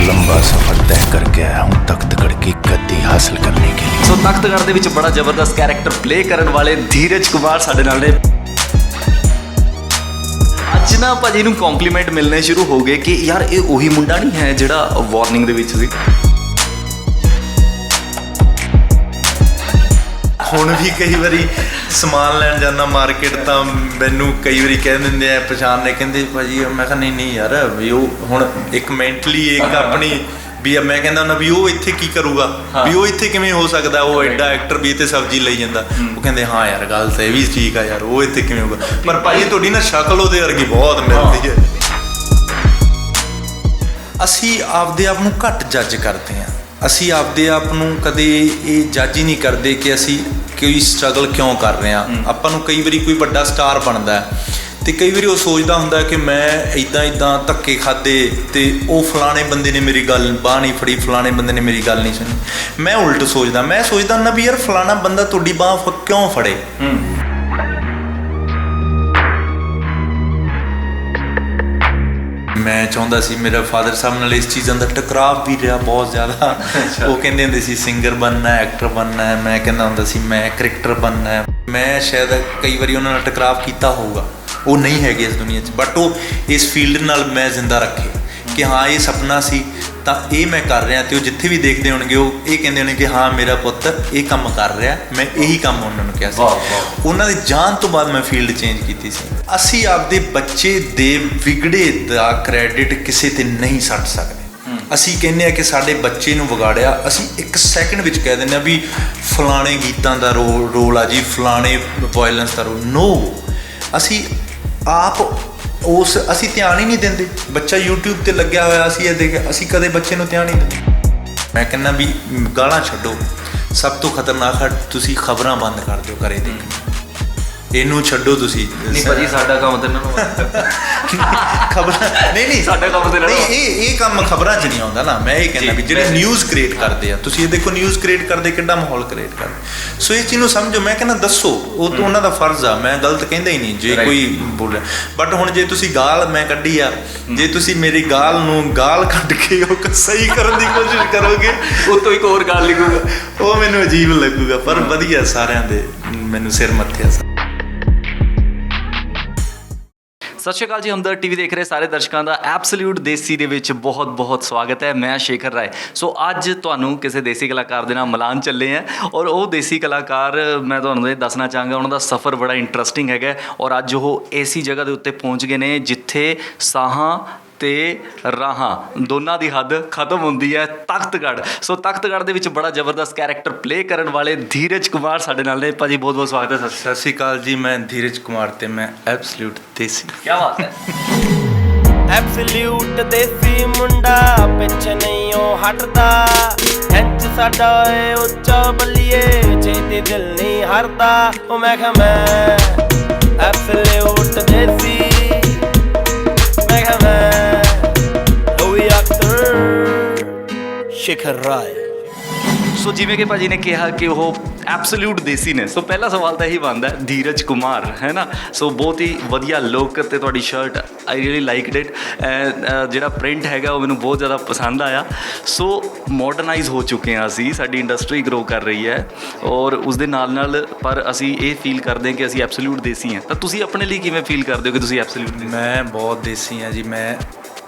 लंबा सफर तय करके आया हूँ तख्तगढ़ की गद्दी हासिल करने के लिए। सो तख्तगढ़ ਦੇ ਵਿੱਚ ਬੜਾ ਜ਼ਬਰਦਸਤ ਕੈਰੈਕਟਰ ਪਲੇ ਕਰਨ ਵਾਲੇ ਧੀਰਜ ਕੁਮਾਰ ਸਾਡੇ ਨਾਲ ਨੇ। ਅੱਜ ਨਾ ਭਾਜੀ ਨੂੰ ਕੰਪਲੀਮੈਂਟ ਮਿਲਣੇ ਸ਼ੁਰੂ ਹੋ ਗਏ ਕਿ ਯਾਰ ਇਹ ਉਹੀ ਮੁੰਡਾ ਨਹੀਂ ਹੈ ਜਿਹੜਾ ਵਾਰਨਿੰਗ ਦੇ ਵਿੱਚ ਸੀ। ਹੁਣ ਵੀ ਕਈ ਵਾਰੀ ਸਮਾਨ ਲੈਣ ਜਾਂਦਾ ਮਾਰਕੀਟ ਤਾਂ ਮੈਨੂੰ ਕਈ ਵਾਰੀ ਕਹਿ ਦਿੰਦੇ ਆ ਪਛਾਣਨੇ, ਕਹਿੰਦੇ ਭਾਜੀ। ਮੈਂ ਕਿਹਾ ਨਹੀਂ ਯਾਰ ਵੀ ਉਹ ਹੁਣ ਇੱਕ ਮੈਂਟਲੀ ਇੱਕ ਆਪਣੀ ਵੀ ਮੈਂ ਕਹਿੰਦਾ ਹੁੰਦਾ ਵੀ ਉਹ ਇੱਥੇ ਕੀ ਕਰੂਗਾ, ਵੀ ਉਹ ਇੱਥੇ ਕਿਵੇਂ ਹੋ ਸਕਦਾ, ਉਹ ਐਡਾ ਐਕਟਰ ਵੀ ਇੱਥੇ ਸਬਜ਼ੀ ਲਈ ਜਾਂਦਾ। ਉਹ ਕਹਿੰਦੇ ਹਾਂ ਯਾਰ ਗੱਲ ਤਾਂ ਇਹ ਵੀ ਠੀਕ ਆ ਯਾਰ, ਉਹ ਇੱਥੇ ਕਿਵੇਂ ਹੋਊਗਾ। ਪਰ ਭਾਜੀ ਤੁਹਾਡੀ ਨਾ ਸ਼ਕਲ ਉਹਦੇ ਵਰਗੀ ਬਹੁਤ ਮਿਲਦੀ ਹੈ। ਅਸੀਂ ਆਪਦੇ ਆਪ ਨੂੰ ਘੱਟ ਜੱਜ ਕਰਦੇ ਹਾਂ। ਅਸੀਂ ਆਪਦੇ ਆਪ ਨੂੰ ਕਦੇ ਇਹ ਜੱਜ ਹੀ ਨਹੀਂ ਕਰਦੇ ਕਿ ਅਸੀਂ ਕੋਈ ਸਟਰਗਲ ਕਿਉਂ ਕਰ ਰਹੇ ਹਾਂ। ਆਪਾਂ ਨੂੰ ਕਈ ਵਾਰੀ ਕੋਈ ਵੱਡਾ ਸਟਾਰ ਬਣਦਾ ਅਤੇ ਕਈ ਵਾਰੀ ਉਹ ਸੋਚਦਾ ਹੁੰਦਾ ਕਿ ਮੈਂ ਇੱਦਾਂ ਧੱਕੇ ਖਾਧੇ ਅਤੇ ਉਹ ਫਲਾਣੇ ਬੰਦੇ ਨੇ ਮੇਰੀ ਗੱਲ ਬਾਂਹ ਨਹੀਂ ਫੜੀ, ਫਲਾਣੇ ਬੰਦੇ ਨੇ ਮੇਰੀ ਗੱਲ ਨਹੀਂ ਸੁਣੀ। ਮੈਂ ਉਲਟ ਸੋਚਦਾ, ਮੈਂ ਸੋਚਦਾ ਹੁੰਦਾ ਵੀ ਯਾਰ ਫਲਾਣਾ ਬੰਦਾ ਤੁਹਾਡੀ ਬਾਂਹ ਕਿਉਂ ਫੜੇ। ਮੈਂ ਚਾਹੁੰਦਾ ਸੀ ਮੇਰਾ ਫਾਦਰ ਸਾਹਿਬ ਨਾਲ ਇਸ ਚੀਜ਼ਾਂ ਦਾ ਟਕਰਾਵ ਵੀ ਰਿਹਾ ਬਹੁਤ ਜ਼ਿਆਦਾ। ਉਹ ਕਹਿੰਦੇ ਹੁੰਦੇ ਸੀ ਸਿੰਗਰ ਬਣਨਾ, ਐਕਟਰ ਬਣਨਾ। ਮੈਂ ਕਹਿੰਦਾ ਹੁੰਦਾ ਸੀ ਮੈਂ ਕ੍ਰਿਕਟਰ ਬਣਨਾ। ਮੈਂ ਸ਼ਾਇਦ ਕਈ ਵਾਰੀ ਉਹਨਾਂ ਨਾਲ ਟਕਰਾਵ ਕੀਤਾ ਹੋਊਗਾ, ਉਹ ਨਹੀਂ ਹੈਗੇ ਇਸ ਦੁਨੀਆ 'ਚ, ਬਟ ਉਹ ਇਸ ਫੀਲਡ ਨਾਲ ਮੈਂ ਜ਼ਿੰਦਾ ਰੱਖੇ ਕਿ ਹਾਂ ਇਹ ਸੁਪਨਾ ਸੀ ਤਾਂ ਇਹ ਮੈਂ ਕਰ ਰਿਹਾ। ਅਤੇ ਉਹ ਜਿੱਥੇ ਵੀ ਦੇਖਦੇ ਹੋਣਗੇ ਉਹ ਇਹ ਕਹਿੰਦੇ ਹੋਣਗੇ ਕਿ ਹਾਂ ਮੇਰਾ ਪੁੱਤ ਇਹ ਕੰਮ ਕਰ ਰਿਹਾ। ਮੈਂ ਇਹੀ ਕੰਮ ਉਹਨਾਂ ਨੂੰ ਕਿਹਾ ਸੀ। ਉਹਨਾਂ ਦੇ ਜਾਣ ਤੋਂ ਬਾਅਦ ਮੈਂ ਫੀਲਡ ਚੇਂਜ ਕੀਤੀ ਸੀ। ਅਸੀਂ ਆਪਦੇ ਬੱਚੇ ਦੇ ਵਿਗੜੇ ਦਾ ਕ੍ਰੈਡਿਟ ਕਿਸੇ 'ਤੇ ਨਹੀਂ ਸੁੱਟ ਸਕਦੇ। ਅਸੀਂ ਕਹਿੰਦੇ ਹਾਂ ਕਿ ਸਾਡੇ ਬੱਚੇ ਨੂੰ ਵਿਗਾੜਿਆ, ਅਸੀਂ ਇੱਕ ਸੈਕਿੰਡ ਵਿੱਚ ਕਹਿ ਦਿੰਦੇ ਹਾਂ ਵੀ ਫਲਾਣੇ ਗੀਤਾਂ ਦਾ ਰੋਲ ਆ ਜੀ, ਫਲਾਣੇ ਵਾਇਲੈਂਸ ਦਾ ਰੋਲ। ਨੋ, ਅਸੀਂ ਆਪ ਅਸੀਂ ਧਿਆਨ ਹੀ ਨਹੀਂ ਦਿੰਦੇ। ਬੱਚਾ YouTube 'ਤੇ ਲੱਗਿਆ ਹੋਇਆ, ਅਸੀਂ ਇਹ ਦੇਖ, ਅਸੀਂ ਕਦੇ ਬੱਚੇ ਨੂੰ ਧਿਆਨ ਨਹੀਂ ਦਿੰਦੇ। ਮੈਂ ਕਹਿੰਦਾ ਵੀ ਗਾਲਾਂ ਛੱਡੋ, ਸਭ ਤੋਂ ਖਤਰਨਾਕ ਹੈ ਤੁਸੀਂ ਖਬਰਾਂ ਬੰਦ ਕਰ ਦਿਓ ਘਰੇ ਦੇਖਣਾ। ਇਹਨੂੰ ਛੱਡੋ ਤੁਸੀਂ। ਨਹੀਂ ਭਾਜੀ ਸਾਡਾ ਕੰਮ ਤਾਂ ਇਹਨਾਂ ਨੂੰ ਖਬਰਾਂ ਨਹੀਂ ਸਾਡਾ ਕੰਮ ਤਾਂ ਨਹੀਂ, ਇਹ ਕੰਮ ਖਬਰਾਂ 'ਚ ਨਹੀਂ ਆਉਂਦਾ ਨਾ। ਮੈਂ ਇਹ ਕਹਿੰਦਾ ਵੀ ਜਿਹੜੇ ਨਿਊਜ਼ ਕ੍ਰੀਏਟ ਕਰਦੇ ਆ, ਤੁਸੀਂ ਇਹ ਦੇਖੋ ਨਿਊਜ਼ ਕ੍ਰੀਏਟ ਕਰਦੇ ਕਿੱਡਾ ਮਾਹੌਲ ਕ੍ਰੀਏਟ ਕਰਦੇ। ਸੋ ਇਸ ਚੀਜ਼ ਨੂੰ ਸਮਝੋ। ਮੈਂ ਕਹਿੰਦਾ ਦੱਸੋ, ਉਹ ਤਾਂ ਉਹਨਾਂ ਦਾ ਫਰਜ਼ ਆ, ਮੈਂ ਗਲਤ ਕਹਿੰਦਾ ਹੀ ਨਹੀਂ ਜੇ ਕੋਈ ਬੋਲਿਆ। ਬਟ ਹੁਣ ਜੇ ਤੁਸੀਂ ਗਾਲ ਮੈਂ ਕੱਢੀ ਆ, ਜੇ ਤੁਸੀਂ ਮੇਰੀ ਗਾਲ ਨੂੰ ਗਾਲ ਕੱਢ ਕੇ ਉਹ ਸਹੀ ਕਰਨ ਦੀ ਕੋਸ਼ਿਸ਼ ਕਰੋਗੇ ਉਹ ਤੋਂ ਇੱਕ ਹੋਰ ਗੱਲ ਲਿਖੂਗਾ, ਉਹ ਮੈਨੂੰ ਅਜੀਬ ਲੱਗੂਗਾ। ਪਰ ਵਧੀਆ ਸਾਰਿਆਂ ਦੇ ਮੈਨੂੰ ਸਿਰ ਮੱਥੇ ਆ। ਸਤਿ ਸ਼੍ਰੀ ਅਕਾਲ ਜੀ। ਹਮਦਰਦ ਟੀਵੀ ਦੇਖ ਰਹੇ ਸਾਰੇ ਦਰਸ਼ਕਾਂ ਦਾ ਐਬਸੋਲਿਊਟ ਦੇਸੀ ਦੇ ਵਿੱਚ ਬਹੁਤ ਸਵਾਗਤ ਹੈ। ਮੈਂ ਸ਼ੇਖਰ ਰਾਏ। ਸੋ ਅੱਜ ਤੁਹਾਨੂੰ ਕਿਸੇ ਦੇਸੀ ਕਲਾਕਾਰ ਦੇ ਨਾਲ ਮਿਲਾਨ ਚੱਲੇ ਆ ਔਰ ਉਹ ਦੇਸੀ ਕਲਾਕਾਰ ਮੈਂ ਤੁਹਾਨੂੰ ਇਹ ਦੱਸਣਾ ਚਾਹਾਂਗਾ ਉਹਨਾਂ ਦਾ ਸਫ਼ਰ ਬੜਾ ਇੰਟਰਸਟਿੰਗ ਹੈਗਾ ਔਰ ਅੱਜ ਉਹ ਐਸੀ ਜਗ੍ਹਾ ਦੇ ਉੱਤੇ ਪਹੁੰਚ ਗਏ ਨੇ ਜਿੱਥੇ ਸਾਹਾਂ ਤੇ ਰਾਹਾਂ ਦੋਨਾਂ ਦੀ ਹੱਦ ਖਤਮ ਹੁੰਦੀ ਹੈ, ਤਖਤਗੜ੍ਹ। ਸੋ ਤਖਤਗੜ੍ਹ ਦੇ ਵਿੱਚ ਬੜਾ ਜ਼ਬਰਦਸਤ ਕੈਰੈਕਟਰ ਪਲੇ ਕਰਨ ਵਾਲੇ ਧੀਰਜ ਕੁਮਾਰ ਸਾਡੇ ਨਾਲ ਨੇ। ਭਾਜੀ ਬਹੁਤ ਸਵਾਗਤ ਹੈ। ਸਤਿ ਸ਼੍ਰੀ ਅਕਾਲ ਜੀ। ਮੈਂ ਧੀਰਜ ਕੁਮਾਰ ਤੇ ਮੈਂ ਐਬਸੋਲਿਊਟ ਦੇਸੀ। ਕੀ ਬਾਤ ਹੈ। ਐਬਸੋਲਿਊਟ ਦੇਸੀ ਮੁੰਡਾ ਪਿੱਛੇ ਨਹੀਂ ਉਹ ਹਟਦਾ। ਇੰਚ ਸਾਡਾ ਏ ਉੱਚਾ ਬੱਲੀਏ ਛੇਤੀ ਦਿਲ ਨਹੀਂ ਹਰਦਾ। ਉਹ ਮੈਂ ਕਿਹਾ ਮੈਂ ਐਬਸੋਲਿਊਟ ਦੇਸੀ। ਮੈਂ ਕਿਹਾ ਮੈਂ ਸ਼ੇਖਰ ਰਾਏ। ਸੋ ਜਿਵੇਂ ਕਿ ਭਾਜੀ ਨੇ ਕਿਹਾ ਕਿ ਉਹ ਐਬਸੋਲਿਊਟ ਦੇਸੀ ਨੇ, ਸੋ ਪਹਿਲਾ ਸਵਾਲ ਤਾਂ ਇਹੀ ਬਣਦਾ ਧੀਰਜ ਕੁਮਾਰ ਹੈ ਨਾ। ਸੋ ਬਹੁਤ ਹੀ ਵਧੀਆ ਲੁੱਕ ਅਤੇ ਤੁਹਾਡੀ shirt I really liked it. ਜਿਹੜਾ ਪ੍ਰਿੰਟ ਹੈਗਾ ਉਹ ਮੈਨੂੰ ਬਹੁਤ ਜ਼ਿਆਦਾ ਪਸੰਦ ਆਇਆ। ਸੋ ਮਾਡਰਨਾਈਜ਼ ਹੋ ਚੁੱਕੇ ਹਾਂ ਅਸੀਂ, ਸਾਡੀ ਇੰਡਸਟਰੀ ਗਰੋ ਕਰ ਰਹੀ ਹੈ ਔਰ ਉਸ ਦੇ ਨਾਲ ਪਰ ਅਸੀਂ ਇਹ ਫੀਲ ਕਰਦੇ ਹਾਂ ਕਿ ਅਸੀਂ ਐਬਸੋਲਿਊਟ ਦੇਸੀ ਹਾਂ। ਤਾਂ ਤੁਸੀਂ ਆਪਣੇ ਲਈ ਕਿਵੇਂ ਫੀਲ ਕਰਦੇ ਹੋ ਕਿ ਤੁਸੀਂ ਐਬਸੋਲਿਊਟ ਦੇਸੀ? ਮੈਂ ਬਹੁਤ ਦੇਸੀ ਹਾਂ ਜੀ। ਮੈਂ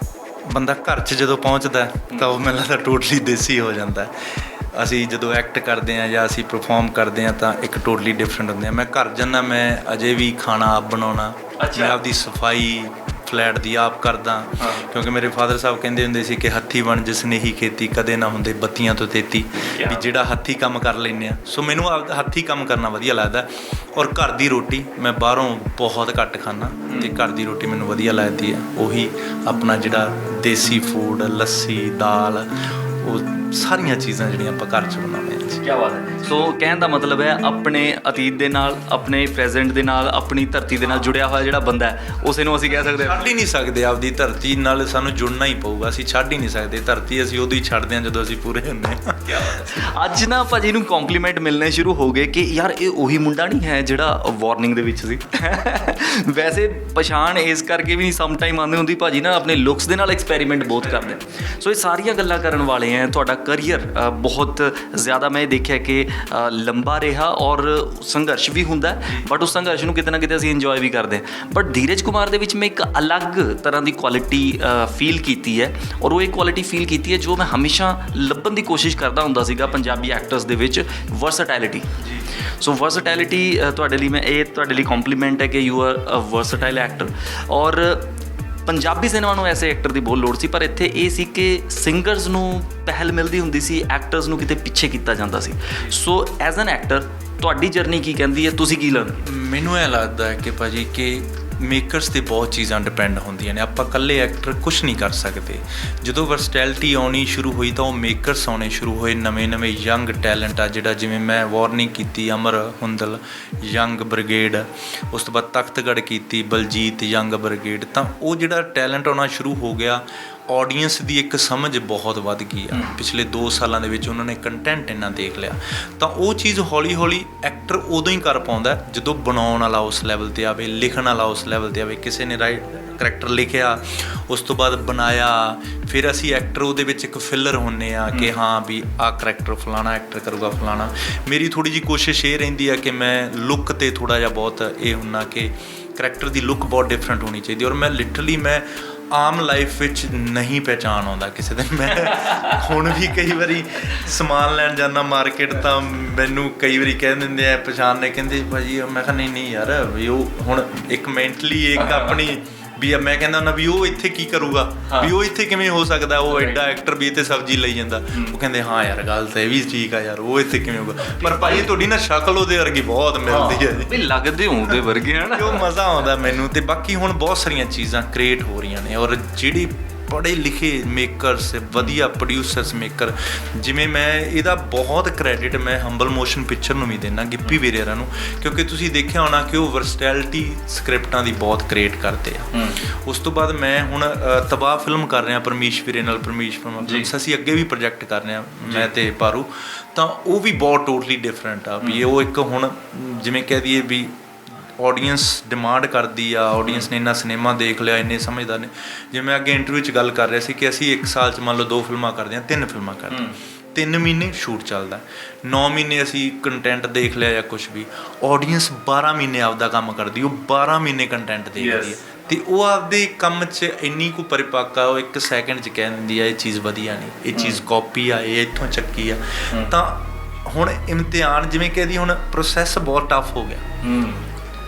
ਬੰਦਾ ਘਰ 'ਚ ਜਦੋਂ ਪਹੁੰਚਦਾ ਤਾਂ ਉਹ ਮੈਨੂੰ ਲੱਗਦਾ ਟੋਟਲੀ ਦੇਸੀ ਹੋ ਜਾਂਦਾ। ਅਸੀਂ ਜਦੋਂ ਐਕਟ ਕਰਦੇ ਹਾਂ ਜਾਂ ਅਸੀਂ ਪਰਫੋਰਮ ਕਰਦੇ ਹਾਂ ਤਾਂ ਇੱਕ ਟੋਟਲੀ ਡਿਫਰੈਂਟ ਹੁੰਦੇ ਹਾਂ। ਮੈਂ ਘਰ ਜਾਂਦਾ, ਮੈਂ ਅਜੇ ਵੀ ਖਾਣਾ ਆਪ ਬਣਾਉਣਾ, ਮੈਂ ਆਪਦੀ ਸਫਾਈ ਫਲੈਟ ਦੀ ਆਪ ਕਰਦਾ। ਕਿਉਂਕਿ ਮੇਰੇ ਫਾਦਰ ਸਾਹਿਬ ਕਹਿੰਦੇ ਹੁੰਦੇ ਸੀ ਕਿ ਹੱਥੀਂ ਬਣ ਜਿਸ ਨੇ ਹੀ ਖੇਤੀ ਕਦੇ ਨਾ ਹੁੰਦੇ ਬੱਤੀਆਂ ਤੋਂ ਤੇਤੀ, ਵੀ ਜਿਹੜਾ ਹੱਥੀਂ ਕੰਮ ਕਰ ਲੈਂਦੇ ਹਾਂ। ਸੋ ਮੈਨੂੰ ਆਪਦਾ ਹੱਥੀਂ ਕੰਮ ਕਰਨਾ ਵਧੀਆ ਲੱਗਦਾ ਔਰ ਘਰ ਦੀ ਰੋਟੀ ਮੈਂ ਬਾਹਰੋਂ ਬਹੁਤ ਘੱਟ ਖਾਂਦਾ ਅਤੇ ਘਰ ਦੀ ਰੋਟੀ ਮੈਨੂੰ ਵਧੀਆ ਲੱਗਦੀ ਹੈ। ਉਹੀ ਆਪਣਾ ਜਿਹੜਾ ਦੇਸੀ ਫੂਡ, ਲੱਸੀ, ਦਾਲ, ਉਹ ਸਾਰੀਆਂ ਚੀਜ਼ਾਂ ਜਿਹੜੀਆਂ ਆਪਾਂ ਘਰ 'ਚ ਬਣਾਉਂਦੇ ਹਾਂ। ਵਿੱਚ। ਕੀ ਬਾਤ ਹੈ। ਸੋ ਕਹਿਣ ਦਾ ਮਤਲਬ ਹੈ ਆਪਣੇ ਅਤੀਤ ਦੇ ਨਾਲ, ਆਪਣੇ ਪ੍ਰੈਜ਼ੈਂਟ ਦੇ ਨਾਲ, ਆਪਣੀ ਧਰਤੀ ਦੇ ਨਾਲ ਜੁੜਿਆ ਹੋਇਆ ਜਿਹੜਾ ਬੰਦਾ ਹੈ ਉਸੇ ਨੂੰ ਅਸੀਂ ਕਹਿ ਸਕਦੇ ਹਾਂ ਛੱਡ ਹੀ ਨਹੀਂ ਸਕਦੇ ਆਪਦੀ ਧਰਤੀ ਨਾਲ, ਸਾਨੂੰ ਜੁੜਨਾ ਹੀ ਪਊਗਾ, ਅਸੀਂ ਛੱਡ ਹੀ ਨਹੀਂ ਸਕਦੇ ਧਰਤੀ। ਅਸੀਂ ਉਦੋਂ ਹੀ ਛੱਡਦੇ ਹਾਂ ਜਦੋਂ ਅਸੀਂ ਪੂਰੇ ਹੁੰਦੇ ਹਾਂ। ਅੱਜ ਨਾ ਭਾਜੀ ਨੂੰ ਕੰਪਲੀਮੈਂਟ ਮਿਲਣੇ ਸ਼ੁਰੂ ਹੋ ਗਏ ਕਿ ਯਾਰ ਇਹ ਉਹੀ ਮੁੰਡਾ ਨਹੀਂ ਹੈ ਜਿਹੜਾ ਵਾਰਨਿੰਗ ਦੇ ਵਿੱਚ ਸੀ। ਵੈਸੇ ਪਛਾਣ ਇਸ ਕਰਕੇ ਵੀ ਨਹੀਂ ਸਮ ਟਾਈਮ ਆਉਂਦੀ ਹੁੰਦੀ, ਭਾਜੀ ਨਾ ਆਪਣੇ ਲੁੱਕਸ ਦੇ ਨਾਲ ਐਕਸਪੈਰੀਮੈਂਟ ਬਹੁਤ ਕਰਦੇ। ਸੋ ਇਹ ਸਾਰੀਆਂ ਗੱਲਾਂ ਕਰਨ ਵਾਲੇ ਹੈ। ਤੁਹਾਡਾ ਕਰੀਅਰ ਬਹੁਤ ਜ਼ਿਆਦਾ ਮੈਂ ਦੇਖਿਆ ਕਿ ਲੰਬਾ ਰਿਹਾ ਔਰ ਸੰਘਰਸ਼ ਵੀ ਹੁੰਦਾ, ਬਟ ਉਸ ਸੰਘਰਸ਼ ਨੂੰ ਕਿਤੇ ਨਾ ਕਿਤੇ ਅਸੀਂ ਇੰਜੋਏ ਵੀ ਕਰਦੇ ਹਾਂ। ਬਟ ਧੀਰਜ ਕੁਮਾਰ ਦੇ ਵਿੱਚ ਮੈਂ ਇੱਕ ਅਲੱਗ ਤਰ੍ਹਾਂ ਦੀ ਕੁਆਲਿਟੀ ਫੀਲ ਕੀਤੀ ਹੈ, ਔਰ ਉਹ ਇੱਕ ਕੁਆਲਿਟੀ ਫੀਲ ਕੀਤੀ ਹੈ ਜੋ ਮੈਂ ਹਮੇਸ਼ਾ ਲੱਭਣ ਦੀ ਕੋਸ਼ਿਸ਼ ਕਰਦਾ ਹੁੰਦਾ ਸੀਗਾ ਪੰਜਾਬੀ ਐਕਟਰਸ ਦੇ ਵਿੱਚ, ਵਰਸਟੈਲਿਟੀ। ਸੋ ਵਰਸਟੈਲਿਟੀ ਤੁਹਾਡੇ ਲਈ ਕੰਪਲੀਮੈਂਟ ਹੈ ਕਿ you are a versatile actor. ਔਰ ਪੰਜਾਬੀ ਸਿਨੇਮਾ ਨੂੰ ਐਸੇ ਐਕਟਰ ਦੀ ਬਹੁਤ ਲੋੜ ਸੀ, ਪਰ ਇੱਥੇ ਇਹ ਸੀ ਕਿ ਸਿੰਗਰਸ ਨੂੰ ਪਹਿਲ ਮਿਲਦੀ ਹੁੰਦੀ ਸੀ, ਐਕਟਰਸ ਨੂੰ ਕਿਤੇ ਪਿੱਛੇ ਕੀਤਾ ਜਾਂਦਾ ਸੀ। ਸੋ ਐਜ਼ ਐਨ ਐਕਟਰ ਤੁਹਾਡੀ ਜਰਨੀ ਕੀ ਕਹਿੰਦੀ ਹੈ, ਤੁਸੀਂ ਕੀ ਲਰਨ? ਮੈਨੂੰ ਇਹ ਲੱਗਦਾ ਹੈ ਕਿ ਭਾਜੀ ਕਿ ਮੇਕਰਸ 'ਤੇ ਬਹੁਤ ਚੀਜ਼ਾਂ ਡਿਪੈਂਡ ਹੁੰਦੀਆਂ ਨੇ, ਆਪਾਂ ਇਕੱਲੇ ਐਕਟਰ ਕੁਛ ਨਹੀਂ ਕਰ ਸਕਦੇ। ਜਦੋਂ ਵਰਸਟੈਲਿਟੀ ਆਉਣੀ ਸ਼ੁਰੂ ਹੋਈ ਤਾਂ ਉਹ ਮੇਕਰਸ ਆਉਣੇ ਸ਼ੁਰੂ ਹੋਏ, ਨਵੇਂ ਯੰਗ ਟੈਲੈਂਟ ਆ ਜਿਹੜਾ, ਜਿਵੇਂ ਮੈਂ ਵਾਰਨਿੰਗ ਕੀਤੀ ਅਮਰ ਹੁੰਦਲ ਯੰਗ ਬ੍ਰਿਗੇਡ, ਉਸ ਤੋਂ ਬਾਅਦ ਤਖਤਗੜ੍ਹ ਕੀਤੀ ਬਲਜੀਤ ਯੰਗ ਬ੍ਰਿਗੇਡ, ਤਾਂ ਉਹ ਜਿਹੜਾ ਟੈਲੈਂਟ ਆਉਣਾ ਸ਼ੁਰੂ ਹੋ ਗਿਆ, ਆਡੀਅנס ਦੀ ਇੱਕ ਸਮਝ ਬਹੁਤ ਵੱਧ ਗਈ ਆ ਪਿਛਲੇ 2 ਸਾਲਾਂ ਦੇ ਵਿੱਚ। ਉਹਨਾਂ ਨੇ ਕੰਟੈਂਟ ਇੰਨਾ ਦੇਖ ਲਿਆ, ਤਾਂ ਉਹ ਚੀਜ਼ ਹੌਲੀ ਹੌਲੀ ਐਕਟਰ ਉਦੋਂ ਹੀ ਕਰ ਪਾਉਂਦਾ ਜਦੋਂ ਬਣਾਉਣ ਵਾਲਾ ਉਸ ਲੈਵਲ 'ਤੇ ਆਵੇ, ਲਿਖਣ ਵਾਲਾ ਉਸ ਲੈਵਲ 'ਤੇ ਆਵੇ। ਕਿਸੇ ਨੇ ਕਰੈਕਟਰ ਲਿਖਿਆ, ਉਸ ਤੋਂ ਬਾਅਦ ਬਣਾਇਆ, ਫਿਰ ਅਸੀਂ ਐਕਟਰ ਉਹਦੇ ਵਿੱਚ ਇੱਕ ਫਿਲਰ ਹੁੰਦੇ ਆ ਕਿ ਹਾਂ ਵੀ ਆਹ ਕਰੈਕਟਰ ਫਲਾਣਾ ਐਕਟਰ ਕਰੂਗਾ ਫਲਾਣਾ। ਮੇਰੀ ਥੋੜ੍ਹੀ ਜਿਹੀ ਕੋਸ਼ਿਸ਼ ਇਹ ਰਹਿੰਦੀ ਆ ਕਿ ਮੈਂ ਲੁੱਕ 'ਤੇ ਥੋੜ੍ਹਾ ਜਿਹਾ ਬਹੁਤ ਇਹ ਹੁੰਦਾ ਕਿ ਕਰੈਕਟਰ ਦੀ ਲੁੱਕ ਬਹੁਤ ਡਿਫਰੈਂਟ ਹੋਣੀ ਚਾਹੀਦੀ। ਔਰ ਮੈਂ ਆਮ ਲਾਈਫ ਵਿੱਚ ਨਹੀਂ ਪਹਿਚਾਣ ਆਉਂਦਾ ਕਿਸੇ ਦਿਨ। ਮੈਂ ਹੁਣ ਵੀ ਕਈ ਵਾਰੀ ਸਮਾਨ ਲੈਣ ਜਾਂਦਾ ਮਾਰਕੀਟ, ਤਾਂ ਮੈਨੂੰ ਕਈ ਵਾਰੀ ਕਹਿ ਦਿੰਦੇ ਆ ਪਛਾਣਨੇ, ਕਹਿੰਦੇ ਭਾਜੀ, ਮੈਂ ਕਿਹਾ ਨਹੀਂ ਯਾਰ ਵੀ ਉਹ ਹੁਣ ਇੱਕ ਮੈਂਟਲੀ ਇੱਕ ਆਪਣੀ ਵੀ ਮੈਂ ਕਹਿੰਦਾ ਹੁੰਦਾ ਵੀ ਉਹ ਇੱਥੇ ਕੀ ਕਰੂਗਾ, ਵੀ ਉਹ ਇੱਥੇ ਕਿਵੇਂ ਹੋ ਸਕਦਾ, ਉਹ ਐਡਾ ਐਕਟਰ ਵੀ ਇੱਥੇ ਸਬਜ਼ੀ ਲਈ ਜਾਂਦਾ। ਉਹ ਕਹਿੰਦੇ ਹਾਂ ਯਾਰ ਗੱਲ ਤਾਂ ਇਹ ਵੀ ਠੀਕ ਆ ਯਾਰ, ਉਹ ਇੱਥੇ ਕਿਵੇਂ ਹੋਊਗਾ। ਪਰ ਭਾਜੀ ਤੁਹਾਡੀ ਨਾ ਸ਼ਕਲ ਉਹਦੇ ਵਰਗੀ ਬਹੁਤ ਮਿਲਦੀ ਹੈ ਜੀ, ਲੱਗਦੇ ਹੋ ਉਹਦੇ ਵਰਗੇ ਹਨ। ਉਹ ਮਜ਼ਾ ਆਉਂਦਾ ਮੈਨੂੰ। ਤੇ ਬਾਕੀ ਹੁਣ ਬਹੁਤ ਸਾਰੀਆਂ ਚੀਜ਼ਾਂ ਕ੍ਰੀਏਟ ਹੋ ਰਹੀਆਂ ਨੇ, ਔਰ ਜਿਹੜੀ ਪੜ੍ਹੇ ਲਿਖੇ ਮੇਕਰਸ, ਵਧੀਆ ਪ੍ਰੋਡਿਊਸਰਸ ਮੇਕਰ, ਜਿਵੇਂ ਮੈਂ ਇਹਦਾ ਬਹੁਤ ਕ੍ਰੈਡਿਟ ਮੈਂ ਹੰਬਲ ਮੋਸ਼ਨ ਪਿਕਚਰ ਨੂੰ ਵੀ ਦਿੰਦਾ, ਗਿੱਪੀ ਵੀਰੇਰਾ ਨੂੰ, ਕਿਉਂਕਿ ਤੁਸੀਂ ਦੇਖਿਆ ਹੋਣਾ ਕਿ ਉਹ ਵਰਸਟੈਲਿਟੀ ਸਕ੍ਰਿਪਟਾਂ ਦੀ ਬਹੁਤ ਕ੍ਰੀਏਟ ਕਰਦੇ ਆ। ਉਸ ਤੋਂ ਬਾਅਦ ਮੈਂ ਹੁਣ ਤਬਾਹ ਫਿਲਮ ਕਰ ਰਿਹਾ ਪਰਮੀਸ਼ ਵੀਰੇ ਨਾਲ, ਪਰਮੀਸ਼ ਫਿਲਮ ਅਸੀਂ ਅੱਗੇ ਵੀ ਪ੍ਰੋਜੈਕਟ ਕਰ ਰਹੇ ਹਾਂ ਮੈਂ ਤੇ ਪਾਰੂ, ਤਾਂ ਉਹ ਵੀ ਬਹੁਤ ਟੋਟਲੀ ਡਿਫਰੈਂਟ ਆ। ਵੀ ਉਹ ਇੱਕ ਹੁਣ ਜਿਵੇਂ ਕਹਿ ਦਈਏ ਵੀ ਆਡੀਅנס ਡਿਮਾਂਡ ਕਰਦੀ ਆ, ਆਡੀਅנס ਨੇ ਇੰਨਾ ਸਿਨੇਮਾ ਦੇਖ ਲਿਆ, ਇੰਨੇ ਸਮਝਦਾਰ ਨੇ। ਜਿਵੇਂ ਮੈਂ ਅੱਗੇ ਇੰਟਰਵਿਊ 'ਚ ਗੱਲ ਕਰ ਰਿਹਾ ਸੀ ਕਿ ਅਸੀਂ 1 ਸਾਲ 'ਚ ਮੰਨ ਲਓ 2 ਫਿਲਮਾਂ ਕਰਦੇ ਹਾਂ, 3 ਫਿਲਮਾਂ ਕਰਦੇ ਹਾਂ, 3 ਮਹੀਨੇ ਸ਼ੂਟ ਚੱਲਦਾ, 9 ਮਹੀਨੇ ਅਸੀਂ ਕੰਟੈਂਟ ਦੇਖ ਲਿਆ ਜਾਂ ਕੁਛ ਵੀ। ਆਡੀਅנס 12 ਮਹੀਨੇ ਆਪਦਾ ਕੰਮ ਕਰਦੀ, ਉਹ 12 ਮਹੀਨੇ ਕੰਟੈਂਟ ਦੇਖਦੀ ਹੈ, ਅਤੇ ਉਹ ਆਪਦੇ ਕੰਮ 'ਚ ਇੰਨੀ ਕੁ ਪਰਿਪੱਕ ਆ, ਉਹ 1 ਸੈਕਿੰਡ 'ਚ ਕਹਿ ਦਿੰਦੀ ਆ ਇਹ ਚੀਜ਼ ਵਧੀਆ ਨਹੀਂ, ਇਹ ਚੀਜ਼ ਕਾਪੀ ਆ, ਇਹ ਇੱਥੋਂ ਚੱਕੀ ਆ। ਤਾਂ ਹੁਣ ਇਮਤਿਹਾਨ ਜਿਵੇਂ ਕਹਿ ਹੁਣ ਪ੍ਰੋਸੈਸ ਬਹੁਤ ਟਫ ਹੋ ਗਿਆ।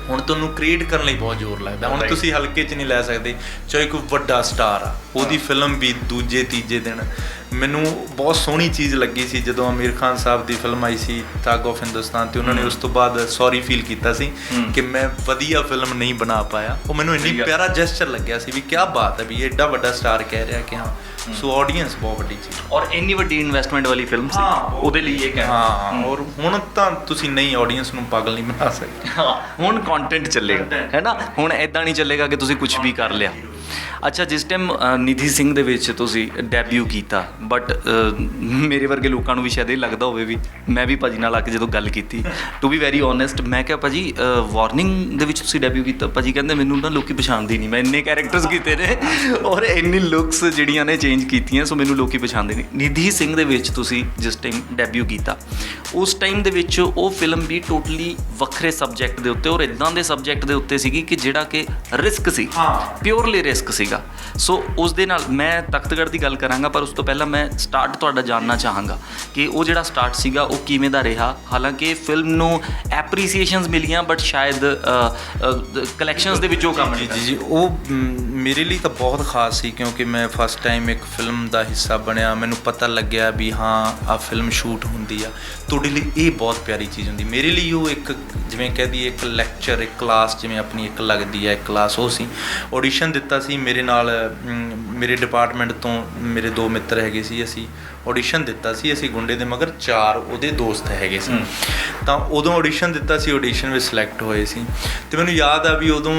ਹੁਣ ਤੁਹਾਨੂੰ ਕ੍ਰੀਏਟ ਕਰਨ ਲਈ ਬਹੁਤ ਜ਼ੋਰ ਲੱਗਦਾ। ਹੁਣ ਤੁਸੀਂ ਹਲਕੇ 'ਚ ਨਹੀਂ ਲੈ ਸਕਦੇ, ਚਾਹੇ ਕੋਈ ਵੱਡਾ ਸਟਾਰ ਆ, ਉਹਦੀ ਫਿਲਮ ਵੀ ਦੂਜੇ ਤੀਜੇ ਦਿਨ। ਮੈਨੂੰ ਬਹੁਤ ਸੋਹਣੀ ਚੀਜ਼ ਲੱਗੀ ਸੀ ਜਦੋਂ ਆਮਿਰ ਖਾਨ ਸਾਹਿਬ ਦੀ ਫਿਲਮ ਆਈ ਸੀ ਥੱਗ ਆਫ ਹਿੰਦੁਸਤਾਨ, ਅਤੇ ਉਹਨਾਂ ਨੇ ਉਸ ਤੋਂ ਬਾਅਦ ਸੌਰੀ ਫੀਲ ਕੀਤਾ ਸੀ ਕਿ ਮੈਂ ਵਧੀਆ ਫਿਲਮ ਨਹੀਂ ਬਣਾ ਪਾਇਆ। ਉਹ ਮੈਨੂੰ ਇੰਨੀ ਪਿਆਰਾ ਜੈਸਚਰ ਲੱਗਿਆ ਸੀ ਵੀ ਕਿਆ ਬਾਤ ਹੈ ਵੀ ਐਡਾ ਵੱਡਾ ਸਟਾਰ ਕਹਿ ਰਿਹਾ ਕਿ ਹਾਂ। ਸੋ ਆਡੀਅנס ਬਹੁਤ ਵੱਡੀ ਚੀਜ਼, ਔਰ ਇੰਨੀ ਵੱਡੀ ਇਨਵੈਸਟਮੈਂਟ ਵਾਲੀ ਫਿਲਮ ਸੀ, ਉਹਦੇ ਲਈ ਇਹ ਕਹਿ ਔਰ ਹੁਣ ਤਾਂ ਤੁਸੀਂ ਨਹੀਂ ਆਡੀਅנס ਨੂੰ ਪਾਗਲ ਨਹੀਂ ਬਣਾ ਸਕਦੇ। ਹੁਣ ਕੰਟੈਂਟ ਚੱਲੇਗਾ, ਹੈ ਨਾ। ਹੁਣ ਇੱਦਾਂ ਨਹੀਂ ਚੱਲੇਗਾ ਕਿ ਤੁਸੀਂ ਕੁਝ ਵੀ ਕਰ ਲਿਆ। ਅੱਛਾ, ਜਿਸ ਟਾਈਮ ਨਿਧੀ ਸਿੰਘ ਦੇ ਵਿੱਚ ਤੁਸੀਂ ਡੈਬਿਊ ਕੀਤਾ, ਬਟ ਮੇਰੇ ਵਰਗੇ ਲੋਕਾਂ ਨੂੰ ਵੀ ਸ਼ਾਇਦ ਇਹ ਲੱਗਦਾ ਹੋਵੇ ਵੀ ਮੈਂ ਵੀ ਭਾਜੀ ਨਾਲ ਆ ਕੇ ਜਦੋਂ ਗੱਲ ਕੀਤੀ, ਟੂ ਬੀ ਵੈਰੀ ਓਨੈਸਟ, ਮੈਂ ਕਿਹਾ ਭਾਜੀ ਵਾਰਨਿੰਗ ਦੇ ਵਿੱਚ ਤੁਸੀਂ ਡੈਬਿਊ ਕੀਤਾ। ਭਾਜੀ ਕਹਿੰਦੇ ਮੈਨੂੰ ਨਾ ਲੋਕੀ ਪਛਾਣਦੇ ਨਹੀਂ, ਮੈਂ ਇੰਨੇ ਕੈਰੈਕਟਰਸ ਕੀਤੇ ਨੇ ਔਰ ਇੰਨੀ ਲੁੱਕਸ ਜਿਹੜੀਆਂ ਨੇ ਚੇਂਜ ਕੀਤੀਆਂ, ਸੋ ਮੈਨੂੰ ਲੋਕੀ ਪਛਾਣਦੇ ਨਹੀਂ। ਨਿਧੀ ਸਿੰਘ ਦੇ ਵਿੱਚ ਤੁਸੀਂ ਜਿਸ ਟਾਈਮ ਡੈਬਿਊ ਕੀਤਾ, ਉਸ ਟਾਈਮ ਦੇ ਵਿੱਚ ਉਹ ਫਿਲਮ ਵੀ ਟੋਟਲੀ ਵੱਖਰੇ ਸਬਜੈਕਟ ਦੇ ਉੱਤੇ, ਔਰ ਇੱਦਾਂ ਦੇ ਸਬਜੈਕਟ ਦੇ ਉੱਤੇ ਸੀਗੀ ਕਿ ਜਿਹੜਾ ਕਿ ਰਿਸਕ ਸੀ, ਪਿਓਰਲੀ ਰਿਸਕ ਸੀਗਾ। ਸੋ ਉਸ ਦੇ ਨਾਲ ਮੈਂ ਤਖਤਗੜ੍ਹ ਦੀ ਗੱਲ ਕਰਾਂਗਾ, ਪਰ ਉਸ ਤੋਂ ਪਹਿਲਾਂ ਮੈਂ ਸਟਾਰਟ ਤੁਹਾਡਾ ਜਾਣਨਾ ਚਾਹਾਂਗਾ ਕਿ ਉਹ ਜਿਹੜਾ ਸਟਾਰਟ ਸੀਗਾ ਉਹ ਕਿਵੇਂ ਦਾ ਰਿਹਾ। ਹਾਲਾਂਕਿ ਫਿਲਮ ਨੂੰ ਐਪਰੀਸੀਏਸ਼ਨਸ ਮਿਲੀਆਂ, ਬਟ ਸ਼ਾਇਦ ਕਲੈਕਸ਼ਨਸ ਦੇ ਵਿੱਚ ਉਹ ਕੰਮ ਨਹੀਂ ਜੀ ਉਹ ਮੇਰੇ ਲਈ ਤਾਂ ਬਹੁਤ ਖਾਸ ਸੀ, ਕਿਉਂਕਿ ਮੈਂ ਫਸਟ ਟਾਈਮ ਇੱਕ ਫਿਲਮ ਦਾ ਹਿੱਸਾ ਬਣਿਆ। ਮੈਨੂੰ ਪਤਾ ਲੱਗਿਆ ਵੀ ਹਾਂ ਆਹ ਫਿਲਮ ਸ਼ੂਟ ਹੁੰਦੀ ਆ। ਤੁਹਾਡੇ ਲਈ ਇਹ ਬਹੁਤ ਪਿਆਰੀ ਚੀਜ਼ ਹੁੰਦੀ, ਮੇਰੇ ਲਈ ਉਹ ਇੱਕ ਜਿਵੇਂ ਕਹਿ ਦਈਏ ਇੱਕ ਲੈਕਚਰ, ਇੱਕ ਕਲਾਸ, ਜਿਵੇਂ ਆਪਣੀ ਇੱਕ ਲੱਗਦੀ ਹੈ ਇੱਕ ਕਲਾਸ, ਉਹ ਸੀ। ਆਡੀਸ਼ਨ ਦਿੱਤਾ ਸੀ ਮੇਰੇ ਨਾਲ ਮੇਰੇ ਡਿਪਾਰਟਮੈਂਟ ਤੋਂ ਮੇਰੇ 2 ਮਿੱਤਰ ਹੈਗੇ ਸੀ, ਅਸੀਂ ਆਡੀਸ਼ਨ ਦਿੱਤਾ ਸੀ, ਅਸੀਂ ਗੁੰਡੇ ਦੇ ਮਗਰ 4 ਉਹਦੇ ਦੋਸਤ ਹੈਗੇ ਸੀ। ਤਾਂ ਉਦੋਂ ਆਡੀਸ਼ਨ ਦਿੱਤਾ ਸੀ, ਆਡੀਸ਼ਨ ਵਿੱਚ ਸਿਲੈਕਟ ਹੋਏ ਸੀ। ਅਤੇ ਮੈਨੂੰ ਯਾਦ ਆ ਵੀ ਉਦੋਂ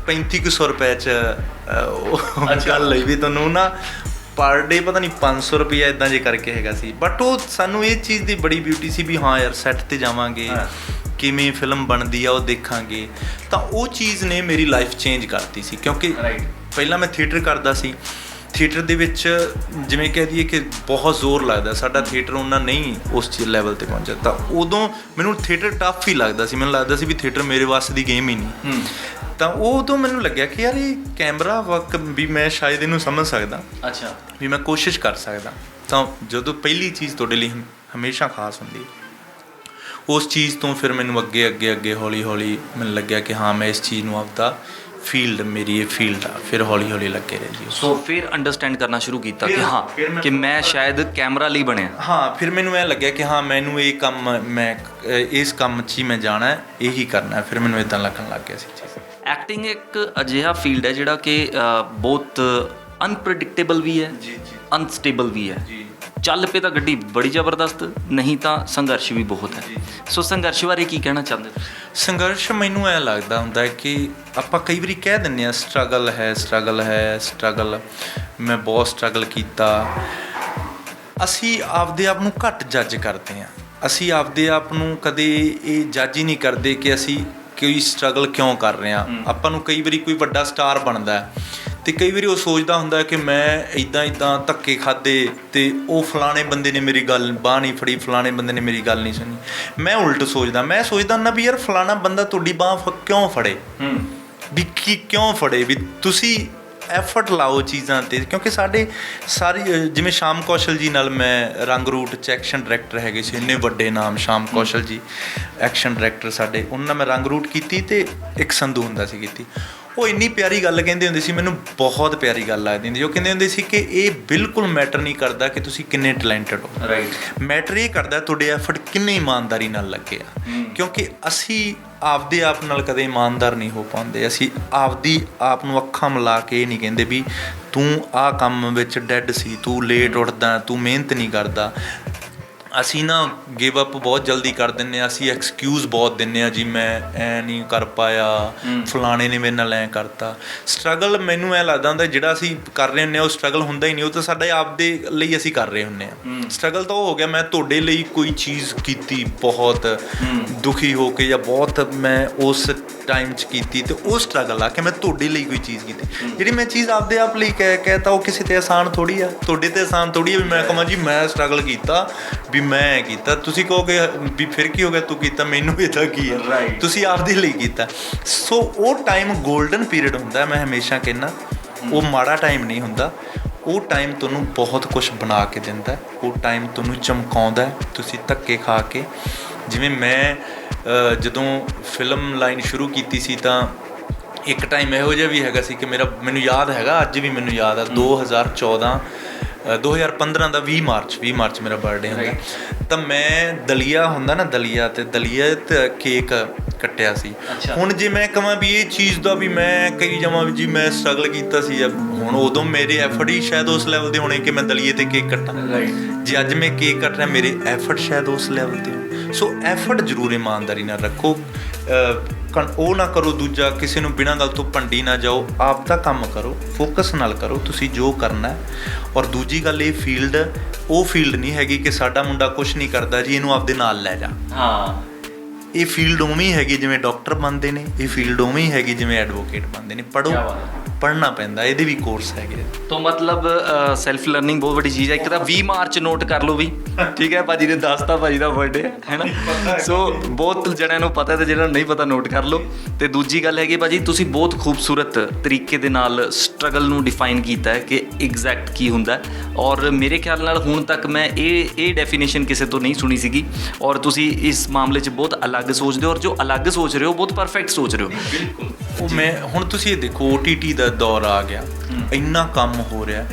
3500 ਰੁਪਏ 'ਚ ਗੱਲ ਲਈ ਵੀ ਤੁਹਾਨੂੰ ਨਾ ਪਰ ਡੇ ਪਤਾ ਨਹੀਂ 500 ਰੁਪਈਆ ਇੱਦਾਂ ਜੇ ਕਰਕੇ ਹੈਗਾ ਸੀ। ਬਟ ਉਹ ਸਾਨੂੰ ਇਹ ਚੀਜ਼ ਦੀ ਬੜੀ ਬਿਊਟੀ ਸੀ ਵੀ ਹਾਂ ਯਾਰ ਸੈੱਟ 'ਤੇ ਜਾਵਾਂਗੇ, ਕਿਵੇਂ ਫਿਲਮ ਬਣਦੀ ਆ ਉਹ ਦੇਖਾਂਗੇ। ਤਾਂ ਉਹ ਚੀਜ਼ ਨੇ ਮੇਰੀ ਲਾਈਫ ਚੇਂਜ ਕਰਤੀ ਸੀ, ਕਿਉਂਕਿ ਪਹਿਲਾਂ ਮੈਂ ਥੀਏਟਰ ਕਰਦਾ ਸੀ। ਥੀਏਟਰ ਦੇ ਵਿੱਚ ਜਿਵੇਂ ਕਹਿ ਦਈਏ ਕਿ ਬਹੁਤ ਜ਼ੋਰ ਲੱਗਦਾ, ਸਾਡਾ ਥੀਏਟਰ ਉਹਨਾਂ ਨਹੀਂ ਉਸ ਚੀਜ਼ ਲੈਵਲ 'ਤੇ ਪਹੁੰਚਿਆ। ਤਾਂ ਉਦੋਂ ਮੈਨੂੰ ਥੀਏਟਰ ਟਫ ਹੀ ਲੱਗਦਾ ਸੀ, ਮੈਨੂੰ ਲੱਗਦਾ ਸੀ ਵੀ ਥੀਏਟਰ ਮੇਰੇ ਵਾਸਤੇ ਦੀ ਗੇਮ ਹੀ ਨਹੀਂ। ਤਾਂ ਉਹ ਉਦੋਂ ਮੈਨੂੰ ਲੱਗਿਆ ਕਿ ਯਾਰ ਇਹ ਕੈਮਰਾ ਵਰਕ ਵੀ ਮੈਂ ਸ਼ਾਇਦ ਇਹਨੂੰ ਸਮਝ ਸਕਦਾ, ਅੱਛਾ ਵੀ ਮੈਂ ਕੋਸ਼ਿਸ਼ ਕਰ ਸਕਦਾ। ਤਾਂ ਜਦੋਂ ਪਹਿਲੀ ਚੀਜ਼ ਤੁਹਾਡੇ ਲਈ ਹਮੇਸ਼ਾ ਖਾਸ ਹੁੰਦੀ, ਉਸ ਚੀਜ਼ ਤੋਂ ਫਿਰ ਮੈਨੂੰ ਅੱਗੇ ਹੌਲੀ ਹੌਲੀ ਮੈਨੂੰ ਲੱਗਿਆ ਕਿ ਹਾਂ ਮੈਂ ਇਸ ਚੀਜ਼ ਨੂੰ ਆਪਦਾ ਫੀਲਡ, ਮੇਰੀ ਇਹ ਫੀਲਡ ਆ। ਫਿਰ ਹੌਲੀ ਹੌਲੀ ਲੱਗੇ ਰਹੇ ਜੀ। ਸੋ ਫਿਰ ਅੰਡਰਸਟੈਂਡ ਕਰਨਾ ਸ਼ੁਰੂ ਕੀਤਾ ਕਿ ਹਾਂ ਕਿ ਮੈਂ ਸ਼ਾਇਦ ਕੈਮਰਾ ਲਈ ਬਣਿਆ। ਹਾਂ, ਫਿਰ ਮੈਨੂੰ ਇਹ ਲੱਗਿਆ ਕਿ ਹਾਂ ਮੈਨੂੰ ਇਹ ਕੰਮ, ਮੈਂ ਇਸ ਕੰਮ 'ਚ ਹੀ ਮੈਂ ਜਾਣਾ, ਇਹੀ ਕਰਨਾ। ਫਿਰ ਮੈਨੂੰ ਇੱਦਾਂ ਲੱਗਣ ਲੱਗ ਗਿਆ ਸੀ ਚੀਜ਼। ਐਕਟਿੰਗ ਇੱਕ ਅਜਿਹਾ ਫੀਲਡ ਹੈ ਜਿਹੜਾ ਕਿ ਬਹੁਤ ਅਨਪ੍ਰੈਡਿਕਟੇਬਲ ਵੀ ਹੈ, ਅਨਸਟੇਬਲ ਵੀ ਹੈ। ਚੱਲ ਪਏ ਤਾਂ ਗੱਡੀ ਬੜੀ ਜ਼ਬਰਦਸਤ, ਨਹੀਂ ਤਾਂ ਸੰਘਰਸ਼ ਵੀ ਬਹੁਤ ਹੈ। ਸੋ ਸੰਘਰਸ਼ ਬਾਰੇ ਕੀ ਕਹਿਣਾ ਚਾਹੁੰਦੇ ਹੋ? ਸੰਘਰਸ਼ ਮੈਨੂੰ ਐਂ ਲੱਗਦਾ ਹੁੰਦਾ ਕਿ ਆਪਾਂ ਕਈ ਵਾਰੀ ਕਹਿ ਦਿੰਦੇ ਹਾਂ ਸਟਰਗਲ ਹੈ। ਮੈਂ ਬਹੁਤ ਸਟਰਗਲ ਕੀਤਾ। ਅਸੀਂ ਆਪਦੇ ਆਪ ਨੂੰ ਘੱਟ ਜੱਜ ਕਰਦੇ ਹਾਂ। ਅਸੀਂ ਆਪਦੇ ਆਪ ਨੂੰ ਕਦੇ ਇਹ ਜੱਜ ਹੀ ਨਹੀਂ ਕਰਦੇ ਕਿ ਅਸੀਂ ਕੋਈ ਸਟਰਗਲ ਕਿਉਂ ਕਰ ਰਹੇ ਹਾਂ। ਆਪਾਂ ਨੂੰ ਕਈ ਵਾਰੀ ਕੋਈ ਵੱਡਾ ਸਟਾਰ ਬਣਦਾ ਅਤੇ ਕਈ ਵਾਰੀ ਉਹ ਸੋਚਦਾ ਹੁੰਦਾ ਕਿ ਮੈਂ ਇੱਦਾਂ ਧੱਕੇ ਖਾਧੇ ਅਤੇ ਉਹ ਫਲਾਣੇ ਬੰਦੇ ਨੇ ਮੇਰੀ ਗੱਲ ਬਾਂਹ ਨਹੀਂ ਫੜੀ, ਫਲਾਣੇ ਬੰਦੇ ਨੇ ਮੇਰੀ ਗੱਲ ਨਹੀਂ ਸੁਣੀ। ਮੈਂ ਉਲਟ ਸੋਚਦਾ, ਮੈਂ ਸੋਚਦਾ ਹੁੰਦਾ ਵੀ ਯਾਰ ਫਲਾਣਾ ਬੰਦਾ ਤੁਹਾਡੀ ਬਾਂਹ ਕਿਉਂ ਫੜੇ, ਵੀ ਕਿਉਂ ਫੜੇ, ਵੀ ਤੁਸੀਂ ਐਫਰਟ ਲਾਓ ਚੀਜ਼ਾਂ 'ਤੇ। ਕਿਉਂਕਿ ਸਾਡੇ ਸਾਰੀ ਜਿਵੇਂ ਸ਼ਾਮ ਕੌਸ਼ਲ ਜੀ ਨਾਲ ਮੈਂ ਰੰਗ ਰੂਟ 'ਚ ਐਕਸ਼ਨ ਡਾਇਰੈਕਟਰ ਹੈਗੇ ਸੀ, ਇੰਨੇ ਵੱਡੇ ਨਾਮ ਸ਼ਾਮ ਕੌਸ਼ਲ ਜੀ ਐਕਸ਼ਨ ਡਾਇਰੈਕਟਰ ਸਾਡੇ, ਉਹਨਾਂ ਨਾਲ ਮੈਂ ਰੰਗ ਰੂਟ ਕੀਤੀ ਅਤੇ ਇੱਕ ਸੰਧੂ ਹੁੰਦਾ ਸੀ ਕੀਤੀ। ਉਹ ਇੰਨੀ ਪਿਆਰੀ ਗੱਲ ਕਹਿੰਦੇ ਹੁੰਦੇ ਸੀ, ਮੈਨੂੰ ਬਹੁਤ ਪਿਆਰੀ ਗੱਲ ਲੱਗਦੀ ਹੁੰਦੀ। ਉਹ ਕਹਿੰਦੇ ਹੁੰਦੇ ਸੀ ਕਿ ਇਹ ਬਿਲਕੁਲ ਮੈਟਰ ਨਹੀਂ ਕਰਦਾ ਕਿ ਤੁਸੀਂ ਕਿੰਨੇ ਟੈਲੈਂਟਡ ਹੋ, ਮੈਟਰ ਇਹ ਕਰਦਾ ਤੁਹਾਡੇ ਐਫਰਟ ਕਿੰਨੇ ਇਮਾਨਦਾਰੀ ਨਾਲ ਲੱਗੇ ਆ। ਕਿਉਂਕਿ ਅਸੀਂ ਆਪਦੇ ਆਪ ਨਾਲ ਕਦੇ ਇਮਾਨਦਾਰ ਨਹੀਂ ਹੋ ਪਾਉਂਦੇ। ਅਸੀਂ ਆਪਦੀ ਆਪ ਨੂੰ ਅੱਖਾਂ ਮਿਲਾ ਕੇ ਇਹ ਨਹੀਂ ਕਹਿੰਦੇ ਵੀ ਤੂੰ ਆਹ ਕੰਮ ਵਿੱਚ ਡੈਡ ਸੀ, ਤੂੰ ਲੇਟ ਉੱਠਦਾ, ਤੂੰ ਮਿਹਨਤ ਨਹੀਂ ਕਰਦਾ। ਅਸੀਂ ਨਾ ਗਿਵ ਅਪ ਬਹੁਤ ਜਲਦੀ ਕਰ ਦਿੰਦੇ ਹਾਂ। ਅਸੀਂ ਐਕਸਕਿਊਜ਼ ਬਹੁਤ ਦਿੰਦੇ ਹਾਂ, ਜੀ ਮੈਂ ਐਂ ਨਹੀਂ ਕਰ ਪਾਇਆ, ਫਲਾਣੇ ਨੇ ਮੇਰੇ ਨਾਲ ਐਂ ਕਰਤਾ। ਸਟਰਗਲ ਮੈਨੂੰ ਐਂ ਲੱਗਦਾ ਹੁੰਦਾ ਜਿਹੜਾ ਅਸੀਂ ਕਰ ਰਹੇ ਹੁੰਦੇ ਹਾਂ ਉਹ ਸਟਰਗਲ ਹੁੰਦਾ ਹੀ ਨਹੀਂ, ਉਹ ਤਾਂ ਸਾਡੇ ਆਪਦੇ ਲਈ ਅਸੀਂ ਕਰ ਰਹੇ ਹੁੰਦੇ ਹਾਂ। ਸਟਰਗਲ ਤਾਂ ਉਹ ਹੋ ਗਿਆ ਮੈਂ ਤੁਹਾਡੇ ਲਈ ਕੋਈ ਚੀਜ਼ ਕੀਤੀ ਬਹੁਤ ਦੁਖੀ ਹੋ ਕੇ, ਜਾਂ ਬਹੁਤ ਮੈਂ ਉਸ ਟਾਈਮ 'ਚ ਕੀਤੀ, ਅਤੇ ਉਹ ਸਟਰਗਲ ਆ ਕਿ ਮੈਂ ਤੁਹਾਡੇ ਲਈ ਕੋਈ ਚੀਜ਼ ਕੀਤੀ। ਜਿਹੜੀ ਮੈਂ ਚੀਜ਼ ਆਪਦੇ ਆਪ ਲਈ ਕਹਿਤਾ ਉਹ ਕਿਸੇ 'ਤੇ ਆਸਾਨ ਥੋੜ੍ਹੀ ਆ, ਤੁਹਾਡੇ 'ਤੇ ਆਸਾਨ ਥੋੜ੍ਹੀ ਆ ਵੀ ਮੈਂ ਕਹਾਂ ਜੀ ਮੈਂ ਸਟਰਗਲ ਕੀਤਾ, ਵੀ ਮੈਂ ਕੀਤਾ। ਤੁਸੀਂ ਕਹੋਗੇ ਵੀ ਫਿਰ ਕੀ ਹੋ ਗਿਆ ਤੂੰ ਕੀਤਾ, ਮੈਨੂੰ ਇਹਦਾ ਕੀ ਹੈ, ਤੁਸੀਂ ਆਪਦੇ ਲਈ ਕੀਤਾ। ਸੋ ਉਹ ਟਾਈਮ ਗੋਲਡਨ ਪੀਰੀਅਡ ਹੁੰਦਾ, ਮੈਂ ਹਮੇਸ਼ਾ ਕਹਿੰਦਾ ਉਹ ਮਾੜਾ ਟਾਈਮ ਨਹੀਂ ਹੁੰਦਾ। ਉਹ ਟਾਈਮ ਤੁਹਾਨੂੰ ਬਹੁਤ ਕੁਛ ਬਣਾ ਕੇ ਦਿੰਦਾ, ਉਹ ਟਾਈਮ ਤੁਹਾਨੂੰ ਚਮਕਾਉਂਦਾ। ਤੁਸੀਂ ਧੱਕੇ ਖਾ ਕੇ, ਜਿਵੇਂ ਮੈਂ ਜਦੋਂ ਫਿਲਮ ਲਾਈਨ ਸ਼ੁਰੂ ਕੀਤੀ ਸੀ ਤਾਂ ਇੱਕ ਟਾਈਮ ਇਹੋ ਜਿਹਾ ਵੀ ਹੈਗਾ ਸੀ ਕਿ ਮੈਨੂੰ ਯਾਦ ਹੈਗਾ, ਅੱਜ ਵੀ ਮੈਨੂੰ ਯਾਦ ਆ 2015 ਦਾ 20 ਮਾਰਚ ਮੇਰਾ ਬਰਥਡੇ ਹੁੰਦਾ। ਤਾਂ ਮੈਂ ਦਲੀਆ ਹੁੰਦਾ ਨਾ, ਦਲੀਆ ਤੇ ਕੇਕ ਕੱਟਿਆ ਸੀ। ਹੁਣ ਜੇ ਮੈਂ ਕਹਾਂ ਵੀ ਇਹ ਚੀਜ਼ ਦਾ ਵੀ ਮੈਂ ਕਹੀ ਜਾਵਾਂ ਵੀ ਜੀ ਮੈਂ ਸਟਰਗਲ ਕੀਤਾ ਸੀ, ਹੁਣ ਉਦੋਂ ਮੇਰੇ ਐਫਰਟ ਹੀ ਸ਼ਾਇਦ ਉਸ ਲੈਵਲ ਦੇ ਹੋਣੇ ਕਿ ਮੈਂ ਦਲੀਏ ਤੇ ਕੇਕ ਕੱਟਾਂ। ਜੇ ਅੱਜ ਮੈਂ ਕੇਕ ਕੱਟ ਰਿਹਾ ਮੇਰੇ ਐਫਰਟ ਸ਼ਾਇਦ ਉਸ ਲੈਵਲ 'ਤੇ ਹੋਣ। ਸੋ ਐਫਰਟ ਜ਼ਰੂਰ ਇਮਾਨਦਾਰੀ ਨਾਲ ਰੱਖੋ, ਉਹ ਨਾ ਕਰੋ ਦੂਜਾ ਕਿਸੇ ਨੂੰ ਬਿਨਾਂ ਗੱਲ ਤੋਂ ਭੰਡੀ ਨਾ ਜਾਓ। ਆਪ ਦਾ ਕੰਮ ਕਰੋ, ਫੋਕਸ ਨਾਲ ਕਰੋ ਤੁਸੀਂ ਜੋ ਕਰਨਾ। ਔਰ ਦੂਜੀ ਗੱਲ, ਇਹ ਫੀਲਡ ਉਹ ਫੀਲਡ ਨਹੀਂ ਹੈਗੀ ਕਿ ਸਾਡਾ ਮੁੰਡਾ ਕੁਛ ਨਹੀਂ ਕਰਦਾ ਜੀ ਇਹਨੂੰ ਆਪਦੇ ਨਾਲ ਲੈ ਜਾ। ਇਹ ਫੀਲਡ ਉਵੇਂ ਹੀ ਹੈਗੀ ਜਿਵੇਂ ਡਾਕਟਰ ਬਣਦੇ ਨੇ, ਇਹ ਫੀਲਡ ਉਵੇਂ ਹੀ ਹੈਗੀ ਜਿਵੇਂ ਐਡਵੋਕੇਟ ਬਣਦੇ ਨੇ। ਪੜ੍ਹਨਾ ਪੈਂਦਾ, ਇਹਦੇ ਵੀ ਕੋਰਸ ਹੈਗੇ। ਤਾਂ ਮਤਲਬ ਸੈਲਫ ਲਰਨਿੰਗ ਬਹੁਤ ਵੱਡੀ ਚੀਜ਼ ਹੈ। ਇੱਕ ਤਾਂ 20 ਮਾਰਚ ਨੋਟ ਕਰ ਲਓ ਵੀ, ਠੀਕ ਹੈ, ਭਾਜੀ ਨੇ ਦੱਸਤਾ ਭਾਜੀ ਦਾ ਬਰਥਡੇ ਹੈ ਨਾ। ਸੋ ਬਹੁਤ ਜਣਿਆਂ ਨੂੰ ਪਤਾ ਤੇ ਜਿਹਨਾਂ ਨੂੰ ਨਹੀਂ ਪਤਾ ਨੋਟ ਕਰ ਲਓ। ਅਤੇ ਦੂਜੀ ਗੱਲ ਹੈਗੀ ਭਾਜੀ, ਤੁਸੀਂ ਬਹੁਤ ਖੂਬਸੂਰਤ ਤਰੀਕੇ ਦੇ ਨਾਲ ਸਟਰਗਲ ਨੂੰ ਡਿਫਾਈਨ ਕੀਤਾ ਹੈ ਕਿ ਐਗਜ਼ੈਕਟ ਕੀ ਹੁੰਦਾ। ਔਰ ਮੇਰੇ ਖਿਆਲ ਨਾਲ ਹੁਣ ਤੱਕ ਮੈਂ ਇਹ ਡੈਫੀਨੇਸ਼ਨ ਕਿਸੇ ਤੋਂ ਨਹੀਂ ਸੁਣੀ ਸੀਗੀ। ਔਰ ਤੁਸੀਂ ਇਸ ਮਾਮਲੇ 'ਚ ਬਹੁਤ ਅਲੱਗ ਸੋਚਦੇ ਹੋ, ਔਰ ਜੋ ਅਲੱਗ ਸੋਚ ਰਹੇ ਹੋ ਬਹੁਤ ਪਰਫੈਕਟ ਸੋਚ ਰਹੇ ਹੋ। ਬਿਲਕੁਲ। ਉਹ ਮੈਂ ਹੁਣ ਤੁਸੀਂ ਇਹ ਦੇਖੋ OTT ਦਾ ਦੌਰ ਆ ਗਿਆ, ਇੰਨਾ ਕੰਮ ਹੋ ਰਿਹਾ।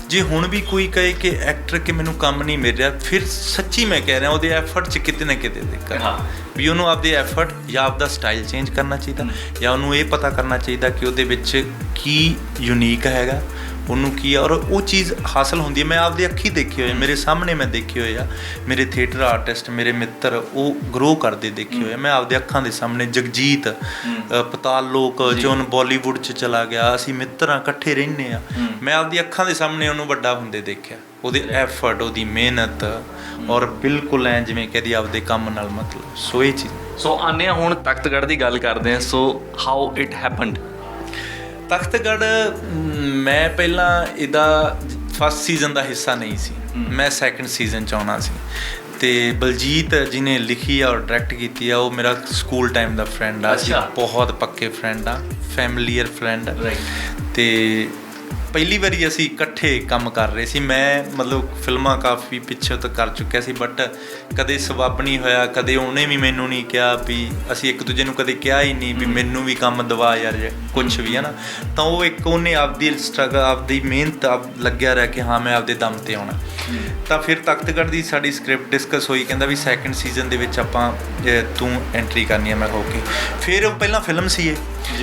ਜੇ ਹੁਣ ਵੀ ਕੋਈ ਕਹੇ ਕਿ ਐਕਟਰ ਕਿ ਮੈਨੂੰ ਕੰਮ ਨਹੀਂ ਮਿਲ ਰਿਹਾ, ਫਿਰ ਸੱਚੀ ਮੈਂ ਕਹਿ ਰਿਹਾ ਉਹਦੇ ਐਫਰਟ 'ਚ ਕਿਤੇ ਨਾ ਕਿਤੇ ਦਿੱਕਤ ਵੀ ਉਹਨੂੰ ਆਪਦੇ ਐਫਰਟ ਜਾਂ ਆਪਦਾ ਸਟਾਈਲ ਚੇਂਜ ਕਰਨਾ ਚਾਹੀਦਾ, ਜਾਂ ਉਹਨੂੰ ਇਹ ਪਤਾ ਕਰਨਾ ਚਾਹੀਦਾ ਕਿ ਉਹਦੇ ਵਿੱਚ ਕੀ ਯੂਨੀਕ ਹੈਗਾ, ਉਹਨੂੰ ਕੀ ਆ, ਔਰ ਉਹ ਚੀਜ਼ ਹਾਸਲ ਹੁੰਦੀ ਹੈ। ਮੈਂ ਆਪਦੀ ਅੱਖੀਂ ਦੇਖੀ ਹੋਏ, ਮੇਰੇ ਸਾਹਮਣੇ ਮੈਂ ਦੇਖੇ ਹੋਏ ਆ, ਮੇਰੇ ਥੀਏਟਰ ਆਰਟਿਸਟ, ਮੇਰੇ ਮਿੱਤਰ ਉਹ ਗਰੋ ਕਰਦੇ ਦੇਖੇ ਹੋਏ ਆ ਮੈਂ ਆਪਦੇ ਅੱਖਾਂ ਦੇ ਸਾਹਮਣੇ। ਜਗਜੀਤ ਪਤਾਲ ਲੋਕ ਜੋ ਹੁਣ ਬਾਲੀਵੁੱਡ 'ਚ ਚਲਾ ਗਿਆ, ਅਸੀਂ ਮਿੱਤਰ ਆ, ਇਕੱਠੇ ਰਹਿੰਦੇ ਆ, ਮੈਂ ਆਪਦੀ ਅੱਖਾਂ ਦੇ ਸਾਹਮਣੇ ਉਹਨੂੰ ਵੱਡਾ ਹੁੰਦੇ ਦੇਖਿਆ, ਉਹਦੇ ਐਫਰਟ, ਉਹਦੀ ਮਿਹਨਤ, ਔਰ ਬਿਲਕੁਲ ਐਂ ਜਿਵੇਂ ਕਹਦੀ ਆਪਦੇ ਕੰਮ ਨਾਲ ਮਤਲਬ। ਸੋ ਇਹ ਚੀਜ਼। ਸੋ ਆਉਂਦੇ ਹਾਂ ਹੁਣ ਤਖਤਗੜ੍ਹ ਦੀ ਗੱਲ ਕਰਦੇ ਹਾਂ। So how it happened? Takhatgarh ਮੈਂ ਪਹਿਲਾਂ ਇਹਦਾ ਫਸਟ ਸੀਜ਼ਨ ਦਾ ਹਿੱਸਾ ਨਹੀਂ ਸੀ, ਮੈਂ ਸੈਕੰਡ ਸੀਜ਼ਨ 'ਚ ਆਉਣਾ ਸੀ। ਅਤੇ ਬਲਜੀਤ ਜਿਹਨੇ ਲਿਖੀ ਆ ਔਰ ਡਾਇਰੈਕਟ ਕੀਤੀ ਆ, ਉਹ ਮੇਰਾ ਸਕੂਲ ਟਾਈਮ ਦਾ ਫਰੈਂਡ ਆ, ਅਸੀਂ ਬਹੁਤ ਪੱਕੇ ਫਰੈਂਡ ਆ, ਫੈਮਲੀਅਰ ਫਰੈਂਡ। ਅਤੇ ਪਹਿਲੀ ਵਾਰੀ ਅਸੀਂ ਇਕੱਠੇ ਕੰਮ ਕਰ ਰਹੇ ਸੀ। ਮੈਂ ਮਤਲਬ ਫਿਲਮਾਂ ਕਾਫੀ ਪਿੱਛੇ ਤੋਂ ਕਰ ਚੁੱਕਿਆ ਸੀ, ਬਟ ਕਦੇ ਸਬੱਬ ਨਹੀਂ ਹੋਇਆ, ਕਦੇ ਉਹਨੇ ਵੀ ਮੈਨੂੰ ਨਹੀਂ ਕਿਹਾ ਵੀ, ਅਸੀਂ ਇੱਕ ਦੂਜੇ ਨੂੰ ਕਦੇ ਕਿਹਾ ਹੀ ਨਹੀਂ ਵੀ ਮੈਨੂੰ ਵੀ ਕੰਮ ਦਵਾ ਯਾਰ ਕੁਛ ਵੀ ਹੈ ਨਾ। ਤਾਂ ਉਹ ਇੱਕ ਉਹਨੇ ਆਪਦੀ ਸਟਰਗਲ, ਆਪਦੀ ਮਿਹਨਤ ਲੱਗਿਆ ਰਿਹਾ ਕਿ ਹਾਂ ਮੈਂ ਆਪਦੇ ਦਮ 'ਤੇ ਆਉਣਾ। ਤਾਂ ਫਿਰ ਤਖਤਗੜ੍ਹ ਦੀ ਸਾਡੀ ਸਕ੍ਰਿਪਟ ਡਿਸਕਸ ਹੋਈ, ਕਹਿੰਦਾ ਵੀ ਸੈਕਿੰਡ ਸੀਜ਼ਨ ਦੇ ਵਿੱਚ ਆਪਾਂ ਤੂੰ ਐਂਟਰੀ ਕਰਨੀ ਹੈ। ਮੈਂ ਹੋ ਕੇ ਫਿਰ ਉਹ ਪਹਿਲਾਂ ਫਿਲਮ ਸੀ ਇਹ,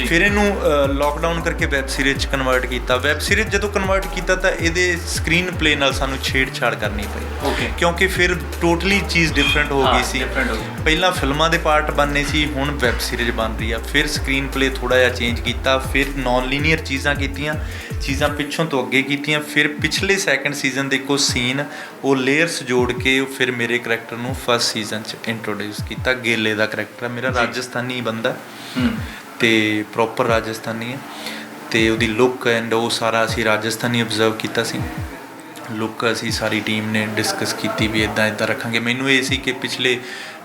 ਫਿਰ ਇਹਨੂੰ ਲੋਕਡਾਊਨ ਕਰਕੇ ਵੈਬ ਸੀਰੀਜ਼ 'ਚ ਕਨਵਰਟ ਕੀਤਾ। ਵੈਬ ਸੀਰੀਜ਼ ਜਦੋਂ ਕਨਵਰਟ ਕੀਤਾ ਤਾਂ ਇਹਦੇ ਸਕਰੀਨ ਪਲੇ ਨਾਲ ਸਾਨੂੰ ਛੇੜਛਾੜ ਕਰਨੀ ਪਈ, ਕਿਉਂਕਿ ਫਿਰ ਟੋਟਲੀ ਚੀਜ਼ ਡਿਫਰੈਂਟ ਹੋ ਗਈ ਸੀ। ਪਹਿਲਾਂ ਫਿਲਮਾਂ ਦੇ ਪਾਰਟ ਬਣਨੇ ਸੀ, ਹੁਣ ਵੈਬ ਸੀਰੀਜ਼ ਬਣ ਰਹੀ ਆ। ਫਿਰ ਸਕਰੀਨ ਪਲੇ ਥੋੜ੍ਹਾ ਜਿਹਾ ਚੇਂਜ ਕੀਤਾ, ਫਿਰ ਨੋਨ ਲੀਨੀਅਰ ਚੀਜ਼ਾਂ ਕੀਤੀਆਂ, ਚੀਜ਼ਾਂ ਪਿੱਛੋਂ ਤੋਂ ਅੱਗੇ ਕੀਤੀਆਂ। ਫਿਰ ਪਿਛਲੇ ਸੈਕਿੰਡ ਸੀਜ਼ਨ ਦੇ ਕੁਝ ਸੀਨ ਉਹ ਲੇਅਰਸ ਜੋੜ ਕੇ ਫਿਰ ਮੇਰੇ ਕਰੈਕਟਰ ਨੂੰ ਫਸਟ ਸੀਜ਼ਨ 'ਚ ਇੰਟਰੋਡਿਊਸ ਕੀਤਾ। ਗੇਲੇ ਦਾ ਕਰੈਕਟਰ ਮੇਰਾ ਰਾਜਸਥਾਨੀ ਬੰਦਾ ਅਤੇ ਪ੍ਰੋਪਰ ਰਾਜਸਥਾਨੀ ਹੈ, ਅਤੇ ਉਹਦੀ ਲੁੱਕ ਐਂਡ ਉਹ ਸਾਰਾ ਅਸੀਂ ਰਾਜਸਥਾਨੀ ਓਬਜ਼ਰਵ ਕੀਤਾ ਸੀ। ਲੁੱਕ ਅਸੀਂ ਸਾਰੀ ਟੀਮ ਨੇ ਡਿਸਕਸ ਕੀਤੀ ਵੀ ਇੱਦਾਂ ਇੱਦਾਂ ਰੱਖਾਂਗੇ। ਮੈਨੂੰ ਇਹ ਸੀ ਕਿ ਪਿਛਲੇ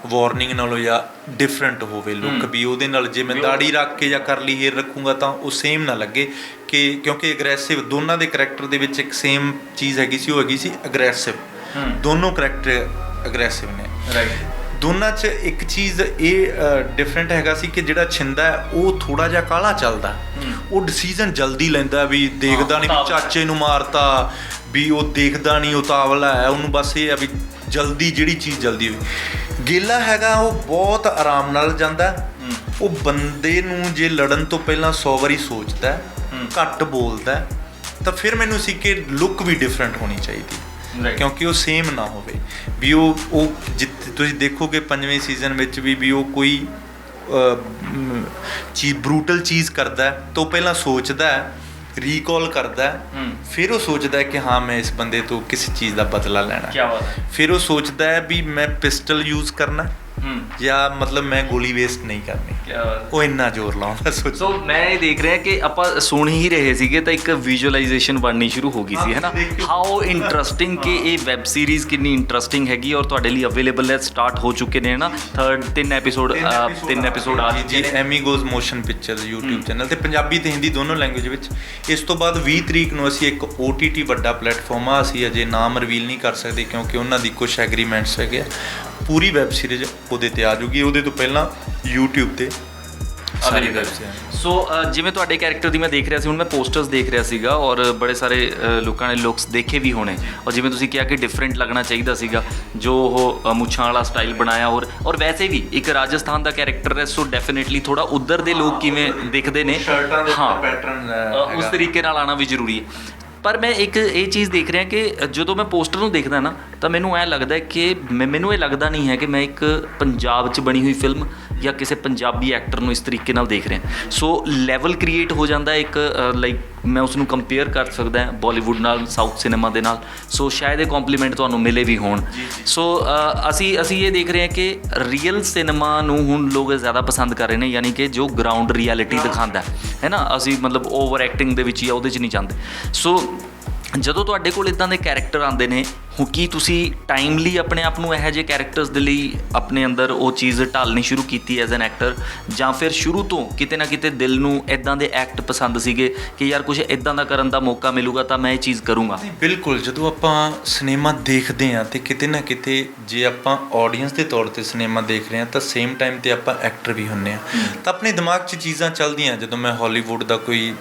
ਵਾਰਨਿੰਗ ਨਾਲੋਂ ਜਾਂ ਡਿਫਰੈਂਟ ਹੋਵੇ ਲੁੱਕ, ਵੀ ਉਹਦੇ ਨਾਲ ਜੇ ਮੈਂ ਦਾੜੀ ਰੱਖ ਕੇ ਜਾਂ ਕਰਲੀ ਹੇਅਰ ਰੱਖੂੰਗਾ ਤਾਂ ਉਹ ਸੇਮ ਨਾ ਲੱਗੇ, ਕਿ ਕਿਉਂਕਿ ਅਗਰੈਸਿਵ ਦੋਨਾਂ ਦੇ ਕਰੈਕਟਰ ਦੇ ਵਿੱਚ ਇੱਕ ਸੇਮ ਚੀਜ਼ ਹੈਗੀ ਸੀ, ਉਹ ਹੈਗੀ ਸੀ ਅਗਰੈਸਿਵ। ਦੋਨੋਂ ਕਰੈਕਟਰ ਅਗਰੈਸਿਵ ਨੇ। ਦੋਨਾਂ 'ਚ ਇੱਕ ਚੀਜ਼ ਇਹ ਡਿਫਰੈਂਟ ਹੈਗਾ ਸੀ ਕਿ ਜਿਹੜਾ ਛਿੰਦਾ ਉਹ ਥੋੜ੍ਹਾ ਜਿਹਾ ਕਾਹਲਾ ਚੱਲਦਾ, ਉਹ ਡਿਸੀਜ਼ਨ ਜਲਦੀ ਲੈਂਦਾ, ਵੀ ਦੇਖਦਾ ਨਹੀਂ ਵੀ ਚਾਚੇ ਨੂੰ ਮਾਰਤਾ, ਵੀ ਉਹ ਦੇਖਦਾ ਨਹੀਂ, ਉਤਾਵਲਾ ਹੈ, ਉਹਨੂੰ ਬਸ ਇਹ ਆ ਵੀ ਜਲਦੀ ਜਿਹੜੀ ਚੀਜ਼ ਜਲਦੀ ਹੋਵੇ। ਗੇਲਾ ਹੈਗਾ ਉਹ ਬਹੁਤ ਆਰਾਮ ਨਾਲ ਜਾਂਦਾ, ਉਹ ਬੰਦੇ ਨੂੰ ਜੇ ਲੜਨ ਤੋਂ ਪਹਿਲਾਂ 100 ਵਾਰੀ ਸੋਚਦਾ, ਘੱਟ ਬੋਲਦਾ। ਤਾਂ ਫਿਰ ਮੈਨੂੰ ਸੀ ਕਿ ਲੁੱਕ ਵੀ ਡਿਫਰੈਂਟ ਹੋਣੀ ਚਾਹੀਦੀ, ਕਿਉਂਕਿ ਉਹ ਸੇਮ ਨਾ ਹੋਵੇ। ਵੀ ਉਹ ਜਿੱਥੇ ਤੁਸੀਂ ਦੇਖੋਗੇ 5ਵੇਂ ਸੀਜ਼ਨ ਵਿੱਚ ਵੀ ਉਹ ਕੋਈ ਚੀਜ਼ ਬਰੂਟਲ ਚੀਜ਼ ਕਰਦਾ ਤਾਂ ਉਹ ਪਹਿਲਾਂ ਸੋਚਦਾ, ਰੀਕਾਲ ਕਰਦਾ, ਫਿਰ ਉਹ ਸੋਚਦਾ ਕਿ ਹਾਂ ਮੈਂ ਇਸ ਬੰਦੇ ਤੋਂ ਕਿਸੇ ਚੀਜ਼ ਦਾ ਬਦਲਾ ਲੈਣਾ। ਫਿਰ ਉਹ ਸੋਚਦਾ ਹੈ ਵੀ ਮੈਂ ਪਿਸਟਲ ਯੂਜ਼ ਕਰਨਾ ਜਾਂ ਮਤਲਬ ਮੈਂ ਗੋਲੀ ਵੇਸਟ ਨਹੀਂ ਕਰਨੀ। ਉਹ ਇੰਨਾ ਜ਼ੋਰ ਲਾਉਂਦਾ। ਸੋ ਮੈਂ ਇਹ ਦੇਖ ਰਿਹਾ ਕਿ ਆਪਾਂ ਸੁਣ ਹੀ ਰਹੇ ਸੀਗੇ ਤਾਂ ਇੱਕ ਵਿਜ਼ੂਅਲਾਈਜੇਸ਼ਨ ਬਣਨੀ ਸ਼ੁਰੂ ਹੋ ਗਈ ਸੀ, ਹੈ ਨਾ। ਹਾਊ ਇੰਟਰਸਟਿੰਗ ਕਿ ਇਹ ਵੈਬ ਸੀਰੀਜ਼ ਕਿੰਨੀ ਇੰਟਰਸਟਿੰਗ ਹੈਗੀ ਔਰ ਤੁਹਾਡੇ ਲਈ ਅਵੇਲੇਬਲ ਹੈ, ਸਟਾਰਟ ਹੋ ਚੁੱਕੇ ਨੇ, ਹੈ ਨਾ। ਤਿੰਨ ਐਪੀਸੋਡ ਆ ਜੀ। ਐਮੀਗੋਜ਼ ਮੋਸ਼ਨ ਪਿਕਚਰਸ YouTube ਚੈਨਲ 'ਤੇ ਪੰਜਾਬੀ ਅਤੇ ਹਿੰਦੀ ਦੋਨੋਂ ਲੈਂਗੁਏਜ ਵਿੱਚ। ਇਸ ਤੋਂ ਬਾਅਦ 20 ਤਰੀਕ ਨੂੰ ਅਸੀਂ ਇੱਕ OTT ਵੱਡਾ ਪਲੇਟਫਾਰਮ ਆ, ਅਸੀਂ ਅਜੇ ਨਾਮ ਰਿਵੀਲ ਨਹੀਂ ਕਰ ਸਕਦੇ ਕਿਉਂਕਿ ਉਹਨਾਂ ਦੀ ਕੁਛ ਐਗਰੀਮੈਂਟਸ ਹੈਗੇ ਆ। ਪੂਰੀ ਵੈਬ ਸੀਰੀਜ਼ ਉਹਦੇ 'ਤੇ ਆ ਜੂਗੀ, ਉਹਦੇ ਤੋਂ ਪਹਿਲਾਂ YouTube 'ਤੇ ਸਾਰੀ ਵੈਬ ਸੀਰੀਜ਼। ਸੋ ਜਿਵੇਂ ਤੁਹਾਡੇ ਕੈਰੈਕਟਰ ਦੀ ਮੈਂ ਦੇਖ ਰਿਹਾ ਸੀ, ਹੁਣ ਮੈਂ ਪੋਸਟਰਸ ਦੇਖ ਰਿਹਾ ਸੀਗਾ ਔਰ ਬੜੇ ਸਾਰੇ ਲੋਕਾਂ ਨੇ ਲੁੱਕਸ ਦੇਖੇ ਵੀ ਹੋਣੇ, ਔਰ ਜਿਵੇਂ ਤੁਸੀਂ ਕਿਹਾ ਕਿ ਡਿਫਰੈਂਟ ਲੱਗਣਾ ਚਾਹੀਦਾ ਸੀਗਾ ਜੋ ਉਹ ਮੁੱਛਾਂ ਵਾਲਾ ਸਟਾਈਲ ਬਣਾਇਆ। ਔਰ ਵੈਸੇ ਵੀ ਇੱਕ ਰਾਜਸਥਾਨ ਦਾ ਕੈਰੈਕਟਰ ਹੈ, ਸੋ ਡੈਫੀਨੇਟਲੀ ਥੋੜ੍ਹਾ ਉੱਧਰ ਦੇ ਲੋਕ ਕਿਵੇਂ ਦਿਖਦੇ ਨੇ, ਹਾਂ, ਉਸ ਤਰੀਕੇ ਨਾਲ ਆਉਣਾ ਵੀ ਜ਼ਰੂਰੀ ਹੈ। ਪਰ ਮੈਂ ਇੱਕ ਇਹ ਚੀਜ਼ ਦੇਖ ਰਿਹਾ ਕਿ ਜਦੋਂ ਮੈਂ ਪੋਸਟਰ ਨੂੰ ਦੇਖਦਾ ਨਾ ਤਾਂ ਮੈਨੂੰ ਐਂ ਲੱਗਦਾ ਕਿ ਮੈਨੂੰ ਇਹ ਲੱਗਦਾ ਨਹੀਂ ਹੈ ਕਿ ਮੈਂ ਇੱਕ ਪੰਜਾਬ 'ਚ ਬਣੀ ਹੋਈ ਫਿਲਮ ਜਾਂ ਕਿਸੇ ਪੰਜਾਬੀ ਐਕਟਰ ਨੂੰ ਇਸ ਤਰੀਕੇ ਨਾਲ ਦੇਖ ਰਿਹਾ। ਸੋ ਲੈਵਲ ਕ੍ਰੀਏਟ ਹੋ ਜਾਂਦਾ ਇੱਕ, ਲਾਈਕ ਮੈਂ ਉਸ ਨੂੰ ਕੰਪੇਅਰ ਕਰ ਸਕਦਾ ਬਾਲੀਵੁੱਡ ਨਾਲ, ਸਾਊਥ ਸਿਨੇਮਾ ਦੇ ਨਾਲ। ਸੋ ਸ਼ਾਇਦ ਇਹ ਕੰਪਲੀਮੈਂਟ ਤੁਹਾਨੂੰ ਮਿਲੇ ਵੀ ਹੋਣ। ਸੋ ਅਸੀਂ ਇਹ ਦੇਖ ਰਹੇ ਹਾਂ ਕਿ ਰੀਅਲ ਸਿਨੇਮਾ ਨੂੰ ਹੁਣ ਲੋਕ ਜ਼ਿਆਦਾ ਪਸੰਦ ਕਰ ਰਹੇ ਨੇ, ਯਾਨੀ ਕਿ ਜੋ ਗਰਾਊਂਡ ਰਿਐਲਿਟੀ ਦਿਖਾਉਂਦਾ ਹੈ ਨਾ। ਅਸੀਂ ਮਤਲਬ ਓਵਰ ਐਕਟਿੰਗ ਦੇ ਵਿੱਚ ਜਾਂ ਉਹਦੇ 'ਚ ਨਹੀਂ ਚਾਹੁੰਦੇ। ਸੋ ਜਦੋਂ ਤੁਹਾਡੇ ਕੋਲ ਇੱਦਾਂ ਦੇ ਕੈਰੈਕਟਰ ਆਉਂਦੇ ਨੇ, ਹੁਣ ਕੀ ਤੁਸੀਂ ਟਾਈਮਲੀ ਆਪਣੇ ਆਪ ਨੂੰ ਇਹੋ ਜਿਹੇ ਕੈਰੈਕਟਰਸ ਦੇ ਲਈ ਆਪਣੇ ਅੰਦਰ ਉਹ ਚੀਜ਼ ਢਾਲਣੀ ਸ਼ੁਰੂ ਕੀਤੀ ਐਜ਼ ਐਨ ਐਕਟਰ, ਜਾਂ ਫਿਰ ਸ਼ੁਰੂ ਤੋਂ ਕਿਤੇ ਨਾ ਕਿਤੇ ਦਿਲ ਨੂੰ ਇਦਾਂ ਦੇ ਐਕਟ ਪਸੰਦ ਸੀਗੇ ਕਿ ਯਾਰ ਕੁਝ ਇਦਾਂ ਦਾ ਕਰਨ ਦਾ ਮੌਕਾ ਮਿਲੂਗਾ ਤਾਂ ਮੈਂ ਇਹ ਚੀਜ਼ ਕਰੂੰਗਾ? ਬਿਲਕੁਲ, ਜਦੋਂ ਆਪਾਂ ਸਿਨੇਮਾ ਦੇਖਦੇ ਹਾਂ ਤੇ ਕਿਤੇ ਨਾ ਕਿਤੇ ਜੇ ਆਪਾਂ ਆਡੀਅנס ਦੇ ਤੌਰ ਤੇ ਸਿਨੇਮਾ ਦੇਖ ਰਹੇ ਹਾਂ ਤਾਂ ਸੇਮ ਟਾਈਮ ਤੇ ਆਪਾਂ ਐਕਟਰ ਵੀ ਹੁੰਦੇ ਹਾਂ। ਤਾਂ ਆਪਣੇ ਦਿਮਾਗ 'ਚ ਚੀਜ਼ਾਂ ਚੱਲਦੀਆਂ। ਜਦੋਂ ਮੈਂ ਹਾਲੀਵੁੱਡ ਦਾ ਕੋਈ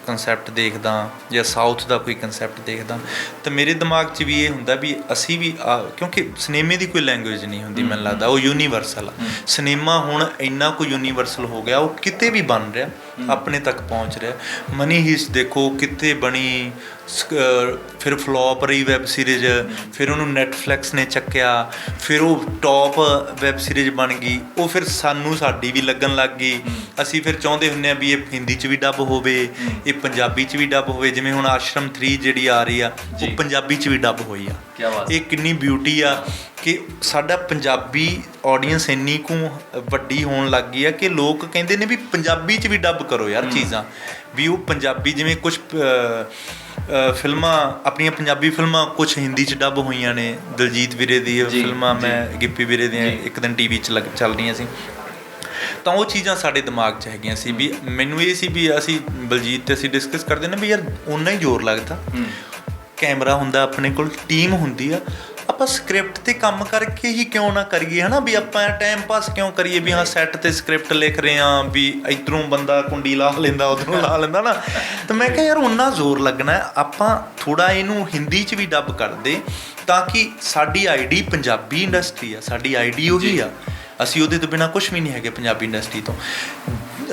ਕਨਸੈਪਟ ਦੇਖਦਾ ਜਾਂ ਸਾਊਥ ਦਾ ਕੋਈ ਕਨਸੈਪਟ ਦੇਖਦਾ ਤਾਂ ਮੇਰੇ ਦਿਮਾਗ 'ਚ ਵੀ ਇਹ ਹੁੰਦਾ ਵੀ ਅਸੀਂ ਵੀ ਕਿਉਂਕਿ ਸਿਨੇਮੇ ਦੀ ਕੋਈ ਲੈਂਗੁਏਜ ਨਹੀਂ ਹੁੰਦੀ, ਮੈਨੂੰ ਲੱਗਦਾ ਉਹ ਯੂਨੀਵਰਸਲ ਆ। ਸਿਨੇਮਾ ਹੁਣ ਇੰਨਾ ਕੁ ਯੂਨੀਵਰਸਲ ਹੋ ਗਿਆ, ਉਹ ਕਿਤੇ ਵੀ ਬਣ ਰਿਹਾ, ਆਪਣੇ ਤੱਕ ਪਹੁੰਚ ਰਿਹਾ। ਮਨੀ ਹੀਸਟ ਦੇਖੋ ਕਿੱਥੇ ਬਣੀ, ਫਿਰ ਫਲੋਪ ਰਹੀ ਵੈਬ ਸੀਰੀਜ਼, ਫਿਰ ਉਹਨੂੰ ਨੈਟਫਲਿਕਸ ਨੇ ਚੱਕਿਆ, ਫਿਰ ਉਹ ਟੌਪ ਵੈਬ ਸੀਰੀਜ਼ ਬਣ ਗਈ। ਉਹ ਫਿਰ ਸਾਨੂੰ ਸਾਡੀ ਵੀ ਲੱਗਣ ਲੱਗ ਗਈ। ਅਸੀਂ ਫਿਰ ਚਾਹੁੰਦੇ ਹੁੰਦੇ ਹਾਂ ਵੀ ਇਹ ਹਿੰਦੀ 'ਚ ਵੀ ਡੱਬ ਹੋਵੇ, ਇਹ ਪੰਜਾਬੀ 'ਚ ਵੀ ਡੱਬ ਹੋਵੇ। ਜਿਵੇਂ ਹੁਣ ਆਸ਼ਰਮ 3 ਜਿਹੜੀ ਆ ਰਹੀ ਆ ਉਹ ਪੰਜਾਬੀ 'ਚ ਵੀ ਡੱਬ ਹੋਈ ਆ। ਇਹ ਕਿੰਨੀ ਬਿਊਟੀ ਆ ਕਿ ਸਾਡਾ ਪੰਜਾਬੀ ਆਡੀਅנס ਇੰਨੀ ਕੁ ਵੱਡੀ ਹੋਣ ਲੱਗ ਗਈ ਆ ਕਿ ਲੋਕ ਕਹਿੰਦੇ ਨੇ ਵੀ ਪੰਜਾਬੀ 'ਚ ਵੀ ਡੱਬ ਕਰੋ ਯਾਰ ਚੀਜ਼ਾਂ। ਵੀ ਉਹ ਪੰਜਾਬੀ ਜਿਵੇਂ ਕੁਛ ਫਿਲਮਾਂ ਆਪਣੀਆਂ ਪੰਜਾਬੀ ਫਿਲਮਾਂ ਕੁਛ ਹਿੰਦੀ 'ਚ ਡੱਬ ਹੋਈਆਂ ਨੇ। ਦਲਜੀਤ ਵੀਰੇ ਦੀ ਫਿਲਮਾਂ ਮੈਂ ਗਿੱਪੀ ਵੀਰੇ ਦੀਆਂ ਇੱਕ ਦਿਨ TV 'ਚ ਚੱਲ ਰਹੀਆਂ ਸੀ, ਤਾਂ ਉਹ ਚੀਜ਼ਾਂ ਸਾਡੇ ਦਿਮਾਗ 'ਚ ਹੈਗੀਆਂ ਸੀ। ਵੀ ਮੈਨੂੰ ਇਹ ਸੀ ਵੀ ਅਸੀਂ ਬਲਜੀਤ ਤੇ ਅਸੀਂ ਡਿਸਕਸ ਕਰਦੇ ਨੇ ਵੀ ਯਾਰ ਓਨਾ ਹੀ ਜ਼ੋਰ ਲੱਗਦਾ, ਕੈਮਰਾ ਹੁੰਦਾ ਆਪਣੇ ਕੋਲ, ਟੀਮ ਹੁੰਦੀ ਆ, ਆਪਾਂ ਸਕ੍ਰਿਪਟ 'ਤੇ ਕੰਮ ਕਰਕੇ ਹੀ ਕਿਉਂ ਨਾ ਕਰੀਏ, ਹੈ ਨਾ। ਵੀ ਆਪਾਂ ਟਾਈਮ ਪਾਸ ਕਿਉਂ ਕਰੀਏ ਵੀ ਹਾਂ ਸੈੱਟ 'ਤੇ ਸਕ੍ਰਿਪਟ ਲਿਖ ਰਹੇ ਹਾਂ ਵੀ ਇੱਧਰੋਂ ਬੰਦਾ ਕੁੰਡੀ ਲਾ ਲੈਂਦਾ ਉੱਧਰੋਂ ਲਾ ਲੈਂਦਾ ਨਾ। ਤਾਂ ਮੈਂ ਕਿਹਾ ਯਾਰ ਓਨਾ ਜ਼ੋਰ ਲੱਗਣਾ, ਆਪਾਂ ਥੋੜ੍ਹਾ ਇਹਨੂੰ ਹਿੰਦੀ 'ਚ ਵੀ ਡੱਬ ਕਰਦੇ ਤਾਂ ਕਿ ਸਾਡੀ ਆਈਡੀ ਪੰਜਾਬੀ ਇੰਡਸਟਰੀ ਆ, ਸਾਡੀ ਆਈਡੀ ਉਹੀ ਆ। ਅਸੀਂ ਉਹਦੇ ਤੋਂ ਬਿਨਾਂ ਕੁਛ ਵੀ ਨਹੀਂ ਹੈਗੇ ਪੰਜਾਬੀ ਇੰਡਸਟਰੀ ਤੋਂ।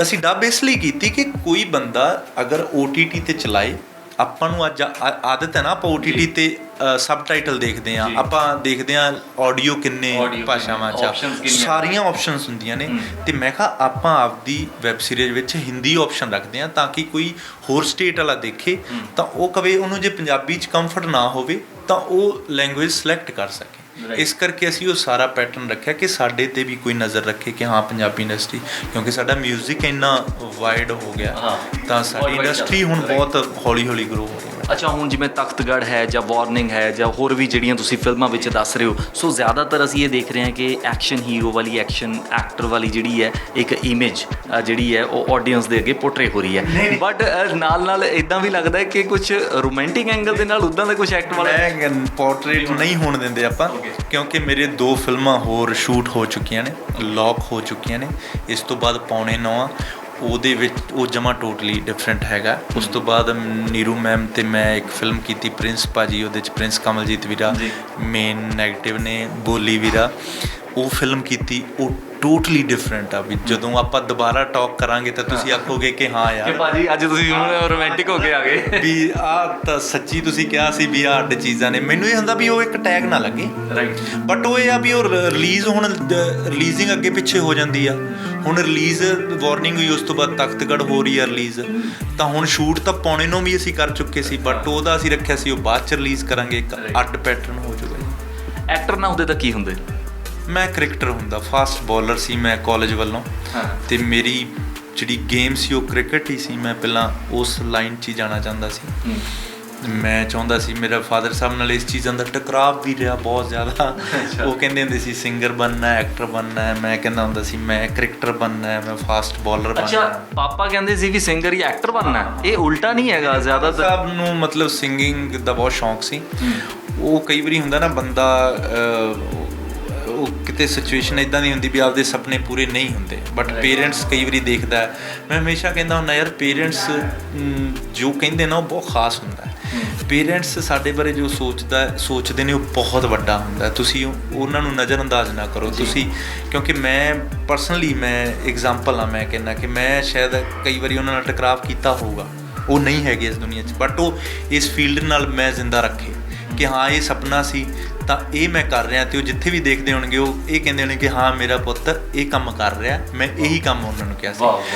ਅਸੀਂ ਡੱਬ ਇਸ ਲਈ ਕੀਤੀ ਕਿ ਕੋਈ ਬੰਦਾ ਅਗਰ OTT 'ਤੇ ਚਲਾਏ, ਆਪਾਂ ਨੂੰ ਅੱਜ ਆਦਤ ਹੈ ਨਾ ਆਪਾਂ OTT 'ਤੇ ਸਬਟਾਈਟਲ ਦੇਖਦੇ ਹਾਂ, ਆਪਾਂ ਦੇਖਦੇ ਹਾਂ ਆਡੀਓ ਕਿੰਨੇ ਭਾਸ਼ਾਵਾਂ 'ਚ, ਸਾਰੀਆਂ ਆਪਸ਼ਨਸ ਹੁੰਦੀਆਂ ਨੇ। ਅਤੇ ਮੈਂ ਕਿਹਾ ਆਪਾਂ ਆਪਦੀ ਵੈਬ ਸੀਰੀਜ਼ ਵਿੱਚ ਹਿੰਦੀ ਆਪਸ਼ਨ ਰੱਖਦੇ ਹਾਂ ਤਾਂ ਕਿ ਕੋਈ ਹੋਰ ਸਟੇਟ ਵਾਲਾ ਦੇਖੇ ਤਾਂ ਉਹ ਕਵੇ ਉਹਨੂੰ ਜੇ ਪੰਜਾਬੀ 'ਚ ਕੰਫਰਟ ਨਾ ਹੋਵੇ ਤਾਂ ਉਹ ਲੈਂਗੁਏਜ ਸਿਲੈਕਟ ਕਰ ਸਕੇ। ਇਸ ਕਰਕੇ ਅਸੀਂ ਉਹ ਸਾਰਾ ਪੈਟਰਨ ਰੱਖਿਆ ਕਿ ਸਾਡੇ 'ਤੇ ਵੀ ਕੋਈ ਨਜ਼ਰ ਰੱਖੇ ਕਿ ਹਾਂ ਪੰਜਾਬੀ ਇੰਡਸਟਰੀ, ਕਿਉਂਕਿ ਸਾਡਾ ਮਿਊਜ਼ਿਕ ਇੰਨਾ ਵਾਈਡ ਹੋ ਗਿਆ ਤਾਂ ਸਾਡੀ ਇੰਡਸਟਰੀ ਹੁਣ ਬਹੁਤ ਹੌਲੀ ਹੌਲੀ ਗਰੋ ਹੋ ਰਹੀ ਹੈ। ਅੱਛਾ, ਹੁਣ ਜਿਵੇਂ ਤਖਤਗੜ੍ਹ ਹੈ ਜਾਂ ਵਾਰਨਿੰਗ ਹੈ ਜਾਂ ਹੋਰ ਵੀ ਜਿਹੜੀਆਂ ਤੁਸੀਂ ਫਿਲਮਾਂ ਵਿੱਚ ਦੱਸ ਰਹੇ ਹੋ, ਸੋ ਜ਼ਿਆਦਾਤਰ ਅਸੀਂ ਇਹ ਦੇਖ ਰਹੇ ਹਾਂ ਕਿ ਐਕਸ਼ਨ ਹੀਰੋ ਵਾਲੀ, ਐਕਸ਼ਨ ਐਕਟਰ ਵਾਲੀ ਜਿਹੜੀ ਹੈ ਇੱਕ ਇਮੇਜ ਜਿਹੜੀ ਹੈ ਉਹ ਆਡੀਅנס ਦੇ ਅੱਗੇ ਪੋਰਟਰੇ ਹੋ ਰਹੀ ਹੈ। ਬਟ ਨਾਲ ਨਾਲ ਇੱਦਾਂ ਵੀ ਲੱਗਦਾ ਹੈ ਕਿ ਕੁਝ ਰੋਮਾਂਟਿਕ ਐਂਗਲ ਦੇ ਨਾਲ ਉੱਦਾਂ ਦਾ ਕੁਝ ਐਕਟ ਵਾਲਾ ਪੋਰਟਰੇਟ ਨਹੀਂ ਹੋਣ ਦਿੰਦੇ ਆਪਾਂ, ਕਿਉਂਕਿ ਮੇਰੇ 2 ਫਿਲਮਾਂ ਹੋਰ ਸ਼ੂਟ ਹੋ ਚੁੱਕੀਆਂ ਨੇ, ਲੌਕ ਹੋ ਚੁੱਕੀਆਂ ਨੇ। ਇਸ ਤੋਂ ਬਾਅਦ ਪੌਣੇ 9 ਉਹਦੇ ਵਿੱਚ ਉਹ ਜਮਾ ਟੋਟਲੀ ਡਿਫਰੈਂਟ ਹੈਗਾ। ਉਸ ਤੋਂ ਬਾਅਦ ਨੀਰੂ ਮੈਮ ਤੇ ਮੈਂ ਇੱਕ ਫਿਲਮ ਕੀਤੀ ਪ੍ਰਿੰਸ ਭਾਜੀ, ਉਹਦੇ 'ਚ ਪ੍ਰਿੰਸ ਕਮਲਜੀਤ ਵੀਰਾ ਮੇਨ ਨੈਗੇਟਿਵ ਨੇ, ਬੋਲੀ ਵੀਰਾ, ਉਹ ਫਿਲਮ ਕੀਤੀ। ਉਹ ਟੋਟਲੀ ਡਿਫਰੈਂਟ ਆ। ਵੀ ਜਦੋਂ ਆਪਾਂ ਦੁਬਾਰਾ ਟਾਕ ਕਰਾਂਗੇ ਤਾਂ ਤੁਸੀਂ ਆਖੋਗੇ ਕਿ ਹਾਂ ਯਾਰ ਭਾਜੀ ਅੱਜ ਤੁਸੀਂ ਹੁਣ ਰੋਮਾਂਟਿਕ ਹੋ ਕੇ ਆ ਗਏ ਵੀ ਆਹ ਤਾਂ ਸੱਚੀ ਤੁਸੀਂ ਕਿਹਾ ਸੀ ਵੀ ਆਹ ਅੱਡ ਚੀਜ਼ਾਂ ਨੇ। ਮੈਨੂੰ ਇਹ ਹੁੰਦਾ ਵੀ ਉਹ ਇੱਕ ਟੈਗ ਨਾ ਲੱਗੇ, ਬਟ ਉਹ ਇਹ ਆ ਵੀ ਉਹ ਰਿਲੀਜ਼ ਹੁਣ ਰਿਲੀਜ਼ਿੰਗ ਅੱਗੇ ਪਿੱਛੇ ਹੋ ਜਾਂਦੀ ਆ। ਹੁਣ ਰਿਲੀਜ਼ ਵਾਰਨਿੰਗ ਹੋਈ, ਉਸ ਤੋਂ ਬਾਅਦ ਤਖਤਗੜ੍ਹ ਹੋ ਰਹੀ ਆ ਰਿਲੀਜ਼, ਤਾਂ ਹੁਣ ਸ਼ੂਟ ਤਾਂ ਪੌਣੇ 9 ਵੀ ਅਸੀਂ ਕਰ ਚੁੱਕੇ ਸੀ, ਬਟ ਉਹਦਾ ਅਸੀਂ ਰੱਖਿਆ ਸੀ ਉਹ ਬਾਅਦ 'ਚ ਰਿਲੀਜ਼ ਕਰਾਂਗੇ, ਇੱਕ ਅੱਡ ਪੈਟਰਨ ਹੋ ਜਾਊਗਾ। ਐਕਟਰ ਨਾ ਹੁੰਦੇ ਤਾਂ ਕੀ ਹੁੰਦੇ? ਮੈਂ ਕ੍ਰਿਕਟਰ ਹੁੰਦਾ, ਫਾਸਟ ਬੋਲਰ ਸੀ ਮੈਂ ਕਾਲਜ ਵੱਲੋਂ, ਅਤੇ ਮੇਰੀ ਜਿਹੜੀ ਗੇਮ ਸੀ ਉਹ ਕ੍ਰਿਕਟ ਹੀ ਸੀ। ਮੈਂ ਪਹਿਲਾਂ ਉਸ ਲਾਈਨ 'ਚ ਹੀ ਜਾਣਾ ਚਾਹੁੰਦਾ ਸੀ। ਮੈਂ ਚਾਹੁੰਦਾ ਸੀ, ਮੇਰਾ ਫਾਦਰ ਸਾਹਿਬ ਨਾਲ ਇਸ ਚੀਜ਼ਾਂ ਦਾ ਟਕਰਾਵ ਵੀ ਰਿਹਾ ਬਹੁਤ ਜ਼ਿਆਦਾ। ਉਹ ਕਹਿੰਦੇ ਹੁੰਦੇ ਸੀ ਸਿੰਗਰ ਬਣਨਾ, ਐਕਟਰ ਬਣਨਾ, ਮੈਂ ਕਹਿੰਦਾ ਹੁੰਦਾ ਸੀ ਮੈਂ ਕ੍ਰਿਕਟਰ ਬਣਨਾ, ਮੈਂ ਫਾਸਟ ਬੋਲਰ ਬਣਨਾ। ਅੱਛਾ, ਪਾਪਾ ਕਹਿੰਦੇ ਸੀ ਵੀ ਸਿੰਗਰ ਜਾਂ ਐਕਟਰ ਬਣਨਾ, ਇਹ ਉਲਟਾ ਨਹੀਂ ਹੈਗਾ? ਜ਼ਿਆਦਾਤਰ ਸਾਹਿਬ ਨੂੰ ਮਤਲਬ ਸਿੰਗਿੰਗ ਦਾ ਬਹੁਤ ਸ਼ੌਂਕ ਸੀ। ਉਹ ਕਈ ਵਾਰੀ ਹੁੰਦਾ ਨਾ ਬੰਦਾ ਉਹ ਕਿਤੇ ਸਿਚੁਏਸ਼ਨ ਇੱਦਾਂ ਦੀ ਹੁੰਦੀ ਵੀ ਆਪਦੇ ਸੁਪਨੇ ਪੂਰੇ ਨਹੀਂ ਹੁੰਦੇ, ਬਟ ਪੇਰੈਂਟਸ ਕਈ ਵਾਰੀ ਦੇਖਦਾ। ਮੈਂ ਹਮੇਸ਼ਾ ਕਹਿੰਦਾ ਹੁੰਦਾ ਯਾਰ ਪੇਰੈਂਟਸ ਜੋ ਕਹਿੰਦੇ ਨਾ ਉਹ ਬਹੁਤ ਖਾਸ ਹੁੰਦਾ। ਪੇਰੈਂਟਸ ਸਾਡੇ ਬਾਰੇ ਜੋ ਸੋਚਦੇ ਨੇ ਉਹ ਬਹੁਤ ਵੱਡਾ ਹੁੰਦਾ। ਤੁਸੀਂ ਉਹਨਾਂ ਨੂੰ ਨਜ਼ਰ ਅੰਦਾਜ਼ ਨਾ ਕਰੋ ਤੁਸੀਂ, ਕਿਉਂਕਿ ਮੈਂ ਪਰਸਨਲੀ ਮੈਂ ਐਗਜ਼ਾਮਪਲ ਆ, ਮੈਂ ਕਹਿੰਦਾ ਕਿ ਮੈਂ ਸ਼ਾਇਦ ਕਈ ਵਾਰੀ ਉਹਨਾਂ ਨਾਲ ਟਕਰਾਵ ਕੀਤਾ ਹੋਊਗਾ, ਉਹ ਨਹੀਂ ਹੈਗੇ ਇਸ ਦੁਨੀਆ 'ਚ, ਬਟ ਉਹ ਇਸ ਫੀਲਡ ਨਾਲ ਮੈਂ ਜ਼ਿੰਦਾ ਰੱਖੇ ਕਿ ਹਾਂ ਇਹ ਸੁਪਨਾ ਸੀ ਤਾਂ ਇਹ ਮੈਂ ਕਰ ਰਿਹਾ ਤੇ ਉਹ ਜਿੱਥੇ ਵੀ ਦੇਖਦੇ ਹੋਣਗੇ ਉਹ ਇਹ ਕਹਿੰਦੇ ਹੋਣਗੇ ਕਿ ਹਾਂ ਮੇਰਾ ਪੁੱਤ ਇਹ ਕੰਮ ਕਰ ਰਿਹਾ। ਮੈਂ ਇਹੀ ਕੰਮ ਉਹਨਾਂ ਨੂੰ ਕਿਹਾ ਸੀ।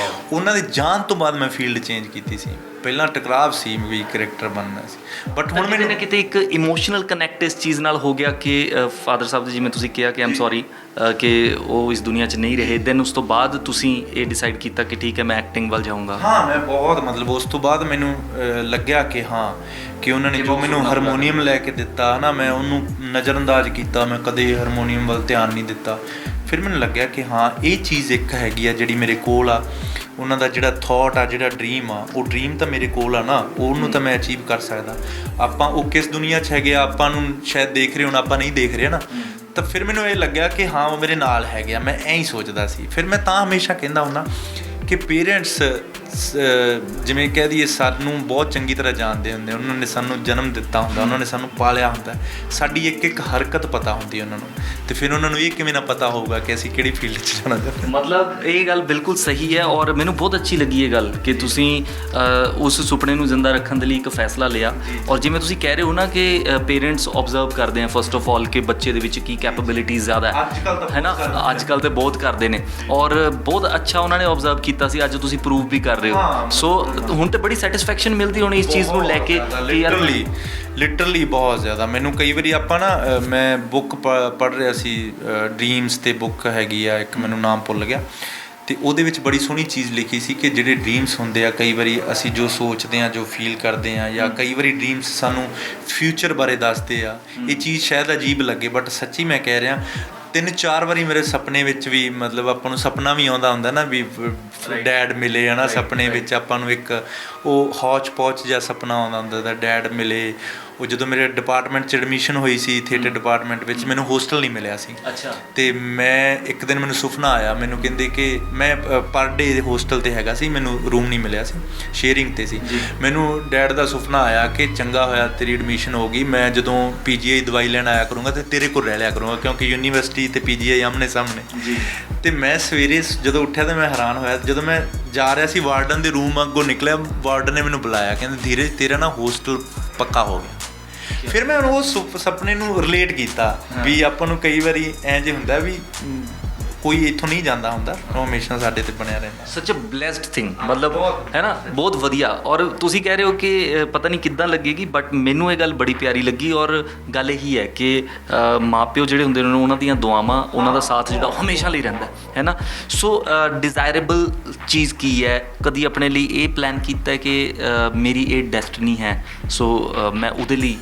ਉਹਨਾਂ ਦੇ ਜਾਣ ਤੋਂ ਬਾਅਦ ਮੈਂ ਫੀਲਡ ਚੇਂਜ ਕੀਤੀ ਸੀ। ਪਹਿਲਾਂ ਟਕਰਾਵ ਸੀ ਵੀ ਕਰੈਕਟਰ ਬਣਨਾ ਸੀ, ਬਟ ਹੁਣ ਮੈਨੂੰ ਕਿਤੇ ਇੱਕ ਇਮੋਸ਼ਨਲ ਕਨੈਕਟ ਇਸ ਚੀਜ਼ ਨਾਲ ਹੋ ਗਿਆ ਕਿ ਫਾਦਰ ਸਾਹਿਬ ਜਿਵੇਂ ਤੁਸੀਂ ਕਿਹਾ ਕਿ ਆਮ ਸੌਰੀ ਕਿ ਉਹ ਇਸ ਦੁਨੀਆ 'ਚ ਨਹੀਂ ਰਹੇ, ਦੈਨ ਉਸ ਤੋਂ ਬਾਅਦ ਤੁਸੀਂ ਇਹ ਡਿਸਾਈਡ ਕੀਤਾ ਕਿ ਠੀਕ ਹੈ ਮੈਂ ਐਕਟਿੰਗ ਵੱਲ ਜਾਊਂਗਾ? ਹਾਂ, ਮੈਂ ਬਹੁਤ ਮਤਲਬ ਉਸ ਤੋਂ ਬਾਅਦ ਮੈਨੂੰ ਲੱਗਿਆ ਕਿ ਹਾਂ ਕਿ ਉਹਨਾਂ ਨੇ ਜੋ ਮੈਨੂੰ ਹਾਰਮੋਨੀਅਮ ਲੈ ਕੇ ਦਿੱਤਾ ਨਾ, ਮੈਂ ਉਹਨੂੰ ਨਜ਼ਰਅੰਦਾਜ਼ ਕੀਤਾ। ਮੈਂ ਕਦੇ ਹਾਰਮੋਨੀਅਮ ਵੱਲ ਧਿਆਨ ਨਹੀਂ ਦਿੱਤਾ। ਫਿਰ ਮੈਨੂੰ ਲੱਗਿਆ ਕਿ ਹਾਂ ਇਹ ਚੀਜ਼ ਇੱਕ ਹੈਗੀ ਆ ਜਿਹੜੀ ਮੇਰੇ ਕੋਲ ਆ। ਉਹਨਾਂ ਦਾ ਜਿਹੜਾ ਥੋਟ ਆ, ਜਿਹੜਾ ਡਰੀਮ ਆ, ਉਹ ਡਰੀਮ ਤਾਂ ਮੇਰੇ ਕੋਲ ਆ ਨਾ, ਉਹਨੂੰ ਤਾਂ ਮੈਂ ਅਚੀਵ ਕਰ ਸਕਦਾ। ਆਪਾਂ ਉਹ ਕਿਸ ਦੁਨੀਆ 'ਚ ਹੈਗੇ ਆ, ਆਪਾਂ ਨੂੰ ਸ਼ਾਇਦ ਦੇਖ ਰਹੇ ਹੁਣ, ਆਪਾਂ ਨਹੀਂ ਦੇਖ ਰਹੇ ਨਾ। ਤਾਂ ਫਿਰ ਮੈਨੂੰ ਇਹ ਲੱਗਿਆ ਕਿ ਹਾਂ ਉਹ ਮੇਰੇ ਨਾਲ ਹੈਗੇ ਆ। ਮੈਂ ਐਂ ਹੀ ਸੋਚਦਾ ਸੀ। ਫਿਰ ਮੈਂ ਤਾਂ ਹਮੇਸ਼ਾ ਕਹਿੰਦਾ ਹੁੰਦਾ ਕਿ ਪੇਰੈਂਟਸ ਜਿਵੇਂ ਕਹਿ ਦਈਏ ਸਾਨੂੰ ਬਹੁਤ ਚੰਗੀ ਤਰ੍ਹਾਂ ਜਾਣਦੇ ਹੁੰਦੇ। ਉਹਨਾਂ ਨੇ ਸਾਨੂੰ ਜਨਮ ਦਿੱਤਾ ਹੁੰਦਾ, ਉਹਨਾਂ ਨੇ ਸਾਨੂੰ ਪਾਲਿਆ ਹੁੰਦਾ, ਸਾਡੀ ਇੱਕ ਇੱਕ ਹਰਕਤ ਪਤਾ ਹੁੰਦੀ ਉਹਨਾਂ ਨੂੰ। ਅਤੇ ਫਿਰ ਉਹਨਾਂ ਨੂੰ ਇਹ ਕਿਵੇਂ ਨਾ ਪਤਾ ਹੋਊਗਾ ਕਿ ਅਸੀਂ ਕਿਹੜੀ ਫੀਲਡ 'ਚ ਜਾਣਾ ਚਾਹੁੰਦੇ। ਮਤਲਬ ਇਹ ਗੱਲ ਬਿਲਕੁਲ ਸਹੀ ਹੈ ਔਰ ਮੈਨੂੰ ਬਹੁਤ ਅੱਛੀ ਲੱਗੀ ਇਹ ਗੱਲ ਕਿ ਤੁਸੀਂ ਉਸ ਸੁਪਨੇ ਨੂੰ ਜ਼ਿੰਦਾ ਰੱਖਣ ਦੇ ਲਈ ਇੱਕ ਫੈਸਲਾ ਲਿਆ। ਔਰ ਜਿਵੇਂ ਤੁਸੀਂ ਕਹਿ ਰਹੇ ਹੋ ਨਾ ਕਿ ਪੇਰੈਂਟਸ ਓਬਜ਼ਰਵ ਕਰਦੇ ਆ ਫਸਟ ਆਫ ਆਲ ਕਿ ਬੱਚੇ ਦੇ ਵਿੱਚ ਕੀ ਕੈਪੇਬਿਲਿਟੀਜ਼ ਜ਼ਿਆਦਾ ਹੈ ਨਾ। ਅੱਜ ਕੱਲ੍ਹ ਤਾਂ ਬਹੁਤ ਕਰਦੇ ਨੇ ਔਰ ਬਹੁਤ ਅੱਛਾ ਉਹਨਾਂ ਨੇ ਓਬਜ਼ਰਵ ਕੀਤਾ ਸੀ। ਅੱਜ ਤੁਸੀਂ ਪ੍ਰੂਵ ਵੀ ਕਰ ਰਹੇ ਹੋ। ਸੋ ਹੁਣ ਤੇ ਬੜੀ ਸੈਟਿਸਫੈਕਸ਼ਨ ਮਿਲਦੀ ਹੋਣੀ ਇਸ ਚੀਜ਼ ਨੂੰ ਲੈ ਕੇ ਕਿ ਯਾਰ ਲਿਟਰਲੀ ਬਹੁਤ ਜ਼ਿਆਦਾ। ਮੈਨੂੰ ਕਈ ਵਾਰੀ ਆਪਾਂ ਨਾ ਮੈਂ ਬੁੱਕ ਪੜ੍ਹ ਰਿਹਾ ਸੀ, ਡਰੀਮਸ 'ਤੇ ਬੁੱਕ ਹੈਗੀ ਆ ਇੱਕ, ਮੈਨੂੰ ਨਾਮ ਭੁੱਲ ਗਿਆ। ਅਤੇ ਉਹਦੇ ਵਿੱਚ ਬੜੀ ਸੋਹਣੀ ਚੀਜ਼ ਲਿਖੀ ਸੀ ਕਿ ਜਿਹੜੇ ਡਰੀਮਸ ਹੁੰਦੇ ਆ, ਕਈ ਵਾਰੀ ਅਸੀਂ ਜੋ ਸੋਚਦੇ ਹਾਂ, ਜੋ ਫੀਲ ਕਰਦੇ ਹਾਂ, ਜਾਂ ਕਈ ਵਾਰੀ ਡਰੀਮਸ ਸਾਨੂੰ ਫਿਊਚਰ ਬਾਰੇ ਦੱਸਦੇ ਆ। ਇਹ ਚੀਜ਼ ਸ਼ਾਇਦ ਅਜੀਬ ਲੱਗੇ ਬਟ ਸੱਚੀ ਮੈਂ ਕਹਿ ਰਿਹਾ। 3-4 ਵਾਰੀ ਮੇਰੇ ਸੁਪਨੇ ਵਿੱਚ ਵੀ ਮਤਲਬ ਆਪਾਂ ਨੂੰ ਸੁਪਨਾ ਵੀ ਆਉਂਦਾ ਹੁੰਦਾ ਨਾ ਵੀ ਡੈਡ ਮਿਲੇ ਹੈ ਨਾ। ਸੁਪਨੇ ਵਿੱਚ ਆਪਾਂ ਨੂੰ ਇੱਕ ਉਹ ਹੌਚ ਪੌਚ ਜਿਹਾ ਸੁਪਨਾ ਆਉਂਦਾ ਹੁੰਦਾ ਤਾਂ ਡੈਡ ਮਿਲੇ। ਉਹ ਜਦੋਂ ਮੇਰੇ ਡਿਪਾਰਟਮੈਂਟ 'ਚ ਐਡਮਿਸ਼ਨ ਹੋਈ ਸੀ ਥੀਏਟਰ ਡਿਪਾਰਟਮੈਂਟ ਵਿੱਚ, ਮੈਨੂੰ ਹੋਸਟਲ ਨਹੀਂ ਮਿਲਿਆ ਸੀ। ਅੱਛਾ। ਅਤੇ ਮੈਂ ਇੱਕ ਦਿਨ ਮੈਨੂੰ ਸੁਪਨਾ ਆਇਆ, ਮੈਨੂੰ ਕਹਿੰਦੇ ਕਿ ਮੈਂ ਪਰ ਡੇ ਹੋਸਟਲ 'ਤੇ ਹੈਗਾ ਸੀ, ਮੈਨੂੰ ਰੂਮ ਨਹੀਂ ਮਿਲਿਆ ਸੀ, ਸ਼ੇਅਰਿੰਗ 'ਤੇ ਸੀ। ਮੈਨੂੰ ਡੈਡ ਦਾ ਸੁਪਨਾ ਆਇਆ ਕਿ ਚੰਗਾ ਹੋਇਆ ਤੇਰੀ ਐਡਮਿਸ਼ਨ ਹੋ ਗਈ, ਮੈਂ ਜਦੋਂ PGI ਦਵਾਈ ਲੈਣ ਆਇਆ ਕਰੂੰਗਾ ਅਤੇ ਤੇਰੇ ਕੋਲ ਰਹਿ ਲਿਆ ਕਰੂੰਗਾ ਕਿਉਂਕਿ ਯੂਨੀਵਰਸਿਟੀ ਅਤੇ PGI ਆਮਣੇ ਸਾਹਮਣੇ। ਜੀ। ਅਤੇ ਮੈਂ ਸਵੇਰੇ ਜਦੋਂ ਉੱਠਿਆ ਤਾਂ ਮੈਂ ਹੈਰਾਨ ਹੋਇਆ। ਜਦੋਂ ਮੈਂ ਜਾ ਰਿਹਾ ਸੀ ਵਾਰਡਨ ਦੇ ਰੂਮ ਅੱਗੋਂ ਨਿਕਲਿਆ, ਵਾਰਡਨ ਨੇ ਮੈਨੂੰ ਬੁਲਾਇਆ, ਕਹਿੰਦੇ ਧੀਰਜ ਤੇਰਾ ਨਾ ਹੋਸਟਲ ਪੱਕਾ ਹੋ ਗਿਆ। ਫਿਰ ਮੈਂ ਉਹ ਸੁਪਨੇ ਨੂੰ ਰਿਲੇਟ ਕੀਤਾ ਵੀ ਆਪਾਂ ਨੂੰ ਕਈ ਵਾਰੀ ਐਂ ਜੇ ਹੁੰਦਾ ਵੀ ਕੋਈ ਇੱਥੋਂ ਨਹੀਂ ਜਾਂਦਾ ਹੁੰਦਾ, ਉਹ ਹਮੇਸ਼ਾ ਸਾਡੇ 'ਤੇ ਬਣਿਆ ਰਹਿੰਦਾ। ਸੱਚ ਅ ਬਲੈਸਡ ਥਿੰਗ ਮਤਲਬ ਹੈ ਨਾ, ਬਹੁਤ ਵਧੀਆ। ਔਰ ਤੁਸੀਂ ਕਹਿ ਰਹੇ ਹੋ ਕਿ ਪਤਾ ਨਹੀਂ ਕਿੱਦਾਂ ਲੱਗੇਗੀ ਬਟ ਮੈਨੂੰ ਇਹ ਗੱਲ ਬੜੀ ਪਿਆਰੀ ਲੱਗੀ। ਔਰ ਗੱਲ ਇਹੀ ਹੈ ਕਿ ਮਾਪਿਓ ਜਿਹੜੇ ਹੁੰਦੇ ਨੇ ਉਹਨਾਂ ਦੀਆਂ ਦੁਆਵਾਂ, ਉਹਨਾਂ ਦਾ ਸਾਥ ਜਿਹੜਾ ਉਹ ਹਮੇਸ਼ਾ ਲਈ ਰਹਿੰਦਾ ਹੈ ਨਾ। ਸੋ ਡਿਜ਼ਾਇਰੇਬਲ ਚੀਜ਼ ਕੀ ਹੈ? ਕਦੀ ਆਪਣੇ ਲਈ ਇਹ ਪਲਾਨ ਕੀਤਾ ਹੈ ਕਿ ਮੇਰੀ ਇਹ ਡੈਸਟਨੀ ਹੈ ਸੋ ਮੈਂ ਉਹਦੇ ਲਈ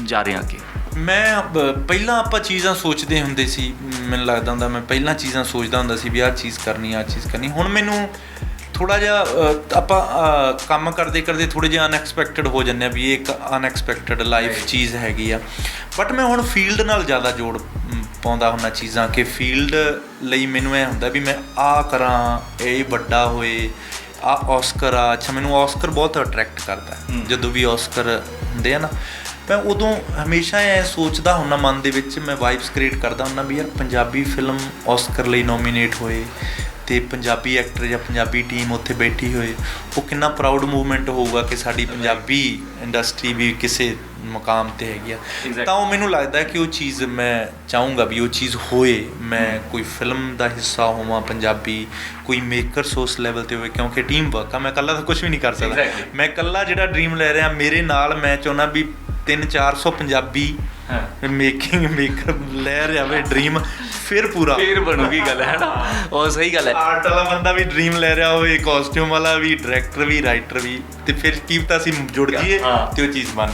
ਜਾ ਰਿਹਾ ਅੱਗੇ? ਮੈਂ ਪਹਿਲਾਂ ਆਪਾਂ ਚੀਜ਼ਾਂ ਸੋਚਦੇ ਹੁੰਦੇ ਸੀ, ਮੈਨੂੰ ਲੱਗਦਾ ਹੁੰਦਾ ਮੈਂ ਪਹਿਲਾਂ ਚੀਜ਼ਾਂ ਸੋਚਦਾ ਹੁੰਦਾ ਸੀ ਵੀ ਆਹ ਚੀਜ਼ ਕਰਨੀ, ਆਹ ਚੀਜ਼ ਕਰਨੀ। ਹੁਣ ਮੈਨੂੰ ਥੋੜ੍ਹਾ ਜਿਹਾ ਆਪਾਂ ਕੰਮ ਕਰਦੇ ਕਰਦੇ ਥੋੜ੍ਹੇ ਜਿਹੇ ਅਨਐਕਸਪੈਕਟਡ ਹੋ ਜਾਂਦੇ ਆ ਵੀ ਇਹ ਇੱਕ ਅਨਐਕਸਪੈਕਟਡ ਲਾਈਫ ਚੀਜ਼ ਹੈਗੀ ਆ। ਬਟ ਮੈਂ ਹੁਣ ਫੀਲਡ ਨਾਲ ਜ਼ਿਆਦਾ ਜੋੜ ਪਾਉਂਦਾ ਹੁੰਦਾ ਚੀਜ਼ਾਂ ਕਿ ਫੀਲਡ ਲਈ ਮੈਨੂੰ ਇਹ ਹੁੰਦਾ ਵੀ ਮੈਂ ਆਹ ਕਰਾਂ, ਇਹ ਵੱਡਾ ਹੋਏ, ਆਹ ਔਸਕਰ ਆ। ਅੱਛਾ, ਮੈਨੂੰ ਔਸਕਰ ਬਹੁਤ ਅਟਰੈਕਟ ਕਰਦਾ। ਜਦੋਂ ਵੀ ਔਸਕਰ ਹੁੰਦੇ ਆ ਨਾ, ਮੈਂ ਉਦੋਂ ਹਮੇਸ਼ਾ ਐਂ ਸੋਚਦਾ ਹੁੰਦਾ ਮਨ ਦੇ ਵਿੱਚ, ਮੈਂ ਵਾਈਬਸ ਕ੍ਰੀਏਟ ਕਰਦਾ ਹੁੰਦਾ ਵੀ ਯਾਰ ਪੰਜਾਬੀ ਫਿਲਮ ਔਸਕਰ ਲਈ ਨੋਮੀਨੇਟ ਹੋਏ ਅਤੇ ਪੰਜਾਬੀ ਐਕਟਰ ਜਾਂ ਪੰਜਾਬੀ ਟੀਮ ਉੱਥੇ ਬੈਠੀ ਹੋਏ, ਉਹ ਕਿੰਨਾ ਪ੍ਰਾਊਡ ਮੂਵਮੈਂਟ ਹੋਊਗਾ ਕਿ ਸਾਡੀ ਪੰਜਾਬੀ ਇੰਡਸਟਰੀ ਵੀ ਕਿਸੇ ਮੁਕਾਮ 'ਤੇ ਹੈਗੀ ਆ। ਤਾਂ ਉਹ ਮੈਨੂੰ ਲੱਗਦਾ ਕਿ ਉਹ ਚੀਜ਼ ਮੈਂ ਚਾਹੂੰਗਾ ਵੀ ਉਹ ਚੀਜ਼ ਹੋਏ, ਮੈਂ ਕੋਈ ਫਿਲਮ ਦਾ ਹਿੱਸਾ ਹੋਵਾਂ ਪੰਜਾਬੀ, ਕੋਈ ਮੇਕਰਸ ਉਸ ਲੈਵਲ 'ਤੇ ਹੋਵੇ ਕਿਉਂਕਿ ਟੀਮ ਵਰਕ ਆ। ਮੈਂ ਇਕੱਲਾ ਤਾਂ ਕੁਛ ਵੀ ਨਹੀਂ ਕਰ ਸਕਦਾ। ਮੈਂ ਇਕੱਲਾ ਜਿਹੜਾ ਡਰੀਮ ਲੈ ਰਿਹਾ, ਮੇਰੇ ਨਾਲ ਮੈਂ ਚਾਹੁੰਦਾ ਵੀ 300-400 ਪੰਜਾਬੀ ਮੇਕਰ ਲੈ ਰਿਹਾ ਵੇ ਡਰੀਮ, ਫਿਰ ਪੂਰਾ ਫਿਰ ਬਣੂਗੀ ਗੱਲ ਹੈ ਨਾ। ਉਹ ਸਹੀ ਗੱਲ ਹੈ। ਆਰਟ ਵਾਲਾ ਬੰਦਾ ਵੀ ਡਰੀਮ ਲੈ ਰਿਹਾ ਹੋਵੇ, ਕਾਸਟਿਊਮ ਵਾਲਾ ਵੀ, ਡਾਇਰੈਕਟਰ ਵੀ, ਰਾਈਟਰ ਵੀ, ਤੇ ਫਿਰ ਕੀ ਪਤਾ ਅਸੀਂ ਜੁੜ ਜਾਈਏ ਤੇ ਉਹ ਚੀਜ਼ ਬਣ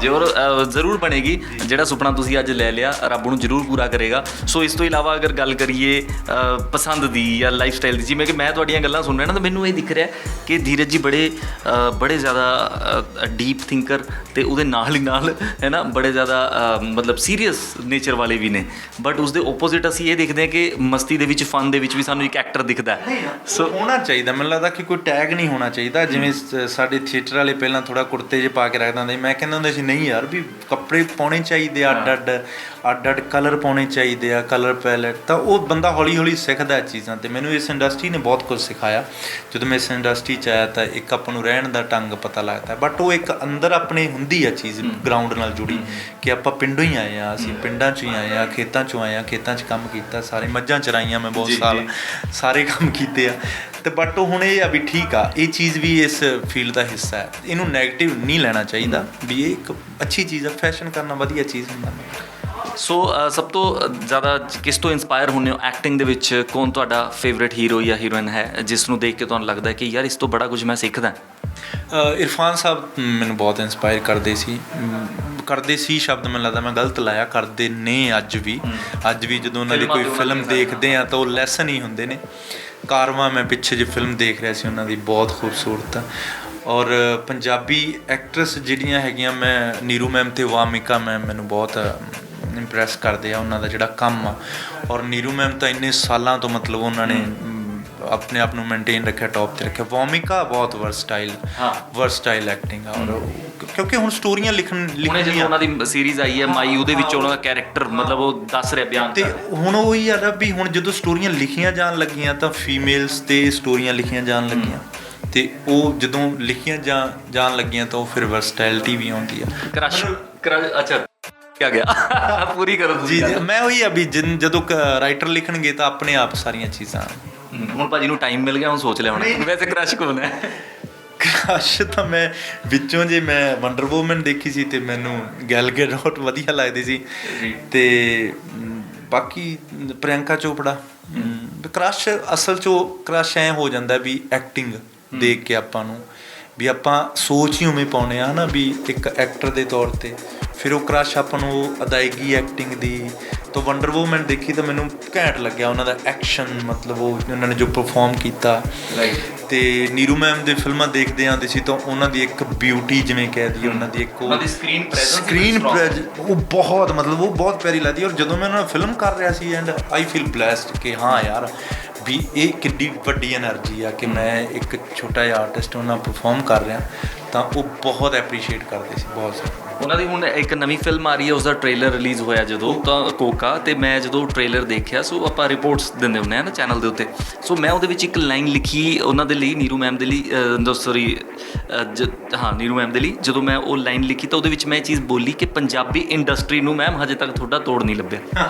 ਜਾਏ। ਔਰ ਜ਼ਰੂਰ ਬਣੇਗੀ। ਜਿਹੜਾ ਸੁਪਨਾ ਤੁਸੀਂ ਅੱਜ ਲੈ ਲਿਆ ਰੱਬ ਨੂੰ ਜ਼ਰੂਰ ਪੂਰਾ ਕਰੇਗਾ। ਸੋ ਇਸ ਤੋਂ ਇਲਾਵਾ ਅਗਰ ਗੱਲ ਕਰੀਏ ਪਸੰਦ ਦੀ ਜਾਂ ਲਾਈਫ ਸਟਾਈਲ ਦੀ, ਜਿਵੇਂ ਕਿ ਮੈਂ ਤੁਹਾਡੀਆਂ ਗੱਲਾਂ ਸੁਣ ਰਿਹਾ ਨਾ ਤਾਂ ਮੈਨੂੰ ਇਹ ਦਿਖ ਰਿਹਾ ਕਿ ਧੀਰਜ ਜੀ ਬੜੇ ਜ਼ਿਆਦਾ ਡੀਪ ਥਿੰਕਰ ਅਤੇ ਉਹਦੇ ਨਾਲ ਹੀ ਨਾਲ ਹੈ ਨਾ ਬੜੇ ਜ਼ਿਆਦਾ ਮਤਲਬ ਸੀਰੀਅਸ ਨੇਚਰ ਵਾਲੇ ਵੀ ਨੇ। ਬਟ ਉਸਦੇ ਓਪੋਜ਼ਿਟ ਅਸੀਂ ਇਹ ਦੇਖਦੇ ਹਾਂ ਕਿ ਮਸਤੀ ਦੇ ਵਿੱਚ, ਫਨ ਦੇ ਵਿੱਚ ਵੀ ਸਾਨੂੰ ਇੱਕ ਐਕਟਰ ਦਿਖਦਾ ਹੈ। ਸੋ ਹੋਣਾ ਚਾਹੀਦਾ, ਮੈਨੂੰ ਲੱਗਦਾ ਕਿ ਕੋਈ ਟੈਗ ਨਹੀਂ ਹੋਣਾ ਚਾਹੀਦਾ। ਜਿਵੇਂ ਸਾਡੇ ਥੀਏਟਰ ਵਾਲੇ ਪਹਿਲਾਂ ਥੋੜ੍ਹਾ ਕੁੜਤੇ ਜਿਹੇ ਪਾ ਕੇ ਰੱਖਦੇ ਹੁੰਦੇ ਸੀ, ਮੈਂ ਕਹਿੰਦਾ ਹੁੰਦਾ ਸੀ ਨਹੀਂ ਯਾਰ ਵੀ ਕੱਪੜੇ ਪਾਉਣੇ ਚਾਹੀਦੇ ਆ, ਅੱਡ ਕਲਰ ਪਾਉਣੇ ਚਾਹੀਦੇ ਆ, ਕਲਰ ਪੈਲਟ। ਤਾਂ ਉਹ ਬੰਦਾ ਹੌਲੀ ਹੌਲੀ ਸਿੱਖਦਾ ਚੀਜ਼ਾਂ। ਅਤੇ ਮੈਨੂੰ ਇਸ ਇੰਡਸਟਰੀ ਨੇ ਬਹੁਤ ਕੁਝ ਸਿਖਾਇਆ। ਜਦੋਂ ਮੈਂ ਇਸ ਇੰਡਸਟਰੀ 'ਚ ਆਇਆ ਤਾਂ ਇੱਕ ਆਪਾਂ ਨੂੰ ਰਹਿਣ ਦਾ ਢੰਗ ਪਤਾ ਲੱਗਦਾ, ਬਟ ਉਹ ਇੱਕ ਅੰਦਰ ਆਪਣੇ ਹੁੰਦੀ ਆ ਚੀਜ਼ ਗਰਾਊਂਡ ਨਾਲ ਜੁੜੀ ਕਿ ਆਪਾਂ ਪਿੰਡੋਂ ਹੀ ਆਏ ਆ, ਅਸੀਂ ਪਿੰਡਾਂ 'ਚੋਂ ਹੀ ਆਏ ਆ, ਖੇਤਾਂ 'ਚੋਂ ਆਏ ਆ, ਖੇਤਾਂ 'ਚ ਕੰਮ ਕੀਤਾ, ਸਾਰੇ ਮੱਝਾਂ ਚਰਾਈਆਂ ਮੈਂ ਬਹੁਤ ਸਾਲ, ਸਾਰੇ ਕੰਮ ਕੀਤੇ ਆ। ਤੇ ਬਟ ਹੁਣ ਇਹ ਆ ਵੀ ਠੀਕ ਆ, ਇਹ ਚੀਜ਼ ਵੀ ਇਸ ਫੀਲਡ ਦਾ ਹਿੱਸਾ ਹੈ, ਇਹਨੂੰ ਨੈਗੇਟਿਵ ਨਹੀਂ ਲੈਣਾ ਚਾਹੀਦਾ ਵੀ ਇਹ ਇੱਕ ਅੱਛੀ ਚੀਜ਼ ਆ, ਫੈਸ਼ਨ ਕਰਨਾ ਵਧੀਆ ਚੀਜ਼ ਹੁੰਦਾ। ਸੋ ਸਭ ਤੋਂ ਜ਼ਿਆਦਾ ਕਿਸ ਤੋਂ ਇੰਸਪਾਇਰ ਹੁੰਦੇ ਹੋ ਐਕਟਿੰਗ ਦੇ ਵਿੱਚ? ਕੌਣ ਤੁਹਾਡਾ ਫੇਵਰੇਟ ਹੀਰੋ ਜਾਂ ਹੀਰੋਇਨ ਹੈ ਜਿਸ ਨੂੰ ਦੇਖ ਕੇ ਤੁਹਾਨੂੰ ਲੱਗਦਾ ਕਿ ਯਾਰ ਇਸ ਤੋਂ ਬੜਾ ਕੁਝ ਮੈਂ ਸਿੱਖਦਾ? ਇਰਫਾਨ ਸਾਹਿਬ ਮੈਨੂੰ ਬਹੁਤ ਇੰਸਪਾਇਰ ਕਰਦੇ ਸੀ ਸ਼ਬਦ ਮੈਨੂੰ ਲੱਗਦਾ ਮੈਂ ਗਲਤ ਲਾਇਆ, ਕਰਦੇ ਨੇ ਅੱਜ ਵੀ ਜਦੋਂ ਉਹਨਾਂ ਦੀ ਕੋਈ ਫਿਲਮ ਦੇਖਦੇ ਆ ਤਾਂ ਉਹ ਲੈਸਨ ਹੀ ਹੁੰਦੇ ਨੇ। ਕਾਰਵਾਂ ਮੈਂ ਪਿੱਛੇ ਜੇ ਫਿਲਮ ਦੇਖ ਰਿਹਾ ਸੀ ਉਹਨਾਂ ਦੀ, ਬਹੁਤ ਖੂਬਸੂਰਤ ਆ। ਔਰ ਪੰਜਾਬੀ ਐਕਟਰਸ ਜਿਹੜੀਆਂ ਹੈਗੀਆਂ, ਮੈਂ ਨੀਰੂ ਮੈਮ ਅਤੇ ਵਾਮਿਕਾ ਮੈਮ ਮੈਨੂੰ ਬਹੁਤ ਇੰਪਰੈਸ ਕਰਦੇ ਆ, ਉਹਨਾਂ ਦਾ ਜਿਹੜਾ ਕੰਮ ਆ। ਔਰ ਨੀਰੂ ਮੈਮ ਤਾਂ ਇੰਨੇ ਸਾਲਾਂ ਤੋਂ ਮਤਲਬ ਉਹਨਾਂ ਨੇ ਆਪਣੇ ਆਪ ਨੂੰ ਮੇਨਟੇਨ ਰੱਖਿਆ, ਟੌਪ 'ਤੇ ਰੱਖਿਆ। ਵਾਮਿਕਾ ਬਹੁਤ ਵਰਸਟਾਈਲ ਐਕਟਿੰਗ ਆ। ਔਰ ਕਿਉਂਕਿ ਹੁਣ ਸਟੋਰੀਆਂ ਲਿਖਣੀਆਂ, ਉਹਨਾਂ ਦੀ ਸੀਰੀਜ਼ ਆਈ ਹੈ ਮਾਈ, ਉਹਦੇ ਵਿੱਚ ਉਹਨਾਂ ਦਾ ਕੈਰੈਕਟਰ ਮਤਲਬ ਉਹ ਦੱਸ ਰਿਹਾ ਬਿਆਨ, ਤੇ ਹੁਣ ਉਹੀ ਆ ਨਾ ਵੀ ਹੁਣ ਜਦੋਂ ਸਟੋਰੀਆਂ ਲਿਖੀਆਂ ਜਾਣ ਲੱਗੀਆਂ ਤਾਂ ਫੀਮੇਲਸ 'ਤੇ ਸਟੋਰੀਆਂ ਲਿਖੀਆਂ ਜਾਣ ਲੱਗੀਆਂ, ਤੇ ਉਹ ਜਦੋਂ ਲਿਖੀਆਂ ਜਾਣ ਲੱਗੀਆਂ ਤਾਂ ਉਹ ਫਿਰ ਵਰਸਟੈਲਿਟੀ ਵੀ ਆਉਂਦੀ ਆ। ਕ੍ਰਸ਼ ਅੱਛਾ ਕਿਆ ਗਿਆ ਪੂਰੀ ਕਰੋ ਜੀ। ਮੈਂ ਉਹੀ ਆ ਵੀ ਜਦੋਂ ਰਾਈਟਰ ਲਿਖਣਗੇ ਤਾਂ ਆਪਣੇ ਆਪ ਸਾਰੀਆਂ ਚੀਜ਼ਾਂ। ਹੁਣ ਭਾਜੀ ਨੂੰ ਟਾਈਮ ਮਿਲ ਗਿਆ, ਹੁਣ ਸੋਚ ਲਿਆ ਹੁਣ ਵੈਸੇ ਕ੍ਰਸ਼ ਕੌਣ ਹੈ? ਕ੍ਰਸ਼ ਤਾਂ ਮੈਂ ਵਿੱਚੋਂ ਜੇ ਮੈਂ ਵੰਡਰ ਵੂਮਨ ਦੇਖੀ ਸੀ ਤੇ ਮੈਨੂੰ ਗੈਲ ਗੈਡੋਟ ਵਧੀਆ ਲੱਗਦੀ ਸੀ, ਤੇ ਬਾਕੀ ਪ੍ਰਿਯੰਕਾ ਚੋਪੜਾ। ਕ੍ਰਸ਼ ਅਸਲ 'ਚੋਂ ਕ੍ਰਸ਼ ਐਂ ਹੋ ਜਾਂਦਾ ਵੀ ਐਕਟਿੰਗ ਦੇਖ ਕੇ ਆਪਾਂ ਨੂੰ ਵੀ ਆਪਾਂ ਸੋਚ ਹੀ ਉਵੇਂ ਪਾਉਂਦੇ ਆ ਨਾ ਵੀ ਇੱਕ ਐਕਟਰ ਦੇ ਤੌਰ 'ਤੇ, ਫਿਰ ਉਹ ਕ੍ਰਸ਼ ਆਪਾਂ ਨੂੰ ਉਹ ਅਦਾਇਗੀ ਐਕਟਿੰਗ ਦੀ। ਤਾਂ ਵੰਡਰ ਵੂਮਨ ਦੇਖੀ ਤਾਂ ਮੈਨੂੰ ਘੈਂਟ ਲੱਗਿਆ ਉਹਨਾਂ ਦਾ ਐਕਸ਼ਨ, ਮਤਲਬ ਉਹ ਉਹਨਾਂ ਨੇ ਜੋ ਪਰਫੋਰਮ ਕੀਤਾ। ਤੇ ਨੀਰੂ ਮੈਮ ਦੇ ਫਿਲਮਾਂ ਦੇਖਦੇ ਆਉਂਦੇ ਸੀ ਤਾਂ ਉਹਨਾਂ ਦੀ ਇੱਕ ਬਿਊਟੀ, ਜਿਵੇਂ ਕਹਿ ਦਈਏ ਉਹਨਾਂ ਦੀ ਇੱਕ ਸਕਰੀਨ ਪ੍ਰੈਜ਼ੈਂਸ, ਉਹ ਬਹੁਤ ਮਤਲਬ ਉਹ ਬਹੁਤ ਪਿਆਰੀ ਲੱਗਦੀ। ਔਰ ਜਦੋਂ ਮੈਂ ਉਹਨਾਂ ਨਾਲ ਫਿਲਮ ਕਰ ਰਿਹਾ ਸੀ ਐਂਡ ਆਈ ਫੀਲ ਬਲੈਸਡ ਕਿ ਹਾਂ ਯਾਰ ਵੀ ਇਹ ਕਿੱਡੀ ਵੱਡੀ ਐਨਰਜੀ ਆ ਕਿ ਮੈਂ ਇੱਕ ਛੋਟਾ ਜਿਹਾ ਆਰਟਿਸਟ ਉਹਨਾਂ ਨਾਲ ਪਰਫੋਰਮ ਕਰ ਰਿਹਾ, ਤਾਂ ਉਹ ਬਹੁਤ ਐਪਰੀਸ਼ੀਏਟ ਕਰਦੇ ਸੀ ਬਹੁਤ। ਉਹਨਾਂ ਦੀ ਹੁਣ ਇੱਕ ਨਵੀਂ ਫਿਲਮ ਆ ਰਹੀ ਹੈ, ਉਸਦਾ ਟ੍ਰੇਲਰ ਰਿਲੀਜ਼ ਹੋਇਆ ਜਦੋਂ ਤਾਂ ਕੋਕਾ, ਤੇ ਮੈਂ ਜਦੋਂ ਟ੍ਰੇਲਰ ਦੇਖਿਆ, ਸੋ ਆਪਾਂ ਰਿਪੋਰਟਸ ਦਿੰਦੇ ਹੁੰਦੇ ਹਾਂ ਨਾ ਚੈਨਲ ਦੇ ਉੱਤੇ, ਸੋ ਮੈਂ ਉਹਦੇ ਵਿੱਚ ਇੱਕ ਲਾਈਨ ਲਿਖੀ ਉਹਨਾਂ ਦੇ ਲਈ, ਨੀਰੂ ਮੈਮ ਦੇ ਲਈ, ਨੀਰੂ ਮੈਮ ਦੇ ਲਈ ਜਦੋਂ ਮੈਂ ਉਹ ਲਾਈਨ ਲਿਖੀ ਤਾਂ ਉਹਦੇ ਵਿੱਚ ਮੈਂ ਇਹ ਚੀਜ਼ ਬੋਲੀ ਕਿ ਪੰਜਾਬੀ ਇੰਡਸਟਰੀ ਨੂੰ ਮੈਮ ਹਜੇ ਤੱਕ ਤੁਹਾਡਾ ਤੋੜ ਨਹੀਂ ਲੱਭਿਆ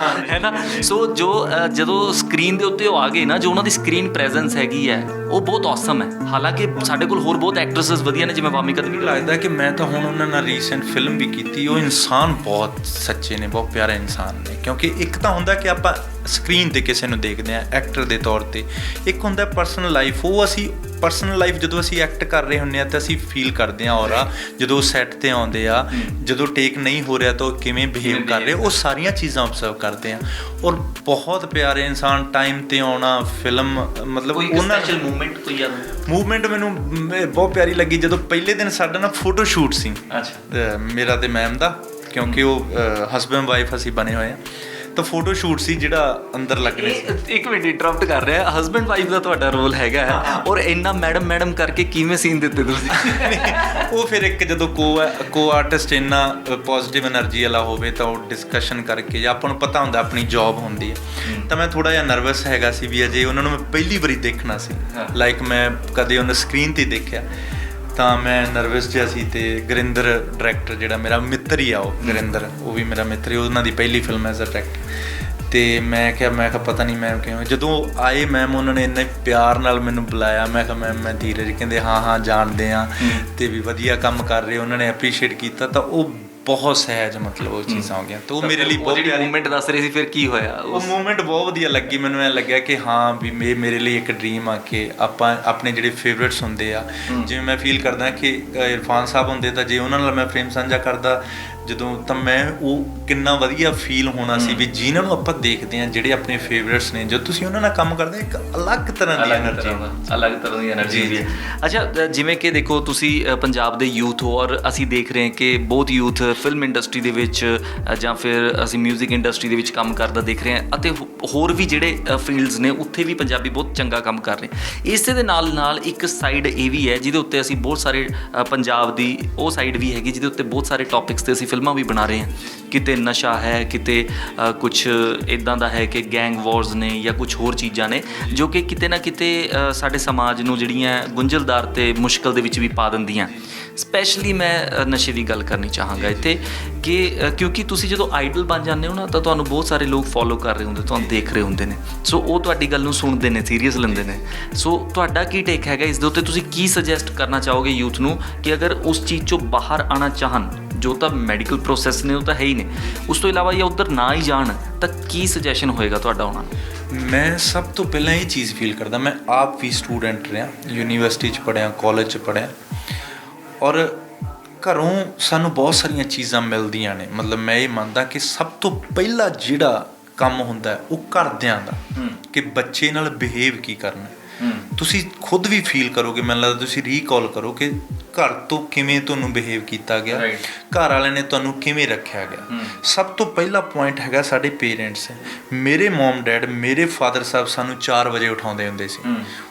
ਹੈ ਨਾ। ਸੋ ਜੋ ਜਦੋਂ ਸਕਰੀਨ ਦੇ ਉੱਤੇ ਉਹ ਆ ਗਏ ਨਾ, ਜੋ ਉਹਨਾਂ ਦੀ ਸਕਰੀਨ ਪ੍ਰੈਜ਼ੈਂਸ ਹੈਗੀ ਹੈ ਉਹ ਬਹੁਤ ਔਸਮ ਹੈ। ਹਾਲਾਂਕਿ ਸਾਡੇ ਕੋਲ ਹੋਰ ਬਹੁਤ ਐਕਟਰਸਿਸ ਵਧੀਆ ਨੇ, ਜਿਵੇਂ ਵਾਮਿਕਾ ਦੀ ਵੀ ਲੱਗਦਾ ਕਿ ਮੈਂ ਤਾਂ ਹੁਣ ਉਹਨਾਂ ਨਾਲ ਰੀਸੈਂਟ ਫਿਲਮ ਵੀ ਕੀਤੀ। ਉਹ ਇਨਸਾਨ ਬਹੁਤ ਸੱਚੇ ਨੇ, ਬਹੁਤ ਪਿਆਰੇ ਇਨਸਾਨ ਨੇ। ਕਿਉਂਕਿ ਇੱਕ ਤਾਂ ਹੁੰਦਾ ਕਿ ਆਪਾਂ ਸਕਰੀਨ 'ਤੇ ਕਿਸੇ ਨੂੰ ਦੇਖਦੇ ਹਾਂ ਐਕਟਰ ਦੇ ਤੌਰ 'ਤੇ, ਇੱਕ ਹੁੰਦਾ ਪਰਸਨਲ ਲਾਈਫ। ਉਹ ਅਸੀਂ ਪਰਸਨਲ ਲਾਈਫ ਜਦੋਂ ਅਸੀਂ ਐਕਟ ਕਰ ਰਹੇ ਹੁੰਦੇ ਹਾਂ ਤਾਂ ਅਸੀਂ ਫੀਲ ਕਰਦੇ ਹਾਂ ਔਰ ਜਦੋਂ ਸੈੱਟ 'ਤੇ ਆਉਂਦੇ ਆ, ਜਦੋਂ ਟੇਕ ਨਹੀਂ ਹੋ ਰਿਹਾ ਤਾਂ ਉਹ ਕਿਵੇਂ ਬਿਹੇਵ ਕਰ ਰਹੇ, ਉਹ ਸਾਰੀਆਂ ਚੀਜ਼ਾਂ ਓਬਜ਼ਰਵ ਕਰਦੇ ਹਾਂ। ਔਰ ਬਹੁਤ ਪਿਆਰੇ ਇਨਸਾਨ, ਟਾਈਮ 'ਤੇ ਆਉਣਾ, ਫਿਲਮ ਮਤਲਬ ਉਹਨਾਂ ਮੂਵਮੈਂਟ ਮੈਨੂੰ ਬਹੁਤ ਪਿਆਰੀ ਲੱਗੀ। ਜਦੋਂ ਪਹਿਲੇ ਦਿਨ ਸਾਡਾ ਨਾ ਫੋਟੋ ਸ਼ੂਟ ਸੀ ਮੇਰਾ ਤੇ ਮੈਮ ਦਾ, ਕਿਉਂਕਿ ਉਹ ਹਸਬੈਂਡ ਵਾਈਫ ਅਸੀਂ ਬਣੇ ਹੋਏ ਆ, ਤਾਂ ਫੋਟੋ ਸ਼ੂਟ ਸੀ ਜਿਹੜਾ ਅੰਦਰ ਲੱਗਣੇ ਸੀ। ਇੱਕ ਮਿੰਟ ਇੰਟਰਪਟ ਕਰ ਰਿਹਾ, ਹਸਬੈਂਡ ਵਾਈਫ ਦਾ ਤੁਹਾਡਾ ਰੋਲ ਹੈਗਾ ਔਰ ਇੰਨਾ ਮੈਡਮ ਕਰਕੇ ਕਿਵੇਂ ਸੀਨ ਦਿੱਤੇ ਤੁਸੀਂ? ਉਹ ਫਿਰ ਇੱਕ ਜਦੋਂ ਕੋ ਆਰਟਿਸਟ ਇੰਨਾ ਪੋਜ਼ਿਟਿਵ એનર્ਜੀ ਵਾਲਾ ਹੋਵੇ ਤਾਂ ਉਹ ਡਿਸਕਸ਼ਨ ਕਰਕੇ, ਜਾਂ ਆਪਾਂ ਨੂੰ ਪਤਾ ਹੁੰਦਾ ਆਪਣੀ ਜੌਬ ਹੁੰਦੀ ਹੈ, ਤਾਂ ਮੈਂ ਥੋੜ੍ਹਾ ਜਿਹਾ ਨਰਵਸ ਹੈਗਾ ਸੀ ਵੀ ਅਜੇ ਉਹਨਾਂ ਨੂੰ ਮੈਂ ਪਹਿਲੀ ਵਾਰੀ ਦੇਖਣਾ ਸੀ, ਲਾਈਕ ਮੈਂ ਕਦੇ ਉਹਨਾਂ ਸਕਰੀਨ 'ਤੇ ਦੇਖਿਆ, ਤਾਂ ਮੈਂ ਨਰਵਸ ਜਿਹਾ ਸੀ। ਤੇ ਗੁਰਿੰਦਰ ਡਾਇਰੈਕਟਰ ਜਿਹੜਾ ਮੇਰਾ ਮਿੱਤਰ ਹੀ ਆ, ਉਹ ਗੁਰਿੰਦਰ, ਉਹ ਵੀ ਮੇਰਾ ਮਿੱਤਰ ਹੀ, ਉਹਨਾਂ ਦੀ ਪਹਿਲੀ ਫਿਲਮ ਐਜ਼ ਅ ਡਾਇਰੈਕਟਰ। ਤੇ ਮੈਂ ਕਿਹਾ ਪਤਾ ਨਹੀਂ ਮੈਮ ਕਿਵੇਂ। ਜਦੋਂ ਆਏ ਮੈਮ, ਉਹਨਾਂ ਨੇ ਇੰਨੇ ਪਿਆਰ ਨਾਲ ਮੈਨੂੰ ਬੁਲਾਇਆ। ਮੈਂ ਕਿਹਾ ਮੈਮ ਮੈਂ ਧੀਰਜ, ਕਹਿੰਦੇ ਹਾਂ ਜਾਣਦੇ ਹਾਂ ਤੇ ਵੀ ਵਧੀਆ ਕੰਮ ਕਰ ਰਹੇ। ਉਹਨਾਂ ਨੇ ਐਪਰੀਸ਼ੀਏਟ ਕੀਤਾ, ਤਾਂ ਉਹ ਬਹੁਤ ਸਹਿਜ ਮਤਲਬ ਉਹ ਚੀਜ਼ਾਂ ਹੋ ਗਈਆਂ। ਤਾਂ ਉਹ ਮੇਰੇ ਲਈ ਬਹੁਤ ਪਿਆਰੀ ਮੂਵਮੈਂਟ ਦੱਸ ਰਹੇ ਸੀ, ਫਿਰ ਕੀ ਹੋਇਆ? ਉਹ ਮੂਵਮੈਂਟ ਬਹੁਤ ਵਧੀਆ ਲੱਗੀ ਮੈਨੂੰ। ਐਂ ਲੱਗਿਆ ਕਿ ਹਾਂ ਵੀ ਮੇਰੇ ਲਈ ਇੱਕ ਡਰੀਮ ਆ ਕਿ ਆਪਾਂ ਆਪਣੇ ਜਿਹੜੇ ਫੇਵਰੇਟਸ ਹੁੰਦੇ ਆ, ਜਿਵੇਂ ਮੈਂ ਫੀਲ ਕਰਦਾ ਕਿ ਇਰਫਾਨ ਸਾਹਿਬ ਹੁੰਦੇ ਤਾਂ ਜੇ ਉਹਨਾਂ ਨਾਲ ਮੈਂ ਫਰੇਮ ਸਾਂਝਾ ਕਰਦਾ ਜਦੋਂ, ਤਾਂ ਮੈਂ ਉਹ ਕਿੰਨਾ ਵਧੀਆ ਫੀਲ ਹੋਣਾ ਸੀ ਵੀ ਜਿਨ੍ਹਾਂ ਨੂੰ ਆਪਾਂ ਦੇਖਦੇ ਹਾਂ, ਜਿਹੜੇ ਆਪਣੇ ਫੇਵਰੇਟਸ ਨੇ, ਜਦੋਂ ਤੁਸੀਂ ਉਹਨਾਂ ਨਾਲ ਕੰਮ ਕਰਦੇ ਇੱਕ ਅਲੱਗ ਤਰ੍ਹਾਂ ਦੀ ਐਨਰਜੀ ਹੁੰਦੀ ਹੈ। ਅੱਛਾ, ਜਿਵੇਂ ਕਿ ਦੇਖੋ ਤੁਸੀਂ ਪੰਜਾਬ ਦੇ ਯੂਥ ਹੋ ਔਰ ਅਸੀਂ ਦੇਖ ਰਹੇ ਹਾਂ ਕਿ ਬਹੁਤ ਯੂਥ ਫਿਲਮ ਇੰਡਸਟਰੀ ਦੇ ਵਿੱਚ ਜਾਂ ਫਿਰ ਅਸੀਂ ਮਿਊਜ਼ਿਕ ਇੰਡਸਟਰੀ ਦੇ ਵਿੱਚ ਕੰਮ ਕਰਦਾ ਦੇਖ ਰਹੇ ਹਾਂ, ਅਤੇ ਹੋਰ ਵੀ ਜਿਹੜੇ ਫੀਲਡਸ ਨੇ ਉੱਥੇ ਵੀ ਪੰਜਾਬੀ ਬਹੁਤ ਚੰਗਾ ਕੰਮ ਕਰ ਰਹੇ। ਇਸੇ ਦੇ ਨਾਲ ਇੱਕ ਸਾਈਡ ਇਹ ਵੀ ਹੈ ਜਿਹਦੇ ਉੱਤੇ ਅਸੀਂ ਬਹੁਤ ਸਾਰੇ ਪੰਜਾਬ ਦੀ ਉਹ ਸਾਈਡ ਵੀ ਹੈਗੀ ਜਿਹਦੇ ਉੱਤੇ ਬਹੁਤ ਸਾਰੇ ਟੌਪਿਕਸ 'ਤੇ ਅਸੀਂ ਫਿਲਮਾਂ ਵੀ ਬਣਾ ਰਹੇ ਹਾਂ, ਕਿਤੇ ਨਸ਼ਾ ਹੈ, ਕਿਤੇ ਕੁਛ ਇਦਾਂ ਦਾ ਹੈ ਕਿ ਗੈਂਗ ਵਾਰਸ ਨੇ ਜਾਂ ਕੁਛ ਹੋਰ ਚੀਜ਼ਾਂ ਨੇ ਜੋ ਕਿ ਕਿਤੇ ਨਾ ਕਿਤੇ ਸਾਡੇ ਸਮਾਜ ਨੂੰ ਜਿਹੜੀਆਂ ਗੁੰਝਲਦਾਰ ਤੇ ਮੁਸ਼ਕਲ ਦੇ ਵਿੱਚ ਵੀ ਪਾ ਦਿੰਦੀਆਂ। ਸਪੈਸ਼ਲੀ ਮੈਂ ਨਸ਼ੇ ਦੀ ਗੱਲ ਕਰਨੀ ਚਾਹਾਂਗਾ ਇੱਥੇ ਕਿ ਕਿਉਂਕਿ ਤੁਸੀਂ ਜਦੋਂ ਆਈਡਲ ਬਣ ਜਾਂਦੇ ਹੋ ਨਾ ਤਾਂ ਤੁਹਾਨੂੰ ਬਹੁਤ ਸਾਰੇ ਲੋਕ ਫੋਲੋ ਕਰ ਰਹੇ ਹੁੰਦੇ, ਤੁਹਾਨੂੰ ਦੇਖ ਰਹੇ ਹੁੰਦੇ ਨੇ, ਸੋ ਉਹ ਤੁਹਾਡੀ ਗੱਲ ਨੂੰ ਸੁਣਦੇ ਨੇ, ਸੀਰੀਅਸ ਲੈਂਦੇ ਨੇ। ਸੋ ਤੁਹਾਡਾ ਕੀ ਟੇਕ ਹੈਗਾ ਇਸ ਦੇ ਉੱਤੇ? ਤੁਸੀਂ ਕੀ ਸੁਜੈਸਟ ਕਰਨਾ ਚਾਹੋਗੇ ਯੂਥ ਨੂੰ ਕਿ ਅਗਰ ਉਸ ਚੀਜ਼ 'ਚੋਂ ਬਾਹਰ ਆਉਣਾ ਚਾਹਣ, ਜੋ ਤਾਂ ਮੈਡੀਕਲ ਪ੍ਰੋਸੈਸ ਨੇ ਉਹ ਤਾਂ ਹੈ ਹੀ ਨੇ, ਉਸ ਤੋਂ ਇਲਾਵਾ ਜਾਂ ਉੱਧਰ ਨਾ ਹੀ ਜਾਣ, ਤਾਂ ਕੀ ਸੁਜੈਸ਼ਨ ਹੋਏਗਾ ਤੁਹਾਡਾ ਉਹਨਾਂ ਨੂੰ? ਮੈਂ ਸਭ ਤੋਂ ਪਹਿਲਾਂ ਇਹ ਚੀਜ਼ ਫੀਲ ਕਰਦਾ, ਮੈਂ ਆਪ ਵੀ ਸਟੂਡੈਂਟ ਰਿਹਾ, ਯੂਨੀਵਰਸਿਟੀ 'ਚ ਪੜ੍ਹਿਆ, ਕਾਲਜ 'ਚ ਪੜ੍ਹਿਆ, ਔਰ ਘਰੋਂ ਸਾਨੂੰ ਬਹੁਤ ਸਾਰੀਆਂ ਚੀਜ਼ਾਂ ਮਿਲਦੀਆਂ ਨੇ। ਮਤਲਬ ਮੈਂ ਇਹ ਮੰਨਦਾ ਕਿ ਸਭ ਤੋਂ ਪਹਿਲਾ ਜਿਹੜਾ ਕੰਮ ਹੁੰਦਾ ਉਹ ਘਰਦਿਆਂ ਦਾ, ਕਿ ਬੱਚੇ ਨਾਲ ਬਿਹੇਵ ਕੀ ਕਰਨਾ। ਤੁਸੀਂ ਖੁਦ ਵੀ ਫੀਲ ਕਰੋਗੇ, ਮੈਨੂੰ ਲੱਗਦਾ ਤੁਸੀਂ ਰੀਕਾਲ ਕਰੋ ਕਿ ਘਰ ਤੋਂ ਕਿਵੇਂ ਤੁਹਾਨੂੰ ਬਿਹੇਵ ਕੀਤਾ ਗਿਆ, ਘਰ ਵਾਲਿਆਂ ਨੇ ਤੁਹਾਨੂੰ ਕਿਵੇਂ ਰੱਖਿਆ ਗਿਆ। ਸਭ ਤੋਂ ਪਹਿਲਾ ਪੁਆਇੰਟ ਹੈਗਾ ਸਾਡੇ ਪੇਰੈਂਟਸ। ਮੇਰੇ ਮੋਮ ਡੈਡ, ਮੇਰੇ ਫਾਦਰ ਸਾਹਿਬ ਸਾਨੂੰ 4 ਵਜੇ ਉਠਾਉਂਦੇ ਹੁੰਦੇ ਸੀ।